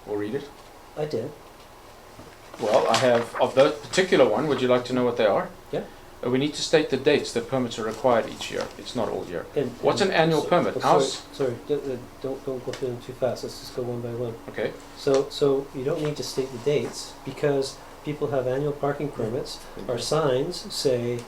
or read it? I did. Well, I have, of that particular one, would you like to know what they are? Yeah. We need to state the dates that permits are required each year. It's not all year. And, What's an annual permit? Sorry, don't go through them too fast. Let's just go one by one. Okay. So you don't need to state the dates because people have annual parking permits. Our signs say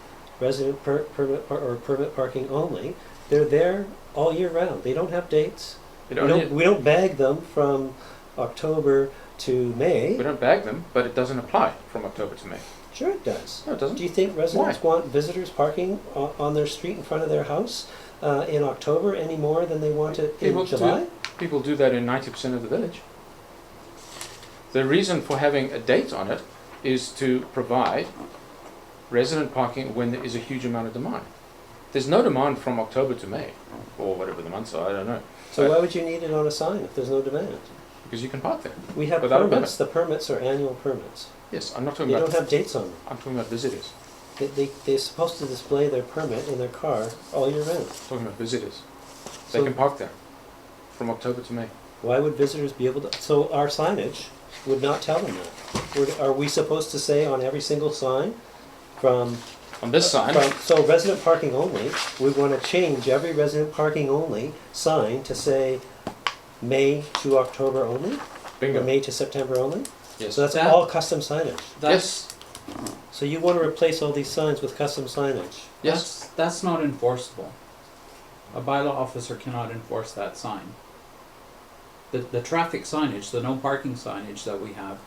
resident permit parking only. They're there all year round. They don't have dates. We don't bag them from October to May. We don't bag them, but it doesn't apply from October to May. Sure it does. No, it doesn't. Do you think residents want visitors parking on their street in front of their house in October any more than they want it in July? People do that in 90% of the village. The reason for having a date on it is to provide resident parking when there is a huge amount of demand. There's no demand from October to May, or whatever the months are, I don't know. So why would you need it on a sign if there's no demand? Because you can park there. We have Without a permits. The permits are annual permits. Yes, I'm not talking They about. don't have dates on them. I'm talking about visitors. They're supposed to display their permit in their car all year round. I'm talking about visitors. They So can park there from October to May. why would visitors be able to? So our signage would not tell them that. Are we supposed to say on every single sign from On this sign, so resident parking only, we want to change every resident parking only sign to say May to October only, or bingo. May to September only? Yes. So that's That- all custom signage. That's, So you want to replace all these signs with custom signage? Yes. that's not enforceable. A bylaw officer cannot enforce that sign. The traffic signage, the no parking signage that we have,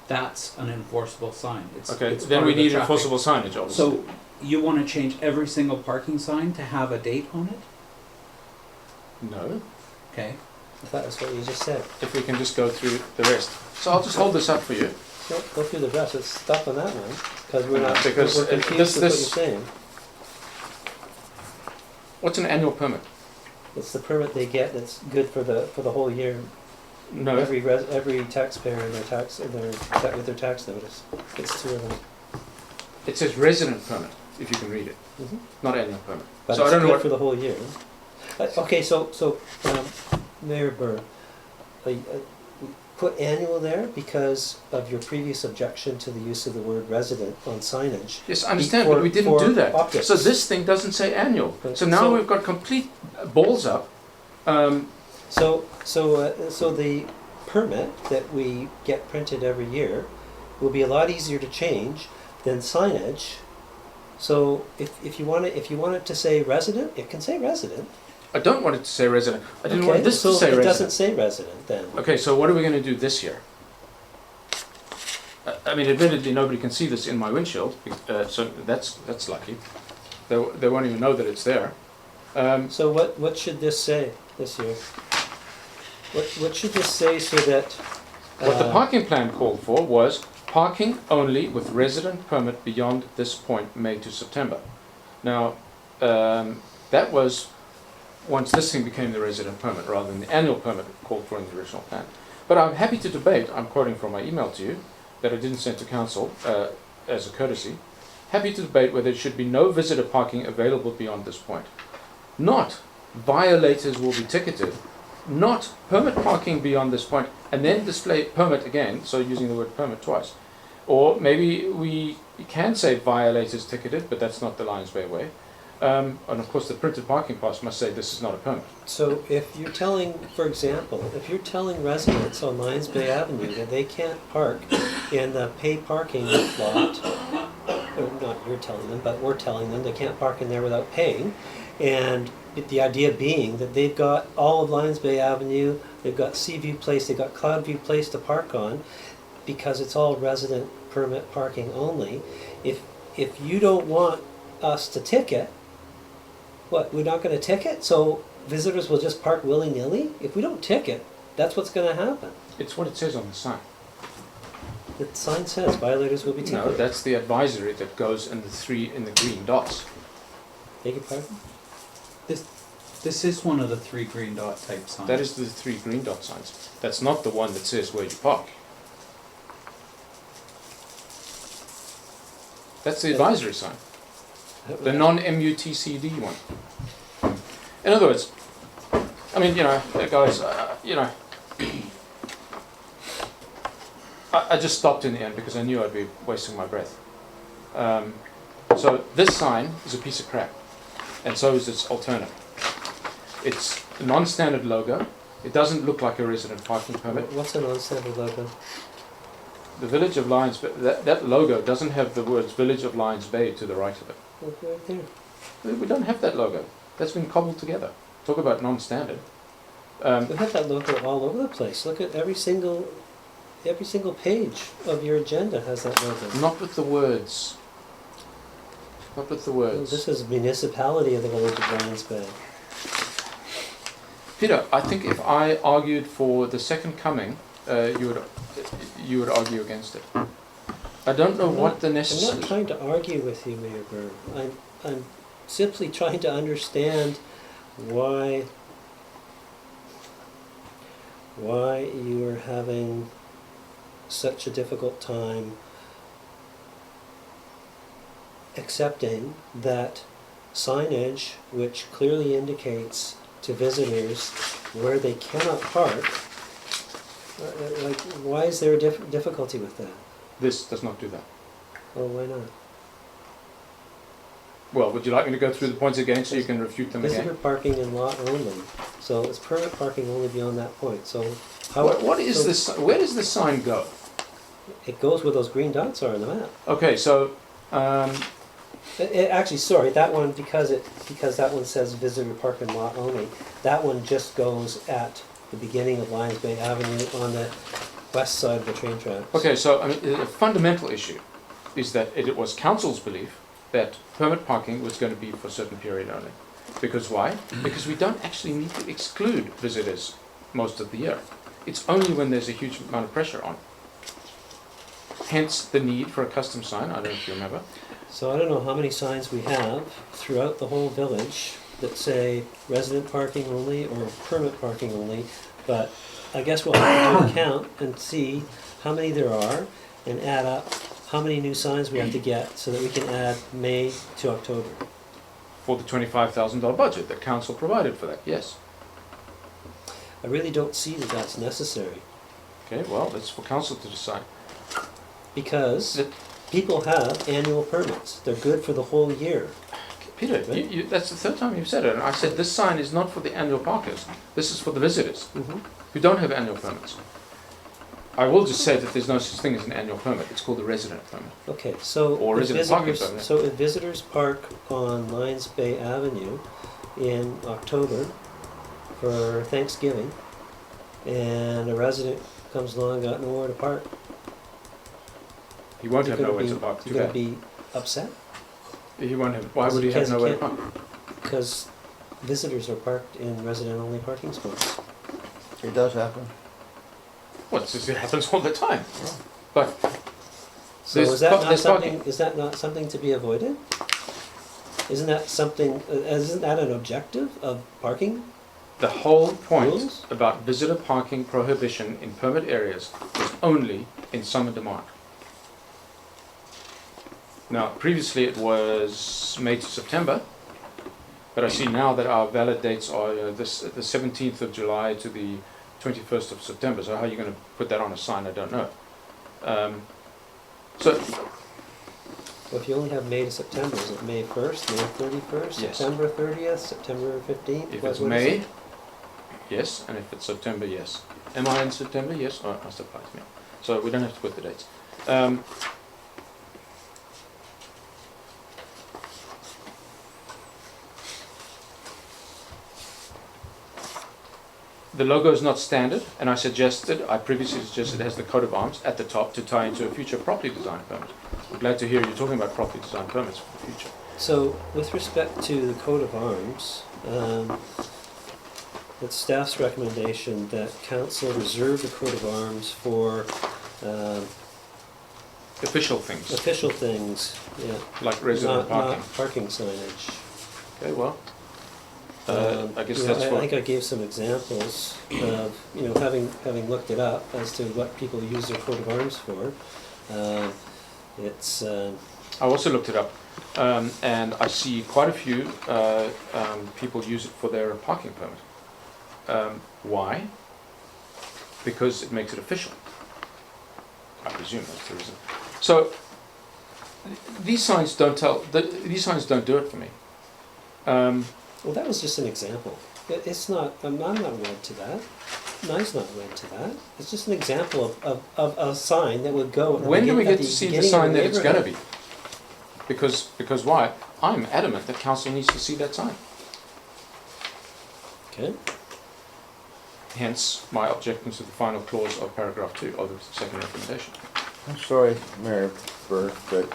that's an enforceable sign. Okay, it's then part we of the need traffic. enforceable signage, obviously. So you want to change every single parking sign to have a date on it? No, Okay. I thought that's what you just said. if we can just go through the rest. So I'll just hold this up for you. Go through the rest. Let's stop on that one because we're not. Because we're confused this- with what this- you're saying. What's an annual permit? It's the permit they get that's good for the whole year. No, Every taxpayer in with their tax notice gets 2 of them. it says resident permit, if you can read it, Mhm. not annual permit. But So I it's don't know good what, for the whole year. Okay, so Mayor Burr, put annual there because of your previous objection to the use of the word resident on signage. Yes, I understand, but we didn't do that. Optics. So this thing doesn't say annual. Right. So now So- we've got complete balls up. So the permit that we get printed every year will be a lot easier to change than signage. So if you want it to say resident, it can say resident. I don't want it to say resident. I didn't want Okay, this so to say it resident. doesn't say resident then. Okay, so what are we going to do this year? I mean, admittedly, nobody can see this in my windshield, so that's lucky. They won't even know that it's there. So what should this say this year? What should this say so that? What the parking plan called for was parking only with resident permit beyond this point, May to September. Now, that was once this thing became the resident permit rather than the annual permit called for in the original plan. But I'm happy to debate, I'm quoting from my email to you, that I didn't send to council as a courtesy, happy to debate whether there should be no visitor parking available beyond this point. Not violators will be ticketed, not permit parking beyond this point, and then display permit again, so using the word permit twice. Or maybe we can say violators ticketed, but that's not the Lions Bay way. And of course the printed parking pass must say this is not a permit. So if you're telling, for example, if you're telling residents on Lions Bay Avenue that they can't park in the pay parking lot, or not you're telling them, but we're telling them they can't park in there without paying, and the idea being that they've got all of Lions Bay Avenue, they've got Seaview Place, they've got Cloudview Place to park on, because it's all resident permit parking only. If you don't want us to ticket, what, we're not going to ticket? So visitors will just park willy-nilly? If we don't ticket, that's what's going to happen. It's what it says on the sign. The sign says violators will be ticketed. No, that's the advisory that goes in the green dots. Beg your pardon? This is one of the 3 green dot type signs. That is the 3 green dot signs. That's not the one that says where you park. That's the advisory sign. The non-MUTCD one. In other words, I mean, guys, I just stopped in the end because I knew I'd be wasting my breath. So this sign is a piece of crap, and so is its alternative. It's a non-standard logo. It doesn't look like a resident parking permit. What's a non-standard logo? The Village of Lions Bay, that logo doesn't have the words Village of Lions Bay to the right of it. Look right there. We don't have that logo. That's been cobbled together. Talk about non-standard. We have that logo all over the place. Look at every single page of your agenda has that logo. Not with the words. Not with the Well, words. this is municipality of the Village of Lions Bay. Peter, I think if I argued for the second coming, you would argue against it. I don't know what the I'm necessary. not trying to argue with you, Mayor Byrne. I'm simply trying to understand why you are having such a difficult time accepting that signage which clearly indicates to visitors where they cannot park. Like, why is there a difficulty with that? This does not do that. Oh, why not? Well, would you like me to go through the points again so you can refute them Visitor again? parking and lot only. So it's permit parking only beyond that point. So how? What is so this? Where does this sign go? It goes where those green dots are on the map. Okay, so Actually, sorry, that one because that one says visitor parking lot only. That one just goes at the beginning of Lions Bay Avenue on the west side of the train tracks. okay, so I mean, the fundamental issue is that it was council's belief that permit parking was going to be for a certain period only. Because why? Because we don't actually need to exclude visitors most of the year. It's only when there's a huge amount of pressure on. Hence the need for a custom sign. I don't know if you remember. So I don't know how many signs we have throughout the whole village that say resident parking only or permit parking only, but I guess we'll have to do a count and see how many there are and add up how many new signs we have to get so that we can add May to October. For the $25,000 budget that council provided for that, yes. I really don't see that that's necessary. Okay, well, that's for council to decide. Because The- people have annual permits. They're good for the whole year. Peter, that's the third time you've said it, and I said this sign is not for the annual parkers. This is for the visitors who don't have annual permits. I will just say that there's no such thing as an annual permit. It's called a resident permit. Okay, so Or if resident parking visitors, permit. so if visitors park on Lions Bay Avenue in October for Thanksgiving, and a resident comes along, got nowhere to park, He won't you're have gonna nowhere be, to park. Too you're gonna bad. be upset He won't have. Why would he have Because he nowhere to can't- park? because visitors are parked in resident-only parking spots. It does happen. Well, it happens all the time. But So There's is that pa- not there's something? parking. Is that not something to be avoided? Isn't that something? Isn't that an objective of parking? the whole point Rules? about visitor parking prohibition in permit areas is only in summer demand. Now, previously it was May to September, but I see now that our valid dates are the 17th of July to the 21st of September. So how are you going to put that on a sign? I don't know. So Well, if you only have May to September, is it May 1st, May 31st, Yes. September 30th, September 15th? if What- it's what is May, it? yes, and if it's September, yes. Am I in September? Yes. Oh, it must apply to me. So we don't have to put the dates. The logo is not standard, and I previously suggested it has the coat of arms at the top to tie into a future property design permit. I'm glad to hear you're talking about property design permits for the future. So, with respect to the coat of arms, it's staff's recommendation that council reserve the coat of arms for Official things, official things, yeah. like resident parking. Not parking signage. Okay, well, I guess You know, that's I for... think I gave some examples of, you know, having looked it up as to what people use their coat of arms for. It's, I also looked it up, and I see quite a few people use it for their parking permit. Why? Because it makes it official. I presume that's the reason. So these signs don't these signs don't do it for me. well, that was just an example. It's not, I'm not wed to that. Mine's not wed to that. It's just an example of a sign that would go. When do we at get to see the beginning of sign that it's going to neighborhood. be? Because why? I'm adamant that council needs to see that sign. Okay. Hence my objection to the final clause of paragraph 2 of the second recommendation. I'm sorry, Mayor Burke, but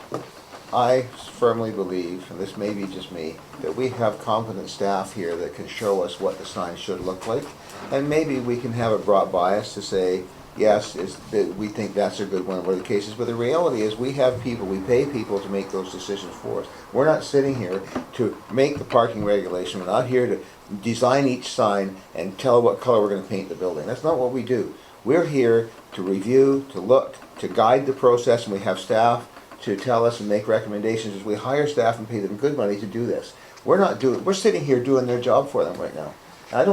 I firmly believe, and this may be just me, that we have competent staff here that can show us what the sign should look like. And maybe we can have a broad bias to say, yes, we think that's a good one, whatever the case is. But the reality is we have people, we pay people to make those decisions for us. We're not sitting here to make the parking regulation. We're not here to design each sign and tell what color we're going to paint the building. That's not what we do. We're here to review, to look, to guide the process, and we have staff to tell us and make recommendations as we hire staff and pay them good money to do this. We're sitting here doing their job for them right now. And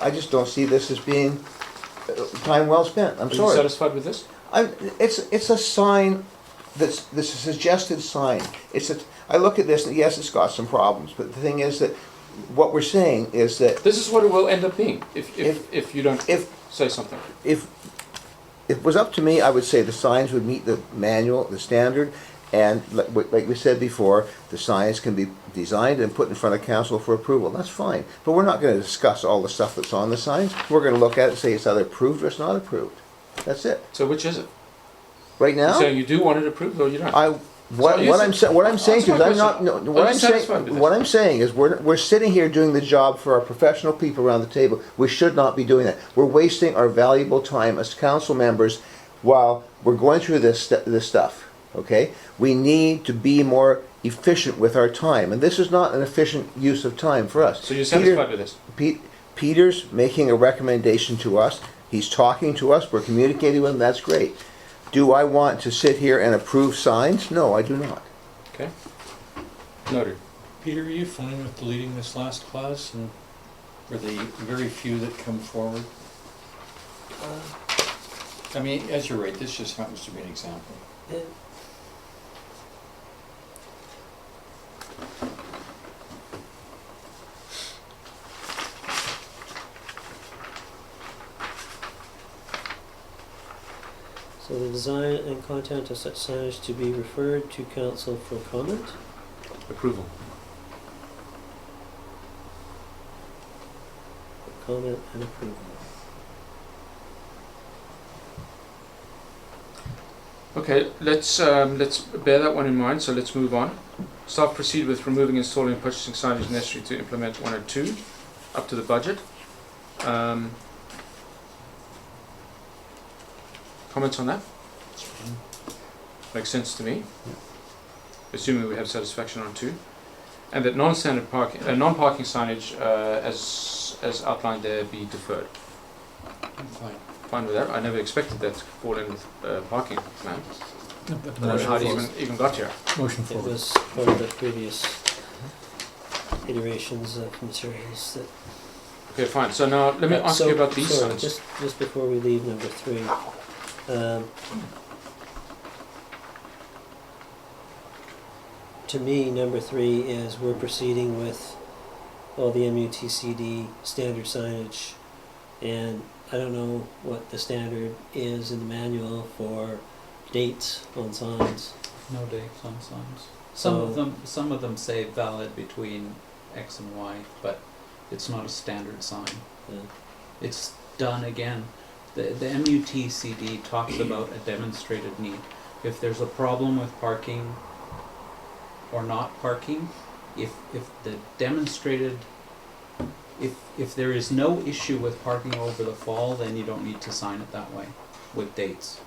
I just don't see this as being time well spent. I'm Are you sorry. satisfied with this? It's a sign that's a suggested sign. I look at this and yes, it's got some problems, but the thing is that what we're saying is that This is what it will end up being if you don't say something. if it was up to me, I would say the signs would meet the manual, the standard, and like we said before, the signs can be designed and put in front of council for approval. That's fine. But we're not going to discuss all the stuff that's on the signs. We're going to look at it and say it's either approved or it's not approved. That's it. So which is it? Right You're now, saying you do want it approved or you don't? what I'm saying to you is Answer I'm my not, no, question. what Are I'm you saying, satisfied with this? what I'm saying is we're sitting here doing the job for our professional people around the table. We should not be doing that. We're wasting our valuable time as council members while we're going through this stuff, okay? We need to be more efficient with our time, and this is not an efficient use of time for us. So you're satisfied with this? Peter's making a recommendation to us. He's talking to us. We're communicating with him. That's great. Do I want to sit here and approve signs? No, I do not. Okay. Noted. Peter, are you fine with deleting this last clause and for the very few that come forward? I mean, as you're right, this just happens to be an example. Yeah. So the design and content of such signage to be referred to council for comment. Approval. Comment and approval. Okay, let's bear that one in mind. So let's move on. Staff proceed with removing, installing, and purchasing signage necessary to implement 102, up to the budget. Comments on that? Makes sense to me. Assuming we have satisfaction on 2, and that non-standard parking, non-parking signage, as outlined there, be deferred. I'm fine. Fine with that. I never expected that to fall in with parking plan. Motion How do you forward. even got here? Motion It forward. was part of the previous iterations of materials that. Okay, fine. So now let me ask So, you about these sorry, signs. just before we leave number 3. To me, number 3 is we're proceeding with all the MUTCD standard signage, and I don't know what the standard is in the manual for dates on signs. No dates on signs. So- Some of them say valid between X and Y, but it's not a standard sign. Yeah. It's done again. The MUTCD talks about a demonstrated need. If there's a problem with parking or not parking, if the demonstrated, if there is no issue with parking over the fall, then you don't need to sign it that way with dates.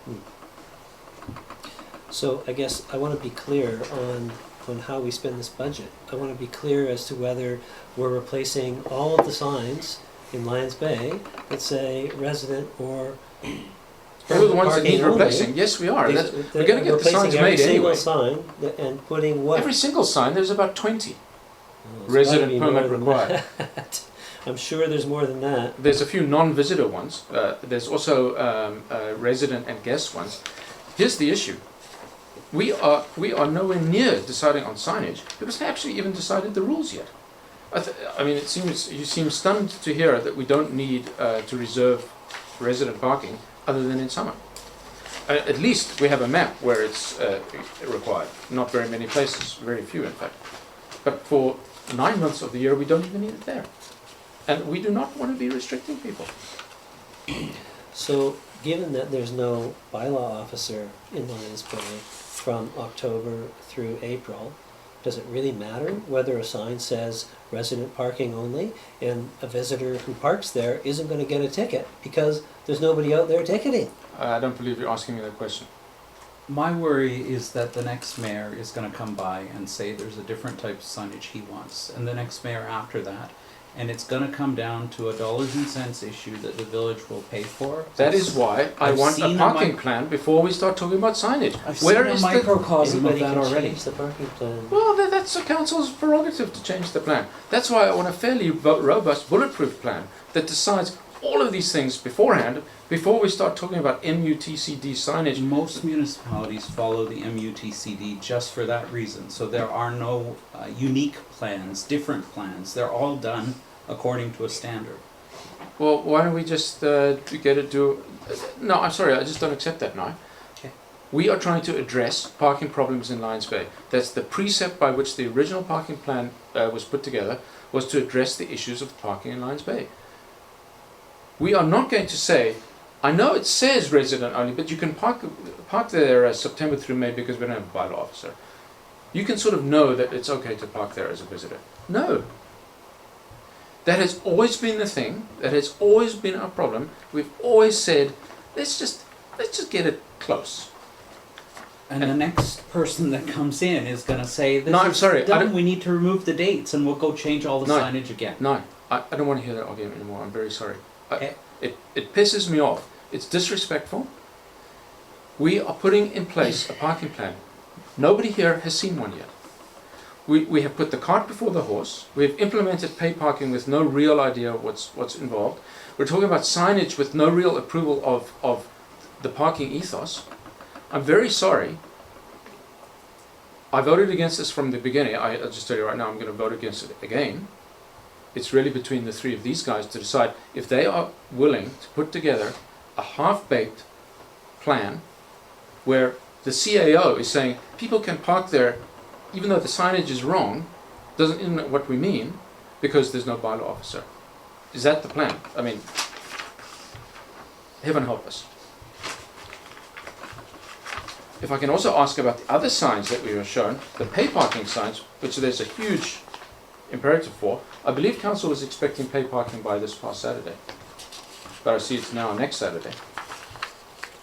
So I guess I want to be clear on how we spend this budget. I want to be clear as to whether we're replacing all of the signs in Lions Bay that say resident or All the ones that need parking only. replacing. Yes, we are. These- We're that going to get the replacing signs every made single anyway. sign and putting what? Every single sign, there's about 20. Oh, it's resident gotta be more permit than required. that. I'm sure there's more than that. There's a few non-visitor ones. There's also resident and guest ones. Here's the issue. We are nowhere near deciding on signage because they actually even decided the rules yet. I mean, you seem stunned to hear that we don't need to reserve resident parking other than in summer. At least we have a map where it's required. Not very many places, very few in fact. But for 9 months of the year, we don't even need it there. And we do not want to be restricting people. So, given that there's no bylaw officer in Lions Bay from October through April, does it really matter whether a sign says resident parking only and a visitor who parks there isn't going to get a ticket because there's nobody out there ticketing? I don't believe you're asking me that question. My worry is that the next mayor is going to come by and say there's a different type of signage he wants, and the next mayor after that, and it's going to come down to a dollars and cents issue that the village will pay for. That is why I I've want seen a a parking mic- plan before we start talking about signage. I've Where seen is a the... microcosm of Anybody that can already. change the parking plan. Well, that's the council's prerogative to change the plan. That's why I want a fairly robust, bulletproof plan that decides all of these things beforehand, before we start talking about MUTCD signage. Most municipalities follow the MUTCD just for that reason. So there are no unique plans, different plans. They're all done according to a standard. Well, why don't we just get it do... No, I'm sorry, I just don't accept that now. Okay. We are trying to address parking problems in Lions Bay. That's the precept by which the original parking plan was put together, was to address the issues of parking in Lions Bay. We are not going to say, I know it says resident only, but you can park there September through May because we don't have a bylaw officer. You can sort of know that it's okay to park there as a visitor. No. That has always been the thing. That has always been our problem. We've always said, let's just get it close. And the next person that comes in is going to say, this No, I'm is sorry, I done, don't- we need to remove the dates and we'll go change all the No. signage again. No, I don't want to hear that argument anymore. I'm very sorry. Okay. It pisses me off. It's disrespectful. We are putting in place a parking plan. Nobody here has seen one yet. We have put the cart before the horse. We have implemented pay parking with no real idea of what's involved. We're talking about signage with no real approval of the parking ethos. I'm very sorry. I voted against this from the beginning. I'll just tell you right now, I'm going to vote against it again. It's really between the three of these guys to decide if they are willing to put together a half-baked plan where the CAO is saying people can park there even though the signage is wrong, isn't what we mean, because there's no bylaw officer. Is that the plan? I mean, heaven help us. If I can also ask about the other signs that we were shown, the pay parking signs, which there's a huge imperative for. I believe council was expecting pay parking by this past Saturday, but I see it's now next Saturday.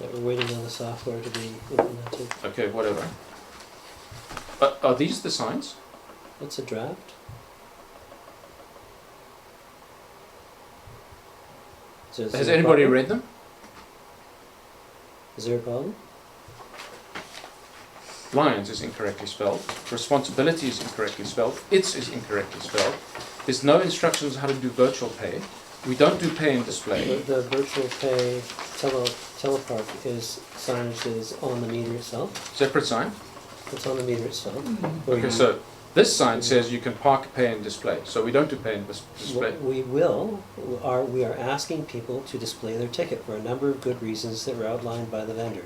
Yeah, we're waiting on the software to be implemented. Okay, whatever. Are these the signs? What's a draft? Has anybody read them? Is there a problem? Lions is incorrectly spelled. Responsibility is incorrectly spelled. It's is incorrectly spelled. There's no instructions how to do virtual pay. We don't do pay and display. The virtual pay telepark is signage that is on the meter itself. Separate sign. It's on the meter itself. Okay, so this sign says you can park, pay and display. So we don't do pay and display. We are asking people to display their ticket for a number of good reasons that were outlined by the vendor.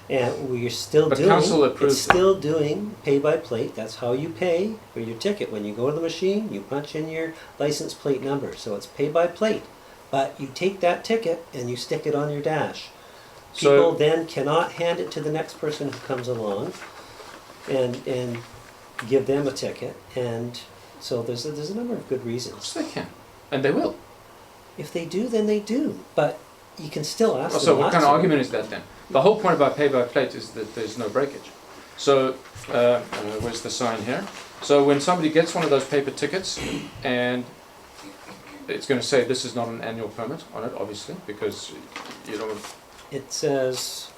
And we are still But council approved it's still doing pay by plate. That's how you pay for your ticket. When you go to the machine, you punch in your license plate number. So it's pay by plate. But you take that ticket and you stick it on your dash. People then cannot hand it to the next person who comes along and give them a ticket. And so there's a number of good reasons. Yes, they can. And they will. If they do, then they do. But you can still ask them So what not kind of to. argument is that then? The whole point about pay by plate is that there's no breakage. So where's the sign here? So when somebody gets one of those paper tickets and it's going to say this is not an annual permit on it, obviously, because you don't. It says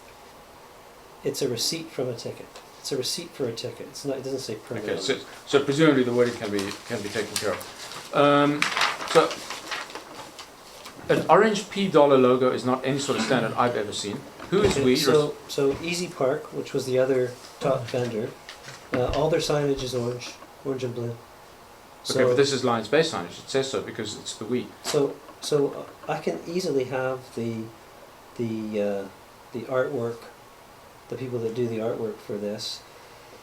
it's a receipt from a ticket. It's a receipt for a ticket. It's not. It doesn't say permit. Okay, so presumably the wording can be taken care of. So an orange P dollar logo is not any sort of standard I've ever seen. Who is we? So Easy Park, which was the other top vendor, all their signage is orange and blue. Okay, but this is Lions Bay signage. It says so because it's the we. So I can easily have the artwork, the people that do the artwork for this,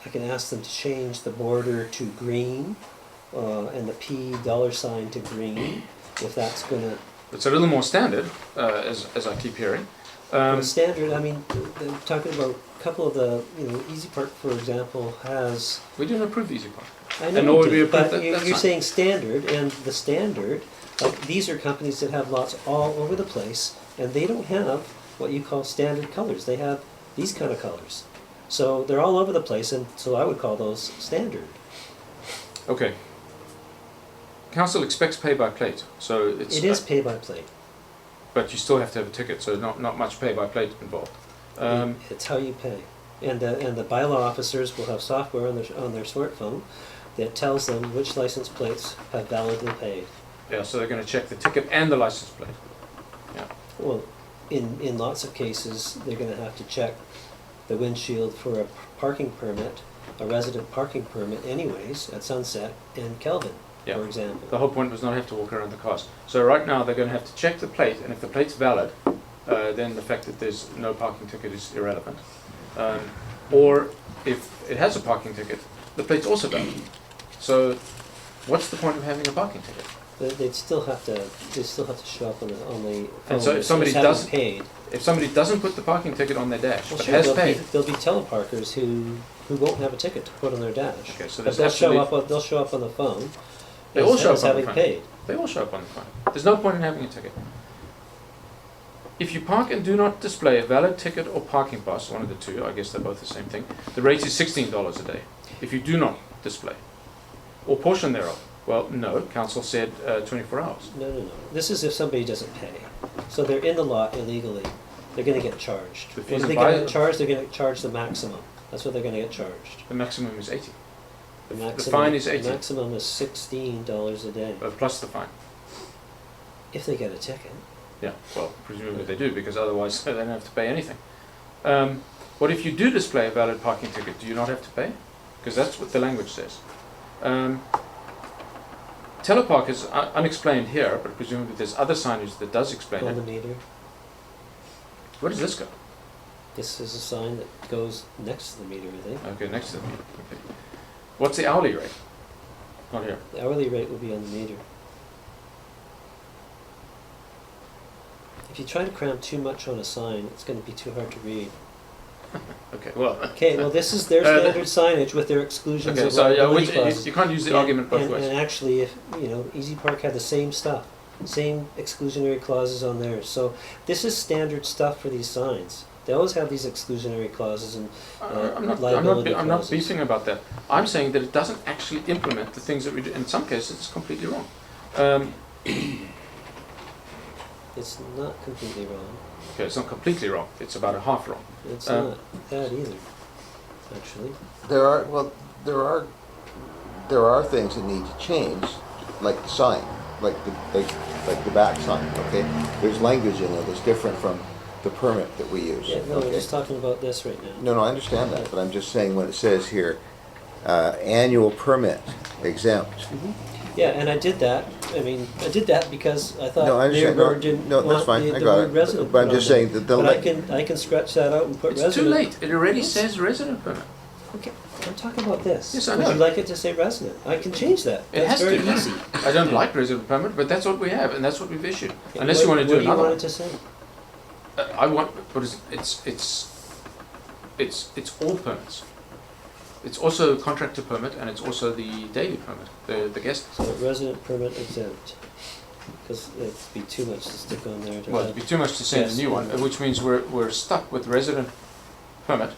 I can ask them to change the border to green and the P dollar sign to green, if that's gonna. It's a little more standard, as I keep hearing. Standard. I mean, they're talking about a couple of the, Easy Park, for example, has. We didn't approve Easy Park. I know, And nor would we you approve but that- you're, that's you're fine. saying standard, and the standard, like these are companies that have lots all over the place, and they don't have what you call standard colors. They have these kind of colors, so they're all over the place, and so I would call those standard. Okay. Council expects pay by plate, so it's. It is pay by plate. But you still have to have a ticket, so not much pay by plate involved. It's how you pay, and the bylaw officers will have software on their smartphone that tells them which license plates have validly paid. Yeah, so they're going to check the ticket and the license plate. Yeah. Well, in lots of cases, they're going to have to check the windshield for a parking permit, a resident parking permit anyways, at Sunset and Kelvin, Yeah. for example. The whole point was not have to walk around the cars. So right now they're going to have to check the plate, and if the plate's valid, then the fact that there's no parking ticket is irrelevant. Or if it has a parking ticket, the plate's also valid. So what's the point of having a parking ticket? They'd still have to show up on the phone. And so if somebody as having doesn't- paid. If somebody doesn't put the parking ticket on their dash, Well, but sure, has there'll paid, be teleparkers who won't have a ticket to put on their dash. Okay, so But there's they'll show up on the phone. They all as- show up as on the having phone. paid. they all show up on the phone. There's no point in having a ticket. If you park and do not display a valid ticket or parking pass, one of the two, I guess they're both the same thing, the rate is $16 a day. If you do not display, or portion thereof. Well, no, council said 24 hours. No. This is if somebody doesn't pay. So they're in the lot illegally. They're going to get charged. The fees What are and they going to buy- get charged? They're going to charge the maximum. That's what they're going to get charged. The maximum is 80, The fine is 80. The maximum is $16 a day. plus the fine. If they get a ticket. Yeah, well, presumably they do, because otherwise they don't have to pay anything. What if you do display a valid parking ticket? Do you not have to pay? Because that's what the language says. Telepark is unexplained here, but presumably there's other signage that does explain On the it. meter. Where does this go? This is a sign that goes next to the meter, I think. Okay, next to the meter. Okay. What's the hourly rate? Not here. The hourly rate will be on the meter. If you try to cram too much on a sign, it's going to be too hard to read. Okay, well. Okay, well, this is their standard signage with their exclusions Okay, of so yeah, liability which, clauses. you can't use the And- argument both ways. And actually, if Easy Park had the same stuff, same exclusionary clauses on theirs. So this is standard stuff for these signs. They always have these exclusionary clauses and liability I'm not clauses. beefing about that. I'm saying that it doesn't actually implement the things that we do. In some cases, it's completely wrong. It's not completely wrong. Okay, it's not completely wrong. It's about a half wrong. It's Um, not that either, actually. There are things that need to change, like the sign, like the back sign, okay? There's language in there that's different from the permit that we use. Yeah, no, we're okay? just talking about this right now. No, I understand that, but I'm just saying when it says here, annual permit exempt. Yeah, and I did that. I mean, I did that because I thought No, I understand. Mayor Burr No, didn't no, that's want fine. the I got word it. resident But I'm put just on saying there. that the But I can scratch that out and put It's resident. too late. It already says resident permit. Okay, I'm talking about this. Yes, I Would know. you like it to say resident? I can change that. It That's has very to. easy. I don't like resident permit, but that's what we have, and that's what we've issued. Okay, Unless you want to do What do another you one. want it to say? I want. What is it? It's all permits. It's also contractor permit, and it's also the daily permit, the guest. So resident permit exempt. Because it'd be too much to stick on there. Well, it'd be too much to say in Yes. the new one, which means we're stuck with resident permit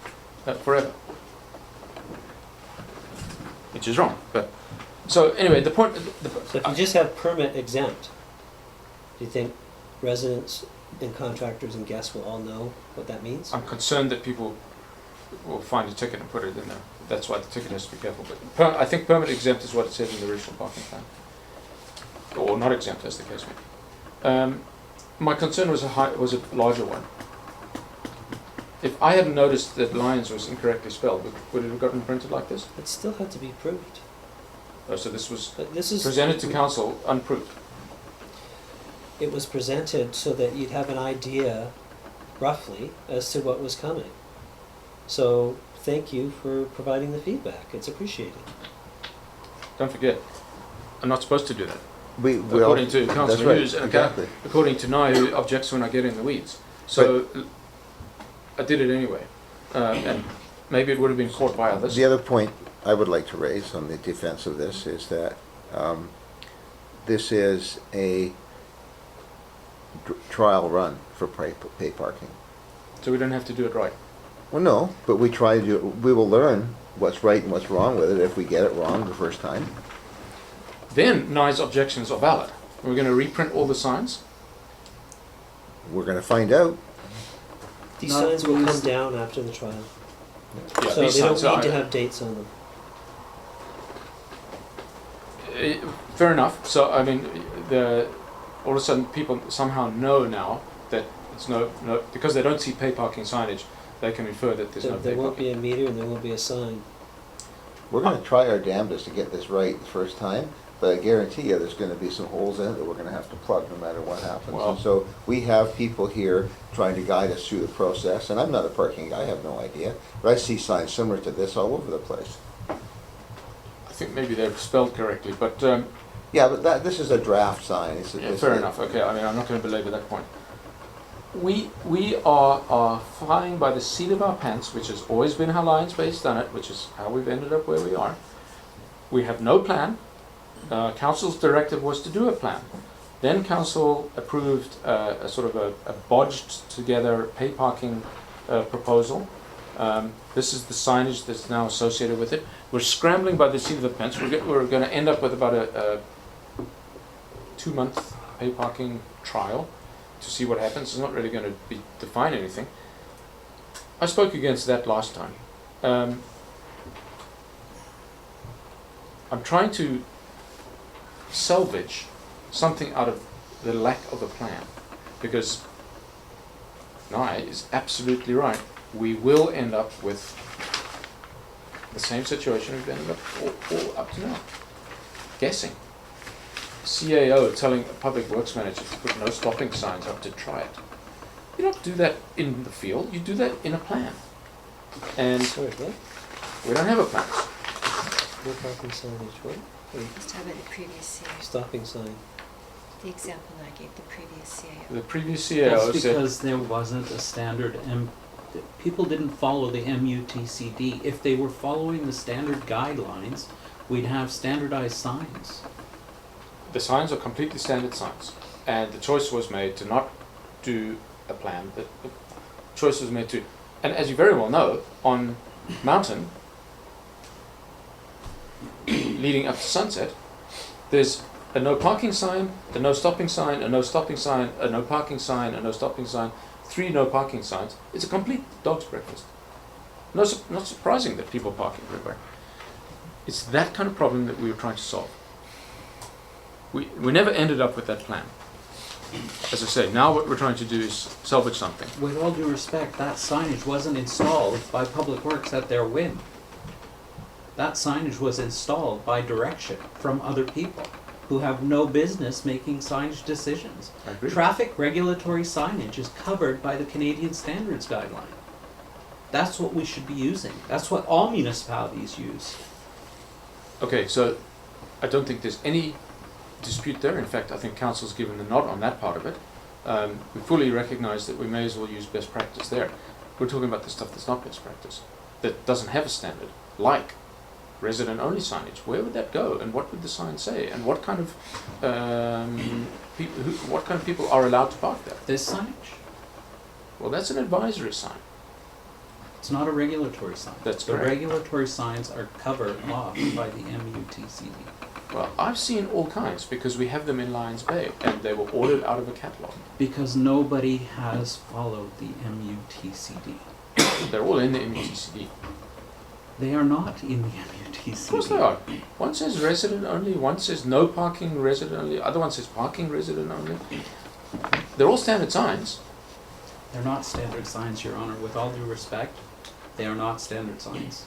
forever, which is wrong. But so anyway, the point. So if you just have permit exempt, do you think residents and contractors and guests will all know what that means? I'm concerned that people will find a ticket and put it in there. That's why the ticket has to be careful. But I think permit exempt is what it says in the original parking plan, or not exempt, as the case may be. My concern was a larger one. If I hadn't noticed that Lions was incorrectly spelled, would it have gotten printed like this? It still had to be proved. Oh, so this was But this is presented to council unproved. It was presented so that you'd have an idea, roughly, as to what was coming. So thank you for providing the feedback. It's appreciated. Don't forget, I'm not supposed to do that. We According to that's Councillor right, Hughes, and exactly. according to Nye, who objects when I get in the weeds. So I did it anyway, and maybe it would have been caught by others. The other point I would like to raise on the defense of this is that this is a trial run for pay parking. So we don't have to do it right. Well, no, but we will learn what's right and what's wrong with it if we get it wrong the first time. Then Nye's objections are valid. We're going to reprint all the signs. We're going to find out. These Not signs will come used- down after the trial. Yeah, So these they don't signs need are- to have dates on them. Fair enough. So I mean, all of a sudden people somehow know now that it's no because they don't see pay parking signage, they can infer that there's no There pay won't parking. be a meter and there won't be a sign. We're going to try our damnedest to get this right the first time, but I guarantee you there's going to be some holes in it that we're going to have to plug no matter what happens. Well- And so we have people here trying to guide us through the process, and I'm not a parking guy, I have no idea, but I see signs similar to this all over the place. I think maybe they're spelled correctly, but Yeah, but this is a draft sign. yeah, fair enough. Okay, I mean I'm not going to belabor that point. We are flying by the seat of our pants, which has always been how Lions Bay's done it, which is how we've ended up where we are. We have no plan. Council's directive was to do a plan. Then council approved a sort of a bodged together pay parking proposal. This is the signage that's now associated with it. We're scrambling by the seat of the pants. We're going to end up with about a 2-month pay parking trial to see what happens. It's not really going to define anything. I spoke against that last time. I'm trying to salvage something out of the lack of a plan. because Nye is absolutely right. We will end up with the same situation we've ended up all up to now. Guessing. CAO telling a public works manager to put no stopping signs up to try it. You don't do that in the field, you do that in a plan. And Sorry, what? we don't have a plan. No parking signage, what? Let's talk about the previous CAO. Stopping sign. The example I gave, the previous CAO. The previous CAO That's said, because there wasn't a standard people didn't follow the MUTCD. If they were following the standard guidelines, we'd have standardized signs. the signs are completely standard signs. And the choice was made to not do a plan. The choice was made to, and as you very well know, on Mountain, leading up to Sunset, there's a no parking sign, a no stopping sign, a no stopping sign, a no parking sign, a no stopping sign, 3 no parking signs. It's a complete dog's breakfast. Not surprising that people park everywhere. It's that kind of problem that we were trying to solve. We never ended up with that plan. As I say, now what we're trying to do is salvage something. With all due respect, that signage wasn't installed by Public Works at their whim. That signage was installed by direction from other people who have no business making signage decisions. I agree. Traffic regulatory signage is covered by the Canadian Standards Guideline. That's what we should be using. That's what all municipalities use. Okay, so I don't think there's any dispute there. In fact, I think Council's given the nod on that part of it. We fully recognise that we may as well use best practice there. We're talking about the stuff that's not best practice, that doesn't have a standard, like resident-only signage. Where would that go, and what would the sign say, and what kind of what kind of people are allowed to park there? This signage, Well, that's an advisory sign. it's not a regulatory sign. That's The correct. regulatory signs are covered off by the MUTCD. Well, I've seen all kinds because we have them in Lions Bay, and they were ordered out of a catalogue. Because nobody has followed the MUTCD. They're all in the MUTCD. They are not in the MUTCD. Of course they are. One says resident only, one says no parking resident only, other one says parking resident only. They're all standard signs. They're not standard signs, Your Honor. With all due respect, they are not standard signs.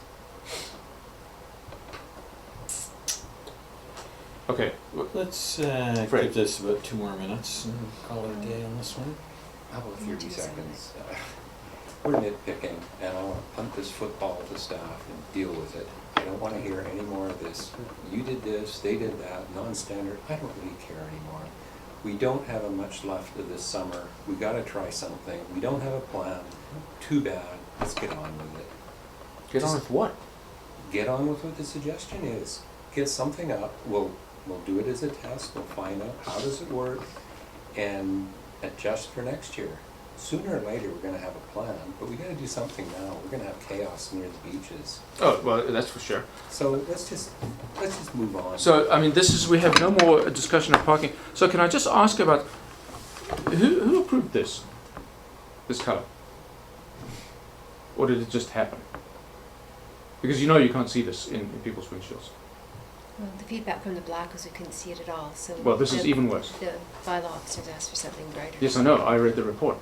Okay, Let's Fred. give this about 2 more minutes and call it a day on this one. How about 30 Do seconds? We're nitpicking, and I want to punt this football to staff and deal with it. I don't want to hear any more of this. You did this, they did that, non-standard. I don't really care anymore. We don't have much left of this summer. We got to try something. We don't have a plan. Too bad. Let's get on with it. get on with what? Get on with what the suggestion is. Get something up. We'll do it as a test. We'll find out how does it work and adjust for next year. Sooner or later, we're going to have a plan, but we got to do something now. We're going to have chaos near the beaches. Oh, well, that's for sure. So let's just move on. So, I mean, we have no more discussion of parking. So can I just ask about, who approved this colour? Or did it just happen? Because you know you can't see this in people's windshields. Well, the feedback from the black was we couldn't see it at all, so. Well, this is the- even worse. The bylaw officers asked for something brighter. Yes, I know, I read the report.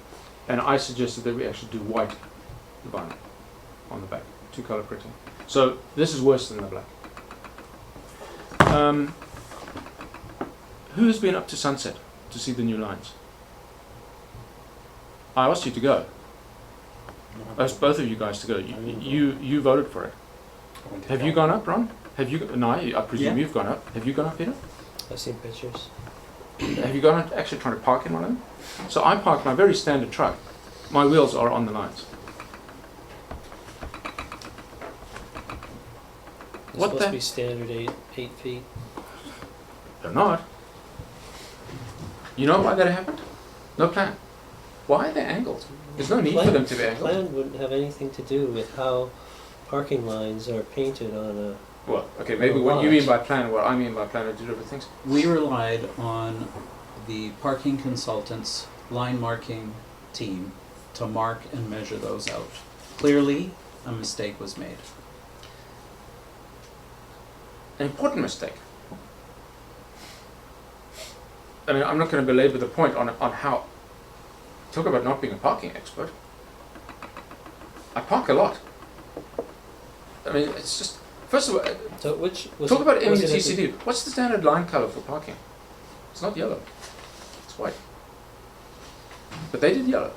And I suggested that we actually do white vinyl on the back, 2-color printing. So this is worse than the black. Who has been up to Sunset to see the new lines? I asked you to go. I asked both of you guys to go. You voted for it. I went to Have you Cal- gone up, Ron? Have you? No, I presume Yeah. you've gone up. Have you gone up, Peter? I've seen pictures. Have you gone up actually trying to park in one of them? So I parked my very standard truck. My wheels are on the lines. It's What supposed the- to be standard 8 feet. They're not. You know why that happened? No plan. Why are they angled? There's no need for them to be angled. Plan wouldn't have anything to do with how parking lines are painted on a. Well, okay, maybe what you mean by plan, what I mean by plan are two different things. We relied on the parking consultants' line marking team to mark and measure those out. Clearly, a mistake was made. An important mistake. I mean, I'm not going to belabor the point on how talk about not being a parking expert. I park a lot. I mean, it's just, first of all, So which was talk about was it at the- MUTCD. What's the standard line color for parking? It's not yellow. It's white. But they did yellow.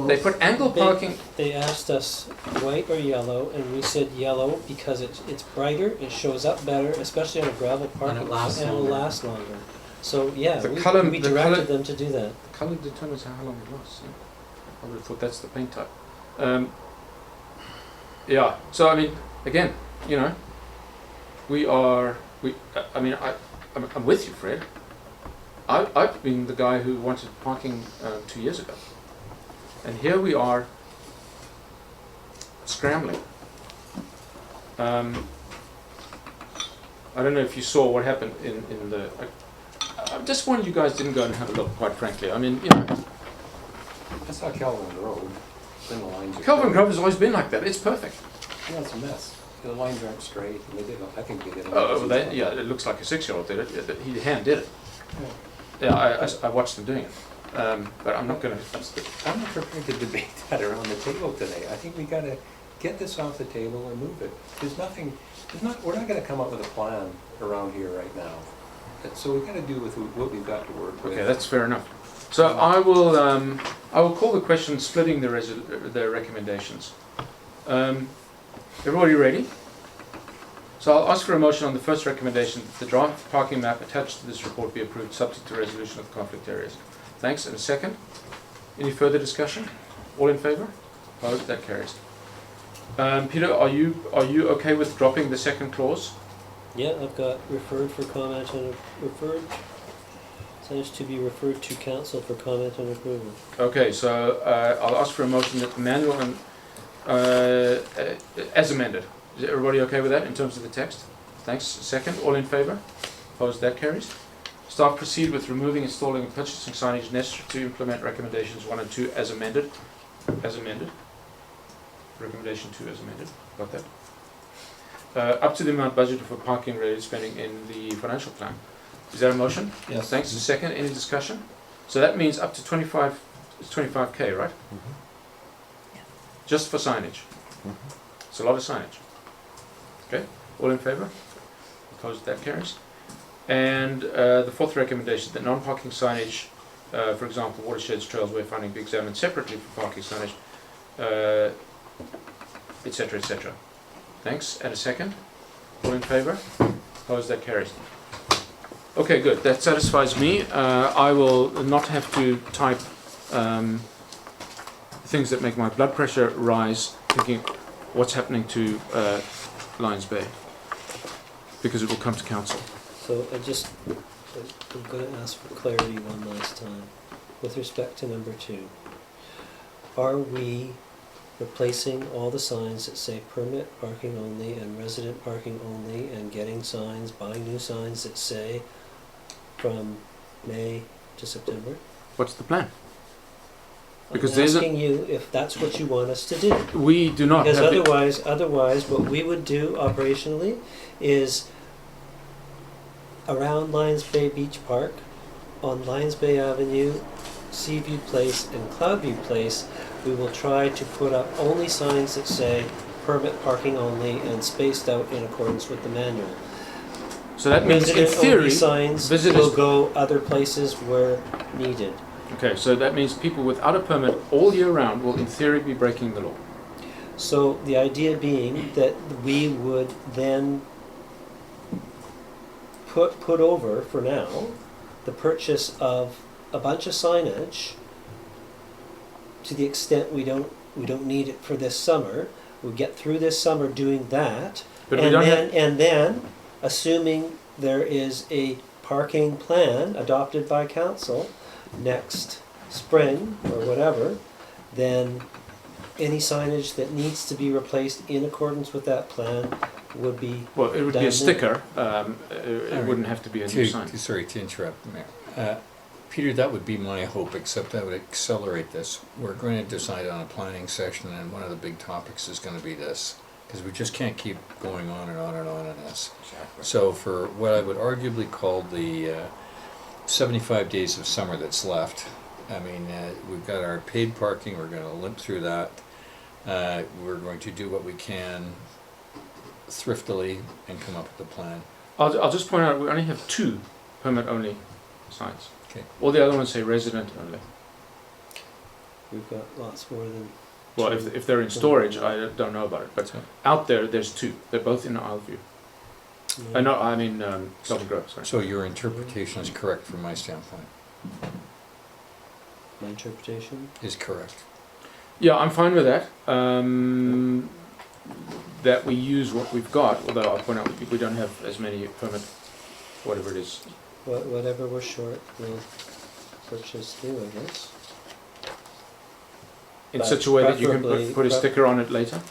They put angle parking. They asked us white or yellow, and we said yellow because it's brighter, it shows up better, especially on a gravel parking, it lasts and it'll longer. last longer. So yeah, The we colour- we the directed colour- them to do that. The color determines how long it lasts. Yeah. I would have thought that's the paint type. Yeah. So I mean, again, you know, I'm with you, Fred. I've been the guy who wanted parking 2 years ago, and here we are scrambling. I don't know if you saw what happened in the. I'm disappointed you guys didn't go and have a look. Quite frankly, I mean, you know, I saw Kelvin Road, then the lines are. Kelvin Grove has always been like that. It's perfect. Yeah, it's a mess. The lines aren't straight, and they did, I think they did. Oh, yeah, it looks like a 6-year-old did it. He hand did it. Yeah, I watched them doing it. But I'm not going to. I'm not prepared to debate that around the table today. I think we gotta get this off the table and move it. We're not gonna come up with a plan around here right now. So we gotta do with what we've got to work with. Okay, that's fair enough. So I will call the question splitting the recommendations. Everybody ready? So I'll ask for a motion on the first recommendation that the draft parking map attached to this report be approved subject to resolution of the conflict areas. Thanks. And a second? Any further discussion? All in favour? Opposed? That carries. Peter, are you okay with dropping the second clause? Yeah, I've got referred for comment and referred. Signage to be referred to council for comment and approval. Okay, so I'll ask for a motion that the manual and as amended. Is everybody okay with that in terms of the text? Thanks. Second, all in favour? Opposed? That carries. Staff proceed with removing, installing and purchasing signage necessary to implement recommendations 1 and 2 as amended. As amended. Recommendation 2 as amended. Got that? Up to the amount budgeted for parking related spending in the financial plan. Is that a motion? Yes. Thanks. Second, any discussion? So that means up to 25K, right? Just for signage. It's a lot of signage. Okay, all in favour? Opposed? That carries. And the fourth recommendation that non-parking signage, for example, watersheds, trails, wayfinding, be examined separately for parking signage, etc., etc. Thanks. And a second? All in favour? Opposed? That carries. Okay, good. That satisfies me. I will not have to type things that make my blood pressure rise, thinking what's happening to Lions Bay, because it will come to council. So I'm going to ask for clarity one last time. With respect to number 2, are we replacing all the signs that say permit parking only and resident parking only, and getting signs, buying new signs that say from May to September? What's the plan? Because I'm there's asking you if that's what you want us to do. we do not Because have the, otherwise, what we would do operationally is around Lions Bay Beach Park, on Lions Bay Avenue, Seaview Place, and Cloudview Place, we will try to put up only signs that say permit parking only and spaced out in accordance with the manual. so that means in Resident-only theory signs visitors. will go other places where needed. Okay, so that means people without a permit all year round will in theory be breaking the law. So the idea being that we would then put over, for now, the purchase of a bunch of signage to the extent we don't need it for this summer. We'll get through this summer doing that, But we don't have. and then, assuming there is a parking plan adopted by council next spring or whatever, then any signage that needs to be replaced in accordance with that plan would be Well, it would be done a sticker. It Alright. wouldn't have to be a new sign. Sorry to interrupt, Mayor. Peter, that would be my hope, except that would accelerate this. We're going to decide on a planning session, and one of the big topics is going to be this, because we just can't keep going on and on and on on this. Exactly. So for what I would arguably call the 75 days of summer that's left, I mean, we've got our paid parking, we're gonna limp through that. We're going to do what we can thriftily and come up with a plan. I'll just point out we only have 2 permit only signs. Okay. All the other ones say resident only. We've got lots more than. Well, two. if they're in storage, I don't know about it. But out there's 2. They're both in Isle-View. Yeah. No, I mean Kelvin Grove. Sorry. So your interpretation is correct from my standpoint, My interpretation. is correct. Yeah, I'm fine with that. That we use what we've got, although I'll point out we don't have as many permit, whatever it is. Whatever we're short, we'll purchase new, I guess. In But such a way that you can preferably- put a sticker on it later.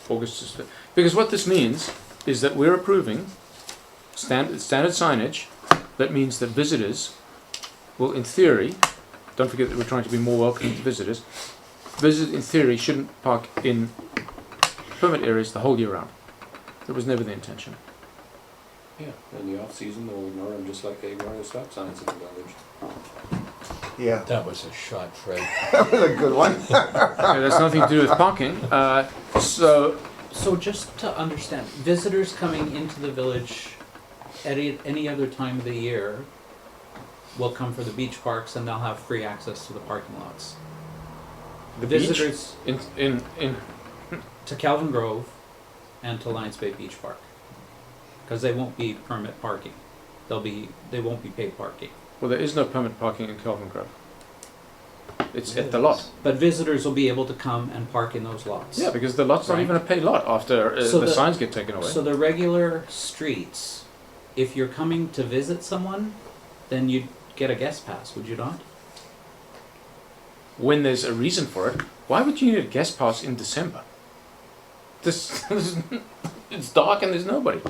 August is because what this means is that we're approving standard signage. That means that visitors will, in theory, don't forget that we're trying to be more welcoming to visitors. Visitors, in theory, shouldn't park in permit areas the whole year round. That was never the intention. Yeah, in the off-season, they'll ignore them just like they ignore the stop signs in the village. Yeah, That was a shot, Fred. that was a good one. Okay, that's nothing to do with parking. So just to understand, visitors coming into the village at any other time of the year will come for the beach parks and they'll have free access to the parking lots. The beach Visitors in to Kelvin Grove and to Lions Bay Beach Park. Because they won't be permit parking. They won't be paid parking. well, there is no permit parking in Kelvin Grove. It's at the lot. But visitors will be able to come and park in those lots. Yeah, because the lot's not Right. even a paid lot after So the the- signs get taken away. So the regular streets, if you're coming to visit someone, then you'd get a guest pass, would you not? When there's a reason for it, why would you need a guest pass in December? It's dark and there's nobody.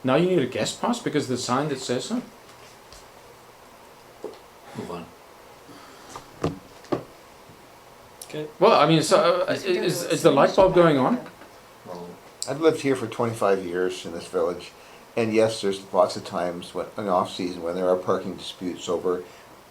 Now you need a guest pass because of the sign that says so? Move on. Okay. Well, I mean, so is the light bulb going on? I've lived here for 25 years in this village, and yes, there's lots of times when, in off-season, when there are parking disputes over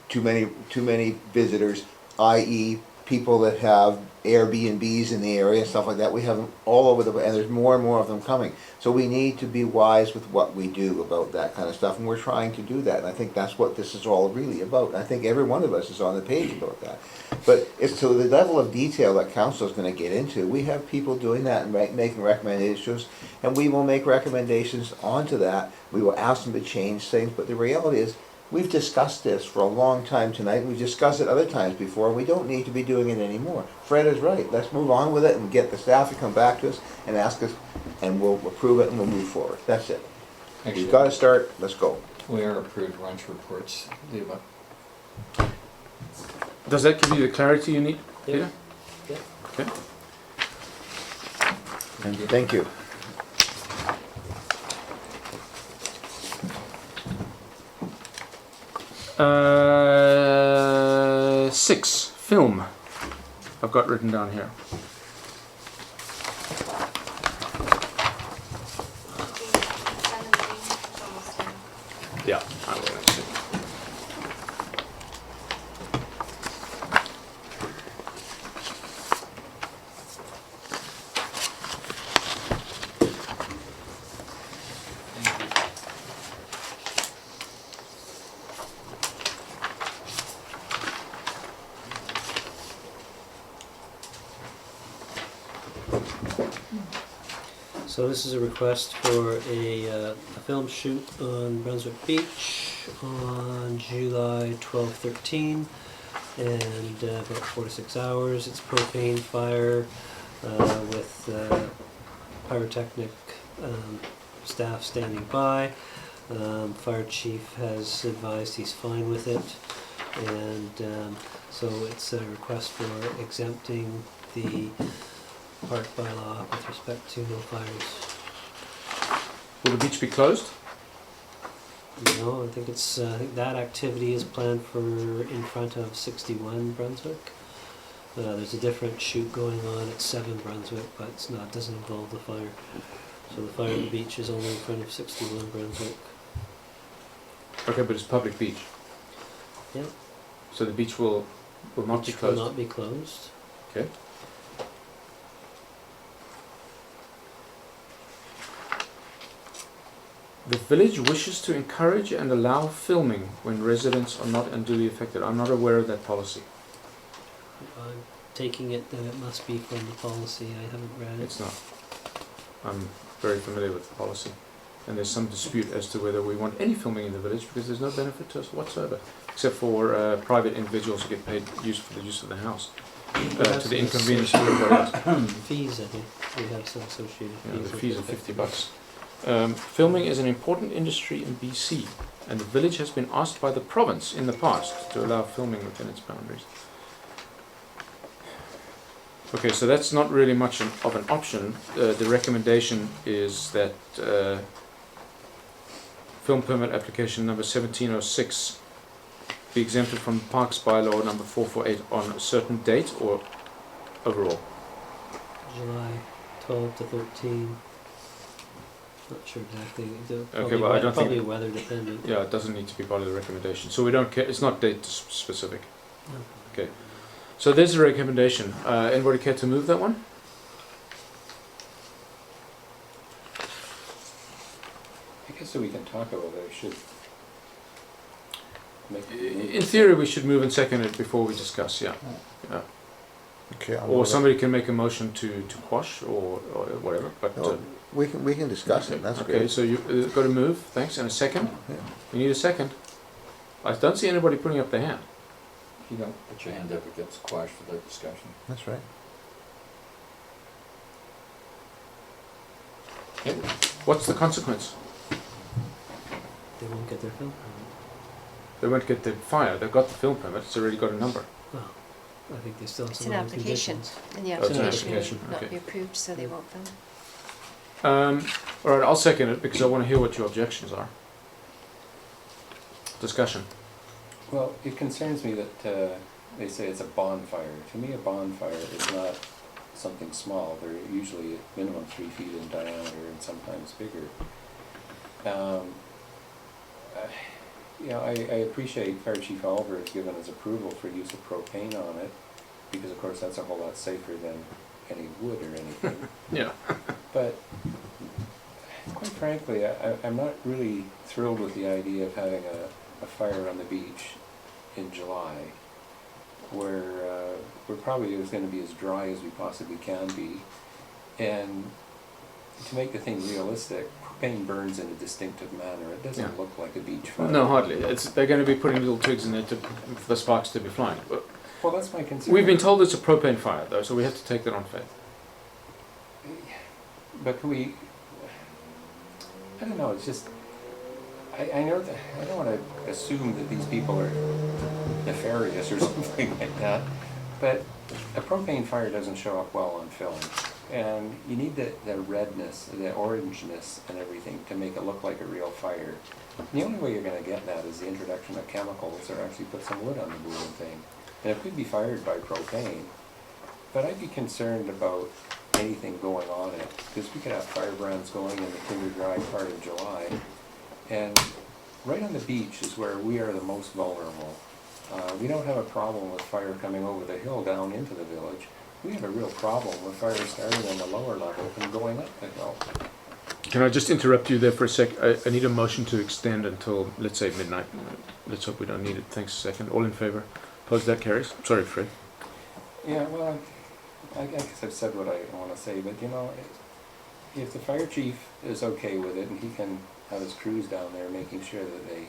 too many visitors, i.e. people that have Airbnbs in the area and stuff like that. We have them all over and there's more and more of them coming. So we need to be wise with what we do about that kind of stuff, and we're trying to do that. And I think that's what this is all really about. I think every one of us is on the page about that. But it's to the level of detail that council is going to get into. We have people doing that and making recommendations, and we will make recommendations onto that. We will ask them to change things, but the reality is, we've discussed this for a long time tonight. We've discussed it other times before. We don't need to be doing it anymore. Fred is right. Let's move on with it and get the staff to come back to us and ask us, and we'll approve it and we'll move forward. That's it. We've got to start. Let's go. We are approved lunch reports, Leva. Does that give you the clarity you need, Peter? Yeah. Okay. Thank you. Six, film. I've got written down here. Yeah, I will actually. So this is a request for a film shoot on Brunswick Beach on July 12-13, and about 4 to 6 hours. It's propane fire with pyrotechnic staff standing by. Fire chief has advised he's fine with it, and so it's a request for exempting the park bylaw with respect to no fires. Will the beach be closed? No, I think it's I think that activity is planned for in front of 61 Brunswick. There's a different shoot going on at 7 Brunswick, but it's not, doesn't involve the fire. So the fire at the beach is only in front of 61 Brunswick. Okay, but it's public beach. Yeah. So the beach will not be Beach will closed? not be closed. Okay. The village wishes to encourage and allow filming when residents are not unduly affected. I'm not aware of that policy. I'm taking it that it must be from the policy. I haven't read it. It's not. I'm very familiar with the policy. And there's some dispute as to whether we want any filming in the village because there's no benefit to us whatsoever, except for private individuals who get paid for the use of the house, to the inconvenience of everybody else. Fees, I think. We have some associated fees. Yeah, the with fees it. are $50. Filming is an important industry in BC, and the village has been asked by the province in the past to allow filming within its boundaries. Okay, so that's not really much of an option. The recommendation is that film permit application number 1706 be exempted from Parks Bylaw number 448 on a certain date or overall. July 12 to 13. Not sure exactly. Okay, but I don't probably think- weather dependent. Yeah, it doesn't need to be part of the recommendation. So we don't care, it's not date specific. No. So there's a recommendation. Anybody care to move that one? I guess so we can talk about it, I should. In theory, we should move and second it before we discuss, yeah. Okay. I'll Or move it. somebody can make a motion to quash or whatever, but... No, we can discuss it, that's Okay, great. so you've got to move, thanks, and a second? Yeah. You need a second? I don't see anybody putting up their hand. You don't put your hand up, it gets quashed without discussion. That's right. What's the consequence? They won't get their film permit. They won't get the fire, they've got the film permit, it's already got a number. Well, I think they still have It's some an other application, conditions. and the Oh, it's an application application, will not okay. be approved, so they won't film. Alright, I'll second it because I want to hear what your objections are. Discussion. Well, it concerns me that they say it's a bonfire. To me, a bonfire is not something small. They're usually at minimum 3 feet in diameter and sometimes bigger. I appreciate Fire Chief Oliver has given his approval for use of propane on it, because of course that's a whole lot safer than any wood or anything. Yeah. But quite frankly, I'm not really thrilled with the idea of having a fire on the beach in July, where we're probably is going to be as dry as we possibly can be. And to make the thing realistic, propane burns in a distinctive manner. It doesn't Yeah. look like a beach fire. No, hardly. They're going to be putting little twigs in there for the sparks to be flying. But Well, that's my concern. we've been told it's a propane fire, though, so we have to take that on faith. But can we, I don't know, it's just, I know that, I don't want to assume that these people are nefarious or something like that, but a propane fire doesn't show up well on film. And you need the redness, the orangeness and everything to make it look like a real fire. And the only way you're going to get that is the introduction of chemicals or actually put some wood on the moving thing. And it could be fired by propane, but I'd be concerned about anything going on it, because we could have firebrands going in the tinder dry part of July. And right on the beach is where we are the most vulnerable. We don't have a problem with fire coming over the hill down into the village. We have a real problem with fire starting on the lower level and going up the hill. Can I just interrupt you there for a sec? I need a motion to extend until, let's say, midnight. Let's hope we don't need it. Thanks a second. All in favour? Opposed? That carries. Sorry, Fred. Yeah, well, I guess I've said what I want to say, but you know, if the fire chief is okay with it and he can have his crews down there making sure that they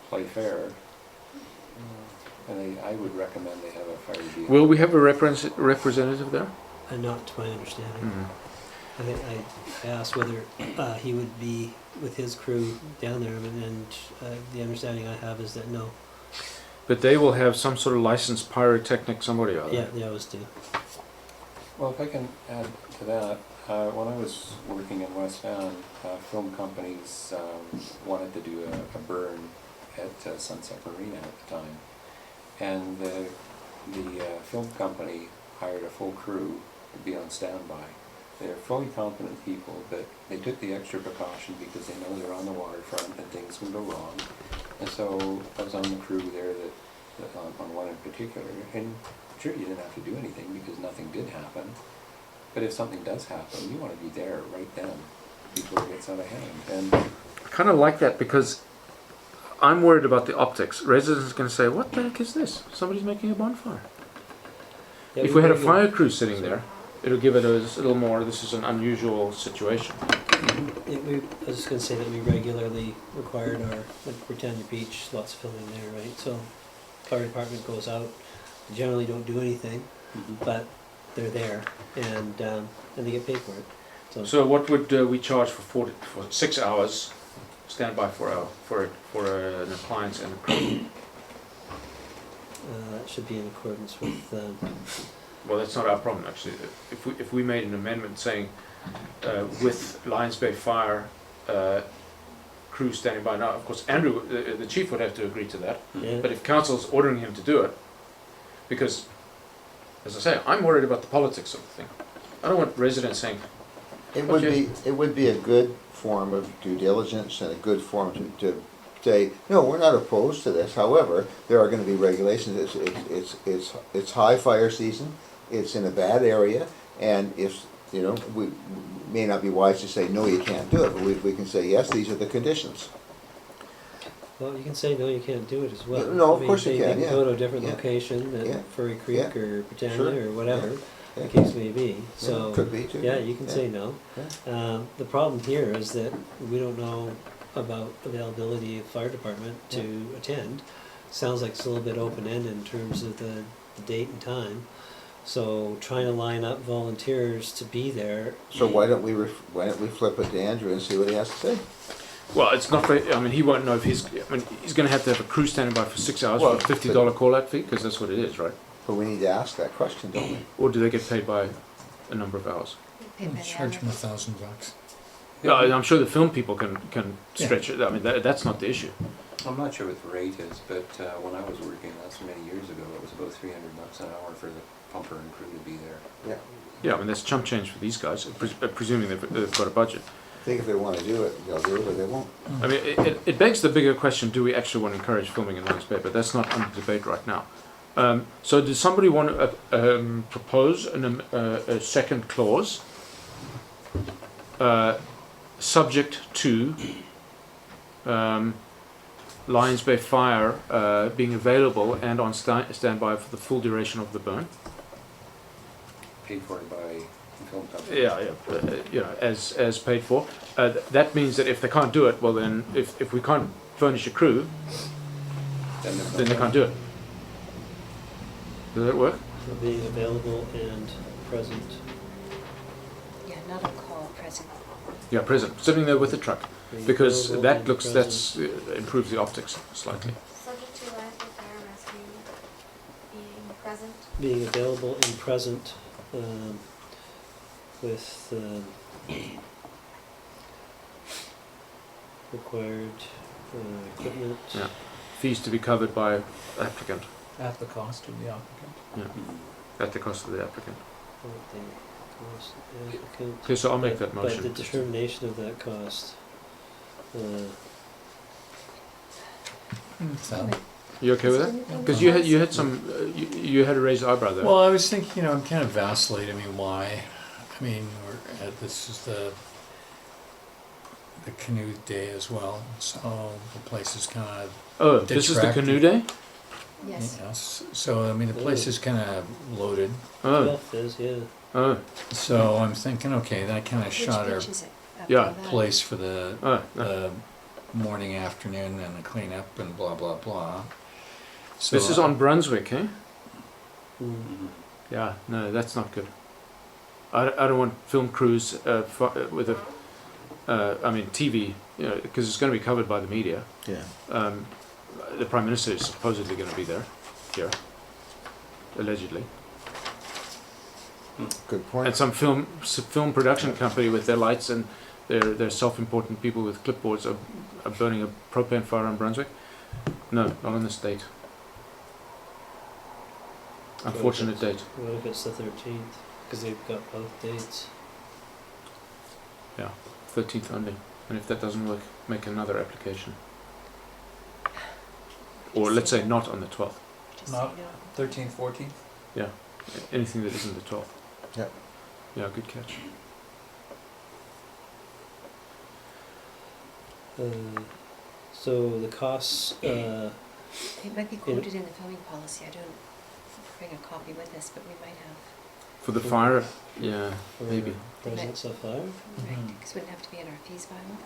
play fair, and I would recommend they have a fire deal. Will we have a representative there? And not to my understanding. Mm-hmm. I think I asked whether he would be with his crew down there, and the understanding I have is that no. But they will have some sort of licensed pyrotechnic somebody or other. Yeah, they always do. Well, if I can add to that, when I was working in West Van, film companies wanted to do a burn at Sunset Marina at the time. And the film company hired a full crew to be on standby. They're fully competent people, but they took the extra precaution because they know they're on the waterfront and things can go wrong. And so I was on the crew there on one in particular, and sure, you didn't have to do anything because nothing did happen. But if something does happen, you want to be there right then before it gets out of hand. And I kind of like that because I'm worried about the optics. Residents are going to say, what the heck is this? Somebody's making a bonfire. Yeah, If we had a regular- fire crew sitting there, it'll give it a little more, this is an unusual situation. I was just gonna say that we regularly required our, like Britannia Beach, lots of filming there, right? So fire department goes out, generally don't do anything, but they're there and they get paid for it. So what would we charge for 6 hours standby for an appliance and a crew? That should be in accordance with, Well, that's not our problem actually. If we made an amendment saying with Lions Bay Fire crew standing by now, of course Andrew, the chief, would have to agree to that. yeah. But if council's ordering him to do it, because as I say, I'm worried about the politics of the thing. I don't want residents saying, It Okay. would be a good form of due diligence and a good form to say, no, we're not opposed to this. However, there are going to be regulations. It's high fire season. It's in a bad area, and if we may not be wise to say no, you can't do it, but we can say yes, these are the conditions. Well, you can say no, you can't do it as well. No, of I mean, course you they can, can yeah. go to a different Yeah. location Yeah. at Furry Creek or Britannia Sure. or whatever Yeah. the case may be. So Could be too. yeah, you can say no. Yeah. The problem here is that we don't know about availability of fire department to attend. Sounds like it's a little bit open-ended in terms of the date and time. So trying to line up volunteers to be there. So why don't we flip it to Andrew and see what he has to say? well, it's not very, I mean, he won't know if he's going to have a crew standing by for 6 hours Well, for a $50 call-out fee, because that's what it is, right? But we need to ask that question, don't we? Or do they get paid by a number of hours? Paid by the Charge hour. them $1,000. Yeah, and I'm sure the film people can stretch it. I mean, that's not the issue. I'm not sure what the rate is, but when I was working, that's many years ago, it was about $300 an hour for the pumper and crew to be there. Yeah. Yeah, I mean, that's chump change for these guys, presuming they've got a budget. I think if they want to do it, they'll do it, or they won't. I mean, it begs the bigger question, do we actually want to encourage filming in Lions Bay? But that's not under debate right now. So does somebody want to propose a second clause subject to Lions Bay Fire being available and on standby for the full duration of the burn? Paid for by the film company. Yeah, as paid for. That means that if they can't do it, well then, if we can't furnish a crew, then they can't do it. Does that work? Being available and present. Yeah, not a call present. Yeah, present, sitting there with the truck, Being because available that and looks, present. improves the optics slightly. Subject to Lions Bay Fire Rescue being present. Being available and present with required equipment. Yeah. Fees to be covered by applicant, At the cost of the applicant. at the cost of the applicant. What the cost of the applicant. Okay, so I'll make that But motion. the determination of that cost. So, You okay with that? Because you had some, you had a raised eyebrow there. well, I was thinking, I'm kind of vacillating. I mean, why? I mean, this is the canoe day as well, so the place is kind of, Oh, this is the canoe day? Yes. yes. So I mean, the place is kind of loaded. Oh, Left is, yeah. oh, So I'm thinking, okay, that kind of Which shot our beach is it? Up Yeah. by that? place for the oh, morning, afternoon, and the cleanup and blah blah blah. So This is on Brunswick, eh? Mm. Yeah, no, that's not good. I don't want film crews with a, I mean, TV, because it's going to be covered by the media. Yeah. The Prime Minister is supposedly going to be there, here, allegedly. Good point. And some film production company with their lights and their self-important people with clipboards are burning a propane fire on Brunswick. No, not on this date. Unfortunate date. What if it's the 13th? Because they've got both dates. 13th only. And if that doesn't work, make another application. or let's say not on the 12th. Just Not- say no. 13th, 14th? Yeah, anything that isn't the 12th. Yep. Yeah, good catch. So the costs, It might be quoted in the filming policy. I don't bring a copy with us, but we might have. For the fire, yeah, for maybe. presence of fire. Right, Mhm. because it wouldn't have to be in our fees bylaw.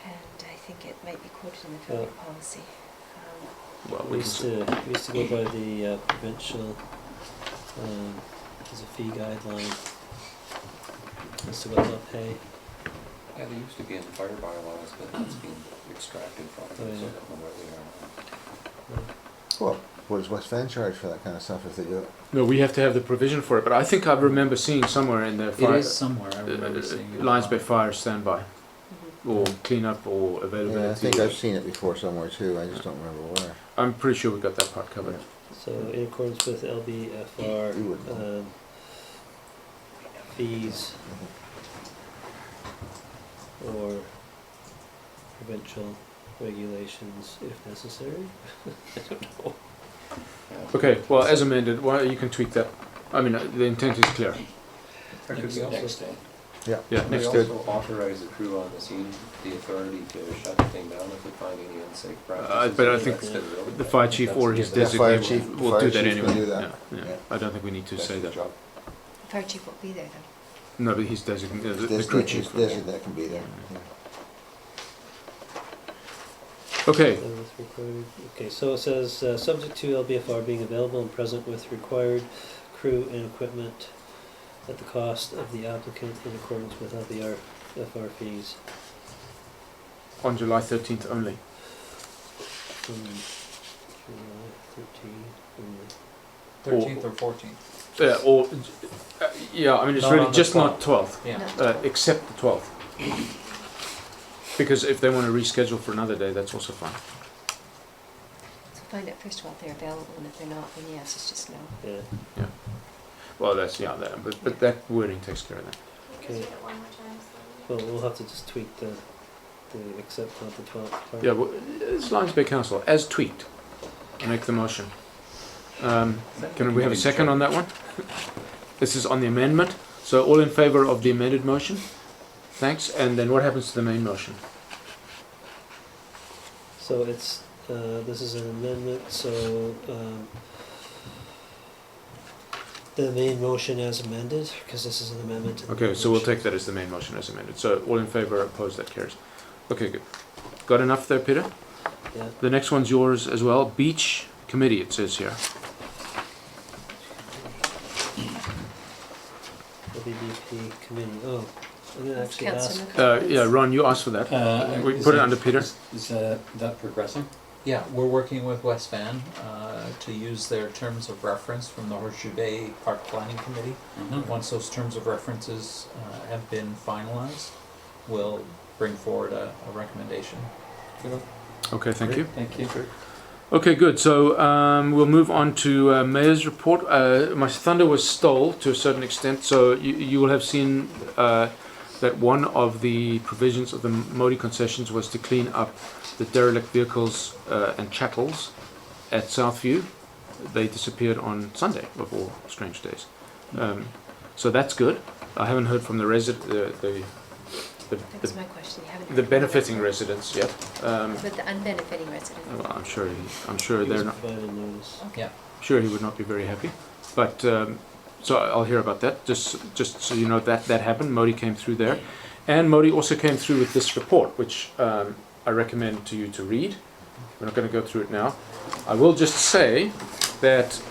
And I think it might be quoted in the filming policy. Well, We we used can, to go by the provincial, as a fee guideline. As to what they'll pay. Yeah, they used to be in the fire bylaws, but that's been extracted from it, so I Oh, yeah. don't know where they are now. Well, what does West Van charge for that kind of stuff if they do it? no, we have to have the provision for it, but I think I remember seeing somewhere in the It fire, is somewhere, I remember seeing it. Lions Bay Fire standby, Mhm. or cleanup, or availability. Yeah, I think I've seen it before somewhere too, I just don't remember where. I'm pretty sure we got that part covered. So in accordance with LBFR, You would know. fees or provincial regulations if necessary. I don't know. Okay, well, as amended, well, you can tweak that. I mean, the intent is clear. Or could we also, Next day. Yeah, could we next. also authorize the crew on the scene the authority to shut the thing down if we find any unsafe practices? But I think That's the real- the fire chief or his Yeah, fire designee chief- will fire do that chief can anyway. do that. Yeah, yeah. Yeah. I don't think we need to That's say his that. job. The fire chief won't be there though. No, but he's designated, the crew His chief. designate can be there. Yeah. Okay, That was required. Okay, so it says, subject to LBFR being available and present with required crew and equipment at the cost of the applicant in accordance with LBFR fees. on July 13th only. July 13, only. 13th or 14th? Or, yeah, I mean, it's Not really on the just not 12th. 12th, Yeah. No. except the 12th. Because if they want to reschedule for another day, that's also fine. So find out first of all if they're available, and if they're not, then yes, it's just no. Yeah. Well, that's, yeah, that, but that wording takes care of that. Can you Okay. just read it one more time, slowly? Well, we'll have to just tweak the except not the 12th part. Yeah, well, it's Lions Bay Council, as tweaked. I make the motion. Can we have a second on that one? This is on the amendment. So all in favour of the amended motion? Thanks. And then what happens to the main motion? So it's, this is an amendment, so, the main motion as amended, because this is an amendment to the Okay, main so we'll motion. take that as the main motion as amended. So all in favour, opposed, that carries. Okay, good. Got enough there, Peter? Yeah. The next one's yours as well. Beach Committee, it says here. LBDP committee, oh, I'm gonna That's actually ask, Councillor McCollum. Yeah, Ron, you asked for that. We Is put it that- under Peter. Is that progressing? Yeah, we're working with West Van to use their terms of reference from the Horseshoe Bay Park Planning Committee. Once those terms of references have been finalized, we'll bring forward a recommendation. Okay, thank you. Thank you. Okay, good. So we'll move on to Mayor's report. My thunder was stole to a certain extent, so you will have seen that one of the provisions of the Modi concessions was to clean up the derelict vehicles and chattels at Southview. They disappeared on Sunday, of all strange days. So that's good. I haven't heard from the That's my question. You haven't the heard benefiting residents yet. But the unbenefiting resident. Well, I'm sure he they're was not. provided notice. Yeah. Sure, he would not be very happy, but so I'll hear about that. Just so you know that happened. Modi came through there, and Modi also came through with this report, which I recommend to you to read. We're not going to go through it now. I will just say that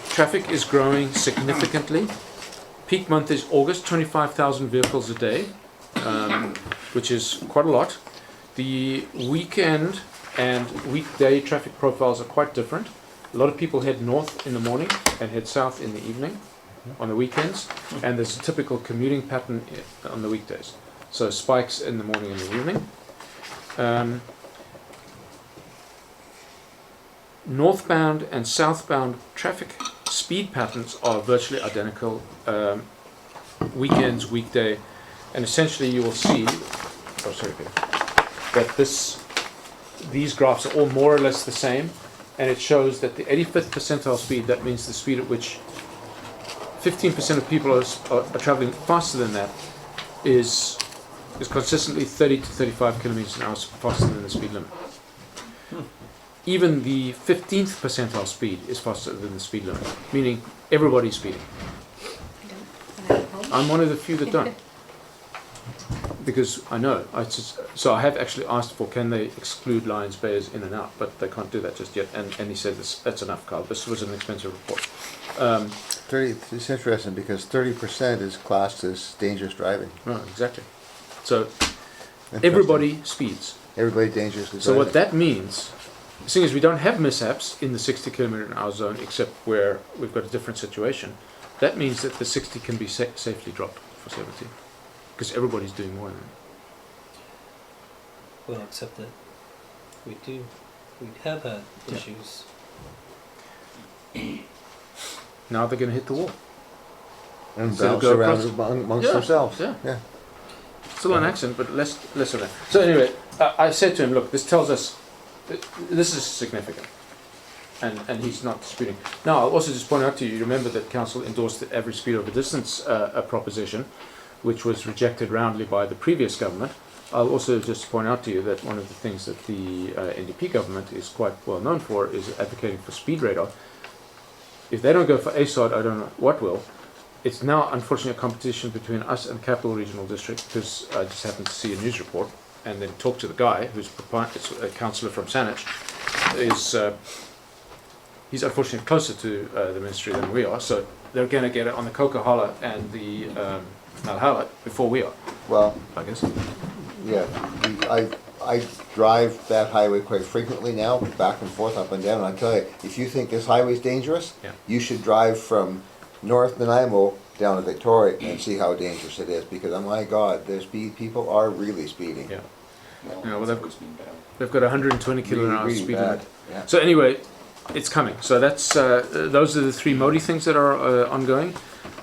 traffic is growing significantly. Peak month is August, 25,000 vehicles a day, which is quite a lot. The weekend and weekday traffic profiles are quite different. A lot of people head north in the morning and head south in the evening on the weekends, and there's a typical commuting pattern on the weekdays. So spikes in the morning and the evening. Northbound and southbound traffic speed patterns are virtually identical, weekends, weekday, and essentially you will see, that this these graphs are all more or less the same, and it shows that the 85th percentile speed, that means the speed at which 15% of people are traveling faster than that, is consistently 30 to 35 kilometers an hour faster than the speed limit. Even the 15th percentile speed is faster than the speed limit, meaning everybody's speeding. When I'm home. I'm one of the few that don't. Because I know, so I have actually asked for, can they exclude Lions Bay as in and out, but they can't do that just yet. And he said that's enough, Carl. This was an expensive report. 30, it's interesting because 30% is classed as dangerous driving. Oh, exactly. So Interesting. everybody speeds. Everybody dangerously So driving. what that means, seeing as we don't have mishaps in the 60 kilometer an hour zone, except where we've got a different situation, that means that the 60 can be safely dropped for 70. Because everybody's doing more than that. Well, except that we have had Yeah. issues. Now they're going to hit the wall. And So bounce go around across- amongst Yeah, themselves. yeah. Still an accident, but less of that. So anyway, I said to him, look, this tells us this is significant, and he's not disputing. Now, I'll also just point out to you, you remember that council endorsed the average speed over distance proposition, which was rejected roundly by the previous government. I'll also just point out to you that one of the things that the NDP government is quite well known for is advocating for speed radar. If they don't go for ASOD, I don't know what will. It's now unfortunately a competition between us and Capital Regional District, because I just happened to see a news report and then talk to the guy who's a councillor from Saanich. He's unfortunately closer to the ministry than we are, so they're going to get it on the Coquihalla and the Malhalla before we are, Well, I guess. yeah, I drive that highway quite frequently now, back and forth, up and down, and I tell you, if you think this highway's dangerous, Yeah. you should drive from North Nanaimo down to Victoria and see how dangerous it is, because oh my God, people are really speeding. Yeah. Well, Yeah, well, it's they've- always been bad. They've got 120 kilo an hour Really speed bad. limit. Yeah. So anyway, it's coming. So that's those are the three Modi things that are ongoing.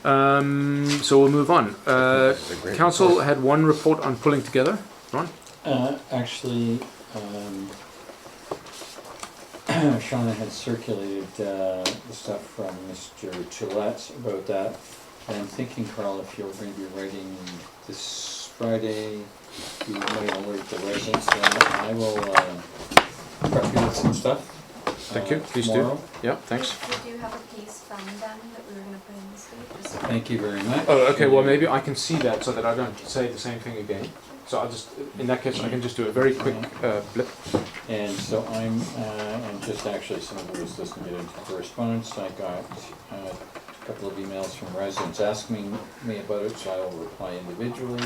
So we'll move on. This is a great Council report. had one report on pulling together. Ron? Actually, Shauna had circulated the stuff from Mr. Gillette about that. And I'm thinking, Carl, if you're going to be writing this Friday, you might alert the residents, then I will prep you with some stuff. Thank you. Please tomorrow. do. Yeah, thanks. We do have a piece from them that we were gonna put in this week, just. Thank you very much. Oh, okay. Well, maybe I can see that so that I don't say the same thing again. So I'll just, in that case, I can just do a very quick blip. And so I'm, and just actually some of those doesn't get into correspondence, I got a couple of emails from residents asking me about it, so I will reply individually.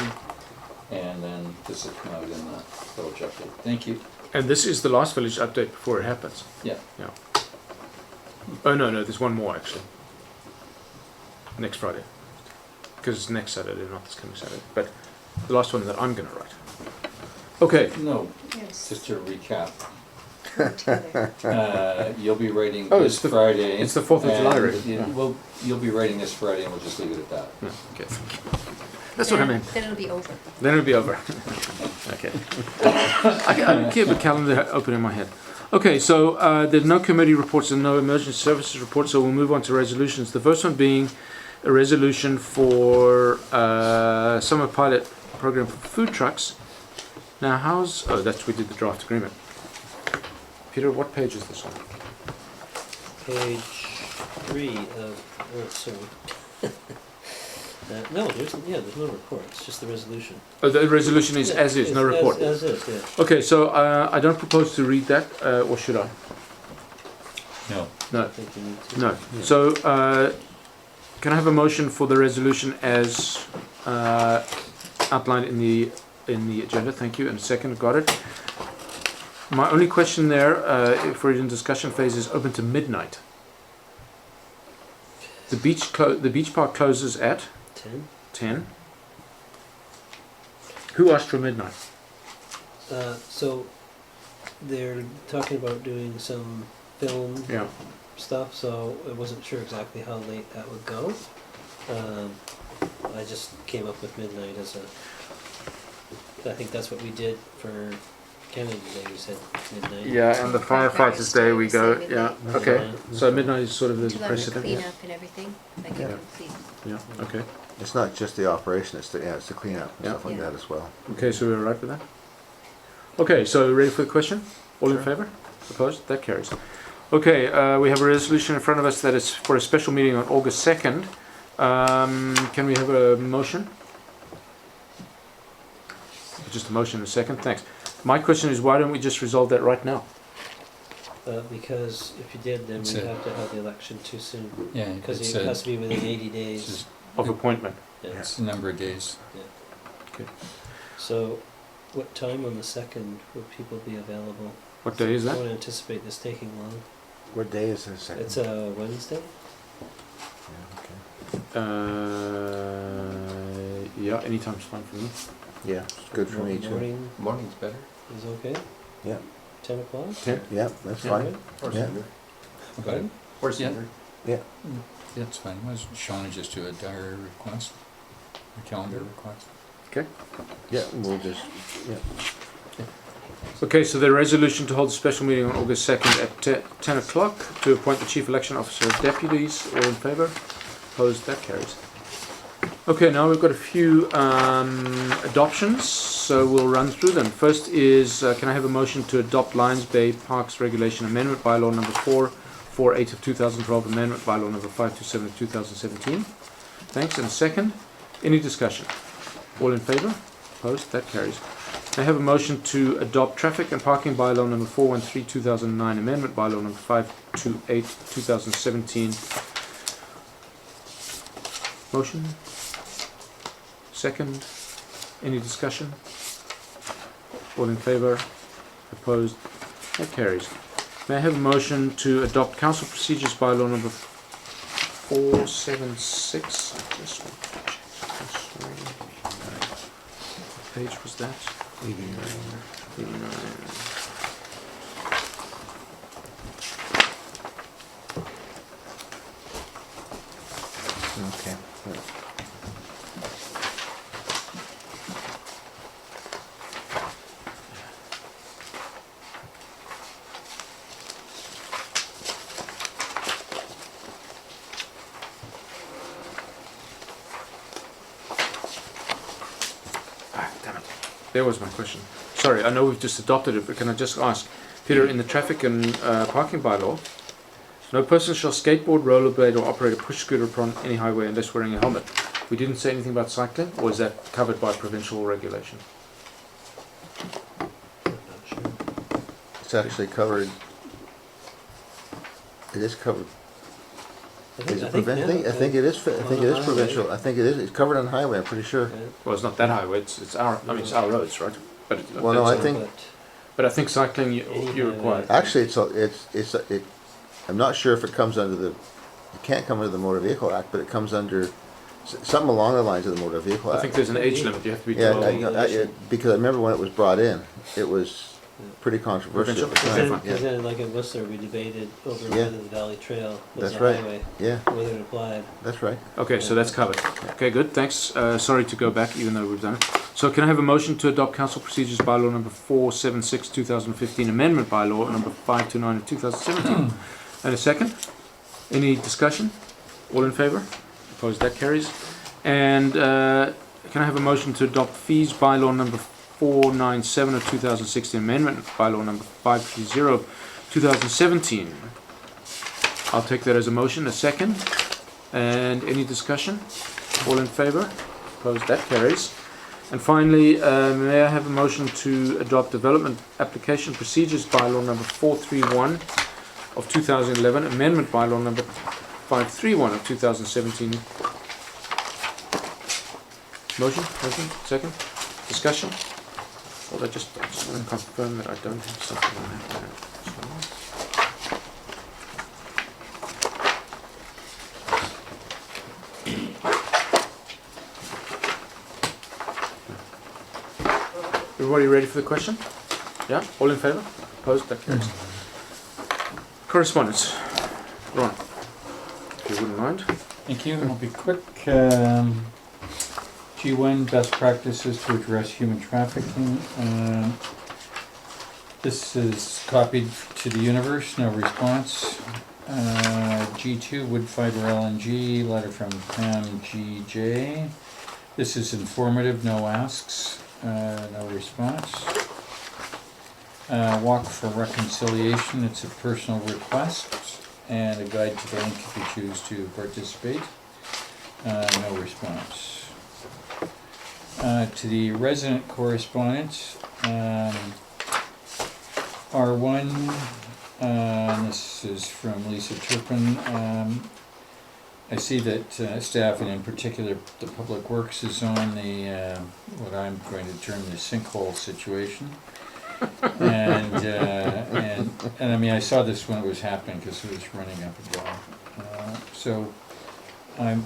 And then this will come out in the village update. Thank you. And this is the last village update before it happens. Yeah. Yeah. Oh no, there's one more actually. Next Friday, because it's next Saturday, not this coming Saturday. But the last one that I'm going to write. Okay. No, Yes. just to recap, Together. you'll be writing Oh, this it's the- Friday. it's the 4th of July and already. you- Yeah. You'll be writing this Friday and we'll just leave it at that. Yeah, okay. That's what I meant. Then it'll be over. Then it'll be over. Okay. I can keep a calendar open in my head. Okay, so there's no committee reports and no emergency services reports, so we'll move on to resolutions. The first one being a resolution for summer pilot program for food trucks. Now, we did the draft agreement. Peter, what page is this on? Page 3 of, oh, sorry. No, there's no report, it's just the resolution. Oh, the resolution is Yeah, as is, no it's report. As is, yeah. Okay, so I don't propose to read that, or should I? No. I No. think you need to. No. So, can I have a motion for the resolution as outlined in the agenda? Thank you. And a second, got it. My only question there, if we're in discussion phase, is open to midnight. The beach park closes at 10. 10. Who asked for midnight? So they're talking about doing some film Yeah. stuff, so I wasn't sure exactly how late that would go. I just came up with midnight as I think that's what we did for Canada Day, you said midnight. Yeah, and the firefighters' day we go, yeah, Midnight. okay. So midnight is sort of the Until after precedent. Yeah. cleanup and everything, like Yeah. a complete. Yeah, okay. It's not just the operation, it's the cleanup and Yeah. stuff like Yeah. that as well. Okay, so we're all right with that? Okay, so ready for the question? All in Sure. favor? Opposed? That carries. Okay, we have a resolution in front of us that is for a special meeting on August 2nd. Can we have a motion? Just a motion in a second, thanks. My question is, why don't we just resolve that right now? Because if you did, then It's we'd a- have to have the election too soon. Yeah, Because it's it a, has to be within 80 it's days. just- Of appointment? Yeah. it's a number of days. So, what time on the 2nd would people be available? What day is I that? don't anticipate this taking long. What day is the second? It's a Wednesday? Yeah, Yeah, anytime's fine for me. okay. Yeah, it's good for me too. Morning Morning's better. is okay? Yeah. 10 o'clock? 10? Yeah, that's Yeah. fine. Or Yeah. sooner. Okay. Or Yeah. sooner. Yeah. Yeah, it's fine. I was Sean just do a diary request, a calendar request. Yeah, we'll just, yeah. Okay, so the resolution to hold a special meeting on August 2nd at 10 o'clock to appoint the chief election officer and deputies. All in favour? Opposed? That carries. Okay, now we've got a few adoptions, so we'll run through them. First is, can I have a motion to adopt Lions Bay Parks Regulation Amendment Bylaw number 448 of 2012, Amendment Bylaw number 527 of 2017? Thanks. And second, any discussion? All in favour? Opposed? That carries. I have a motion to adopt Traffic and Parking Bylaw number 413 2009, Amendment Bylaw number 528 2017. Motion? Second? Any discussion? All in favour? Opposed? That carries. May I have a motion to adopt Council Procedures Bylaw number 476? Just want to check this. What page was that? 89. Okay. Damn it. There was my question. Sorry, I know we've just adopted it, but can I just ask, Peter, in the traffic and parking bylaw, no person shall skateboard, rollerblade, or operate a push scooter upon any highway unless wearing a helmet. We didn't say anything about cycling, or is that covered by provincial regulation? I'm not sure. It's actually covered. It is covered. Is it provincial? I think it is. I think it is provincial. I think it is. It's covered on highway. I'm pretty sure. Well, it's not that highway. It's our. I mean, it's our roads, right? But Well, no, I it's- think- But I think cycling you're required. Actually, I'm not sure if it comes under the. It can't come under the Motor Vehicle Act, but it comes under something along the lines of the Motor Vehicle I Act. think there's an age limit. You have to be Yeah, 12. because I remember when it was brought in, it was pretty controversial at the Provincial? time. Okay, Because Yeah, then, like in Whistler, we debated over Yeah. whether the Valley Trail was That's a right. highway, yeah, whether it applied. that's right. Okay, so that's covered. Okay, good. Thanks. Sorry to go back, even though we've done it. So can I have a motion to adopt Council Procedures Bylaw number 476 2015, Amendment Bylaw number 529 of 2017? And a second? Any discussion? All in favour? Opposed? That carries. And can I have a motion to adopt Fees Bylaw number 497 of 2016, Amendment Bylaw number 530 of 2017? I'll take that as a motion. A second? And any discussion? All in favour? Opposed? That carries. And finally, may I have a motion to adopt Development Application Procedures Bylaw number 431 of 2011, Amendment Bylaw number 531 of 2017. Motion? Second? Discussion? Well, I just want to confirm that I don't have something on that. Everybody ready for the question? Yeah? All in favour? Opposed? That carries. Correspondence. Ron, if you wouldn't mind. Thank you. I'll be quick. G1 best practices to address human trafficking. This is copied to the universe, no response. G2, wood fiber LNG, letter from Pam GJ. This is informative, no asks, no response. Walk for reconciliation, it's a personal request, and a guide to the link if you choose to participate. No response. To the resident correspondence, R1, this is from Lisa Turpin. I see that staff, and in particular the Public Works, is on the, what I'm going to term the sinkhole situation. And I mean, I saw this when it was happening because it was running up and down. So I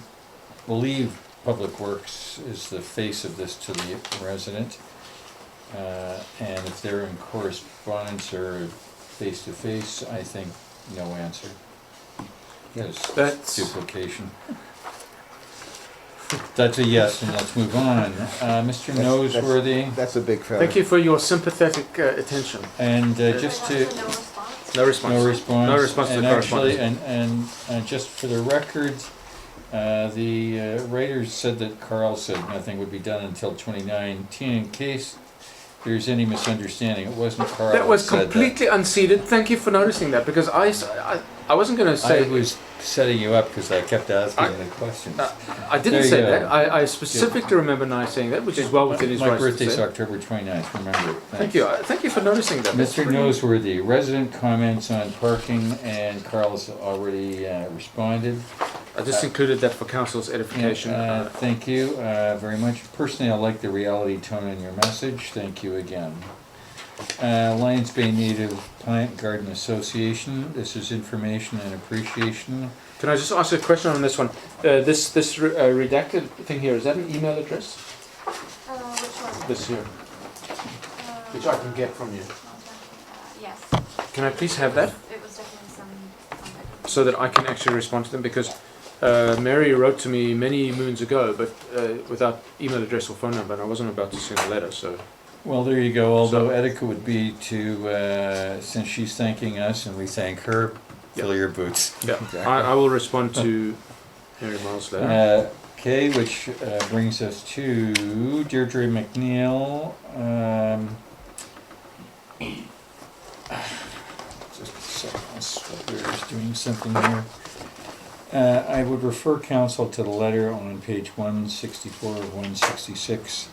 believe Public Works is the face of this to the resident. And if they're in correspondence or face-to-face, I think no answer. Because That's- duplication. That's a yes, and let's move on. Mr. Noseworthy, That's a big fella. Thank you for your sympathetic attention. and just to, No response? No response. no response. No response to And the actually, correspondence. and just for the record, the writers said that Carl said nothing would be done until 2019. In case there's any misunderstanding, it wasn't Carl That was said completely unseated. Thank you for noticing that, because I wasn't going to I say... was setting you up because I kept asking the questions. I didn't There you say go. that. I specifically remember Nye saying that, which is well within his My rights to birthday's say. October 29th, remember it. Thank you. Thank you for noticing that. That's Mr. pretty- Noseworthy, resident comments on parking, and Carl's already responded. I just included that for council's edification. Thank you very much. Personally, I like the reality tone in your message. Thank you again. Lions Bay Native Plant Garden Association, this is information and appreciation. Can I just ask a question on this one? This redacted thing here, is that an email address? Which one? This here, which I can get from you. Yes, Can I please have that it was definitely some. so that I can actually respond to them? Because Mary wrote to me many moons ago, but without email address or phone number, and I wasn't about to send a letter. So Well, there you go, although So- etiquette would be to, since she's thanking us and we thank her, fill your boots. yeah, I will respond to Mary Miles' letter. Okay, which brings us to Deirdre McNeil. Just a second, Sweater's doing something here. I would refer council to the letter on page 164 of 166.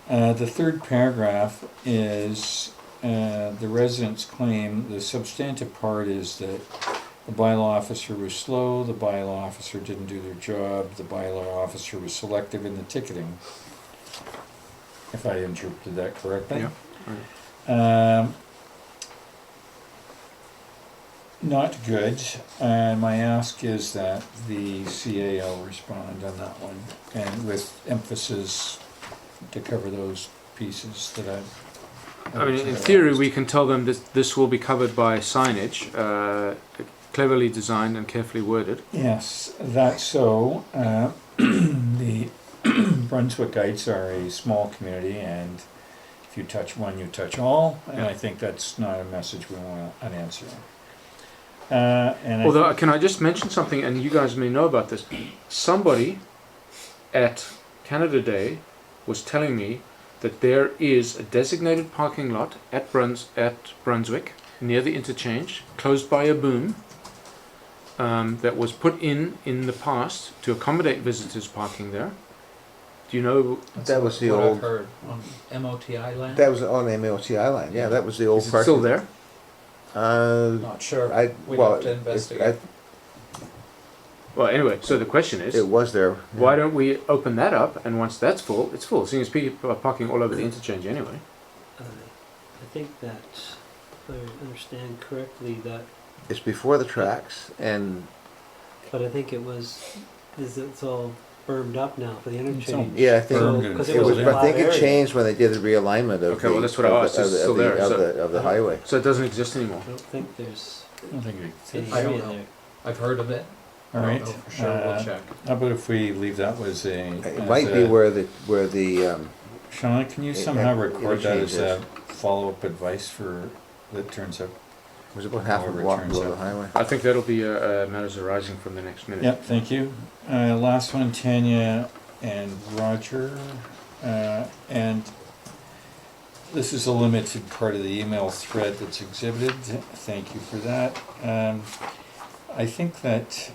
The third paragraph is the residents claim the substantive part is that the bylaw officer was slow, the bylaw officer didn't do their job, the bylaw officer was selective in the ticketing. If I interpreted that correctly. Yeah. Not good, and my ask is that the CAO respond on that one, and with emphasis to cover those pieces that I mean, in theory, we can tell them this will be covered by signage, cleverly designed and carefully worded. Yes, that's so. The Brunswickites are a small community, and if you touch one, you touch all, and Yeah. I think that's not a message we want to unanswer. Although, can I just mention something, and you guys may know about this. Somebody at Canada Day was telling me that there is a designated parking lot at Brunswick, near the interchange, closed by a boom, that was put in the past to accommodate visitors parking there. Do you know? That was the what old. I've heard on MOTI land. That was on the MOTI line. Yeah, that was the old Is it parking. still there? Not sure. We'd have to investigate. Well, anyway, so the question is, It was there. why don't we open that up, and once that's full, it's full, seeing as people are parking all over the interchange anyway. I think that, if I understand correctly, that, It's before the tracks, and but I think it was, it's all bermed up now for the interchange. yeah, I think Bermed So, and 'cause it was. a I think flat it area. changed when they did the realignment of Okay, the well, that's what I asked. It's still there, so- of the highway. So it doesn't exist anymore. I don't think there's I don't think any I don't area know. there. I've heard of it. All I right. don't know for sure. We'll check. How about if we leave that was a... It might be where the Shauna, can you It- somehow it'll record that change as a follow-up advice for, that turns out? It was about half a However it block turns below the out. highway. I think that'll be matters arising from the next minute. Yep, thank you. Last one, Tanya and Roger. And this is a limited part of the email thread that's exhibited. Thank you for that. I think that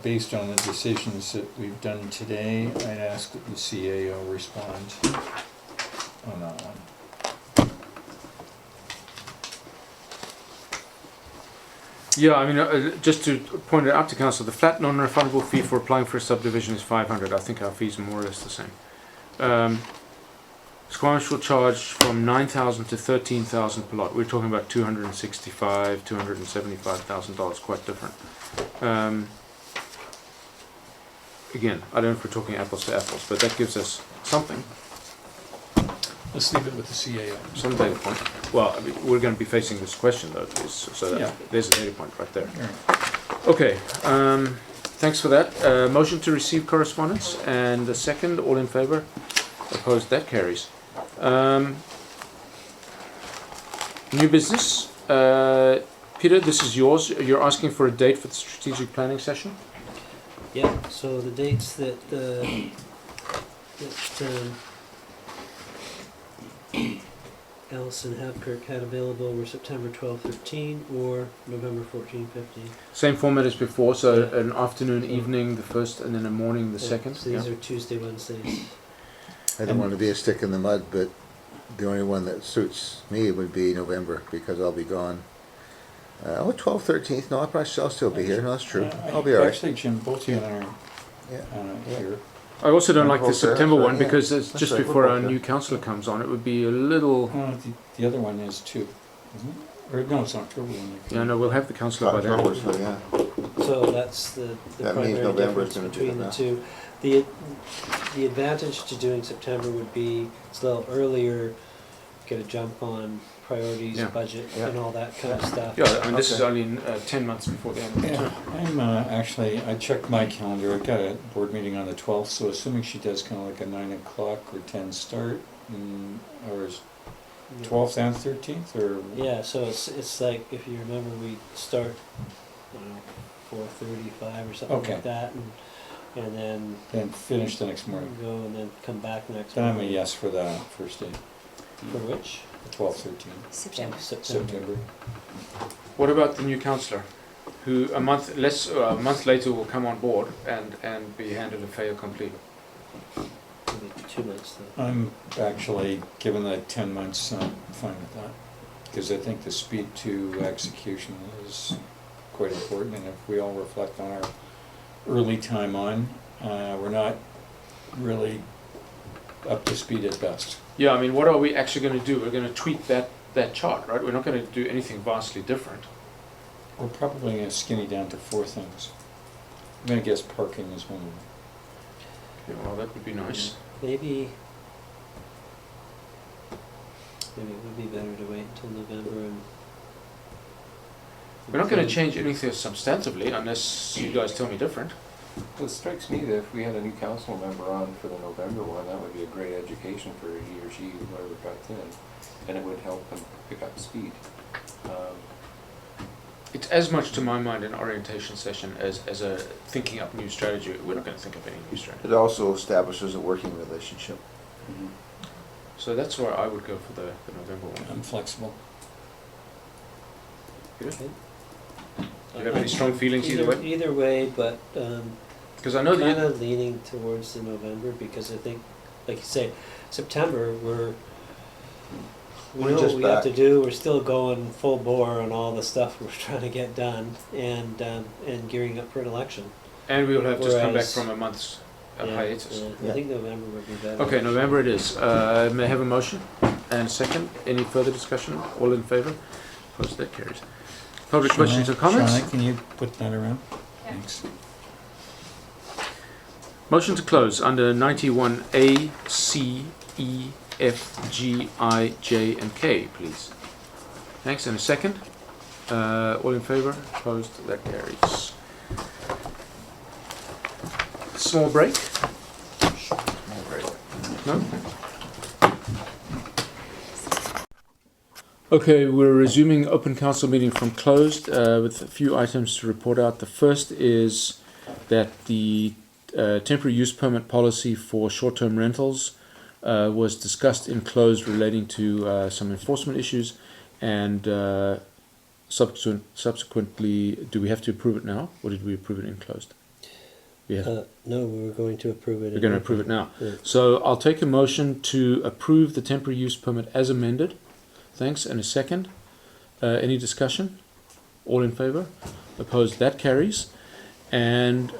based on the decisions that we've done today, I'd ask that the CAO respond on that one. Yeah, I mean, just to point it out to council, the flat non-refundable fee for applying for a subdivision is 500. I think our fees are more or less the same. Squamish will charge from 9,000 to 13,000 per lot. We're talking about $265,000, $275,000, quite different. Again, I don't know if we're talking apples to apples, but that gives us something, Let's leave it with the CAO. some data point. Well, I mean, we're going to be facing this question though, so that Yeah. there's a data point right there. Alright. Okay, thanks for that. Motion to receive correspondence, and the second, all in favour? Opposed, that carries. New business. Peter, this is yours. You're asking for a date for the strategic planning session? Yeah, so the dates that Allison Hapkirk had available were September 12, 13, or November 14, 15. Same format as before, so an afternoon, evening, the first, and then a morning, the second? So these are Tuesday, Wednesdays. I don't want to be a stick in the mud, but the only one that suits me would be November, because I'll be gone. 12th, 13th, no, I'll still be here, no, that's true. I'll be all right. Actually, Jim, both you and I Yeah. are here. I also don't Yeah, like the okay, September that's one, right, yeah. because it's That's just right, we're before both our here. new councillor comes on. It would be a little... The other one is too, isn't it? Or no, it's October one. Yeah, no, we'll have the councillor by then. October, so yeah. So that's the That means primary November is difference gonna be between the the best. two. The advantage to doing September would be it's a little earlier, get a jump on priorities, Yeah. budget, Yeah. and all that kind of stuff. Yeah, I mean, this is Okay. only 10 months before the end of the term. Yeah, I'm actually, I checked my calendar, I've got a board meeting on the 12th, so assuming she does kind of like a 9 o'clock or 10 start, or is 12th and 13th, or? Yeah, so it's like, if you remember, we start, I don't know, 4:35 or something Okay. like that, and then Then finish the next morning. go and then come back next Then I'm a morning. yes for the first day, For which? the 12th, 13th, September. September. What about the new councillor, who a month later will come on board and be handed a fait accompli? Maybe 2 months then. I'm actually, given the 10 months, I'm fine with that. Because I think the speed to execution is quite important, and if we all reflect on our early time on, we're not really up to speed at best. Yeah, I mean, what are we actually going to do? We're going to tweak that chart, right? We're not going to do anything vastly different. We're probably going to skinny down to 4 things. I'm going to guess parking is one of them. Yeah, well, that would be nice. Maybe it would be better to wait until November and. We're not going to change anything substantively unless you guys tell me different. Well, it strikes me that if we had a new council member on for the November one, that would be a great education for he or she, whoever got in, and it would help them pick up speed. It's as much, to my mind, an orientation session as a thinking up new strategy. We're not going to think of any new strategy. It also establishes a working relationship. So that's why I would go for the November one. I'm flexible. Peter? Do you have any strong feelings either way? Either way, but Because I know kind that of leaning towards the November, because I think, like you say, September we We're know just what we have back. to do. We're still going full bore on all the stuff we're trying to get done, and gearing up for an election. and we will have just come back Whereas- from a month's hiatus. I Yeah. think November would be better. Okay, November it is. May I have a motion and a second? Any further discussion? All in favour? Opposed, that carries. Public questions or comments? Shauna, can you put that around? Yeah. Thanks. Motion to close under 91A, C, E, F, G, I, J, and K, please. Thanks, and a second. All in favour? Opposed, that carries. Small break? No? Okay, we're resuming open council meeting from closed with a few items to report out. The first is that the temporary use permit policy for short-term rentals was discussed in closed relating to some enforcement issues, and subsequently, do we have to approve it now, or did we approve it in closed? We have. No, we were going to approve it. We're going to approve it now. Yeah. So I'll take a motion to approve the temporary use permit as amended. Thanks, and a second. Any discussion? All in favour? Opposed? That carries. And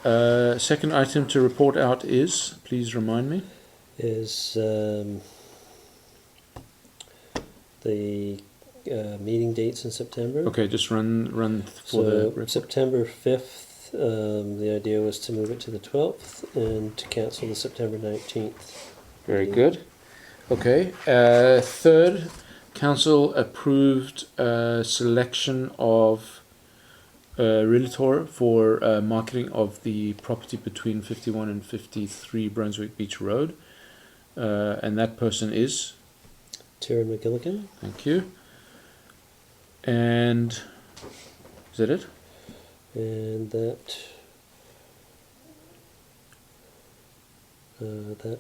second item to report out is, please remind me. Is the meeting dates in September. Okay, just run for So the report. September 5th, the idea was to move it to the 12th and to cancel the September 19th. Very good. Okay. Third, council approved selection of realtor for marketing of the property between 51 and 53 Brunswick Beach Road. And that person is? Tara McGilligan. Thank you. And is that it? And that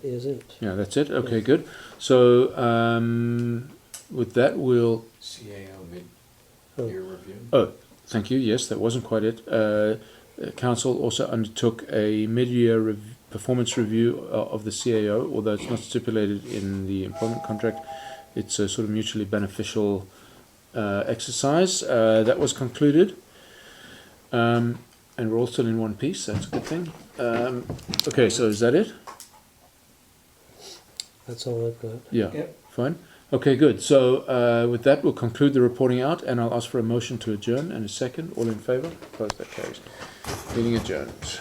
is it. Yeah, that's it. Okay, good. So with that, we'll. CAO Oh. mid-year review. Oh, thank you. Yes, that wasn't quite it. Council also undertook a mid-year performance review of the CAO, although it's not stipulated in the employment contract. It's a sort of mutually beneficial exercise. That was concluded. And we're all still in one piece. That's a good thing. Okay, so is that it? That's all I've got. Yeah. Yep. Fine. Okay, good. So with that, we'll conclude the reporting out, and I'll ask for a motion to adjourn and a second. All in favour? Opposed? That carries. Meeting adjourned.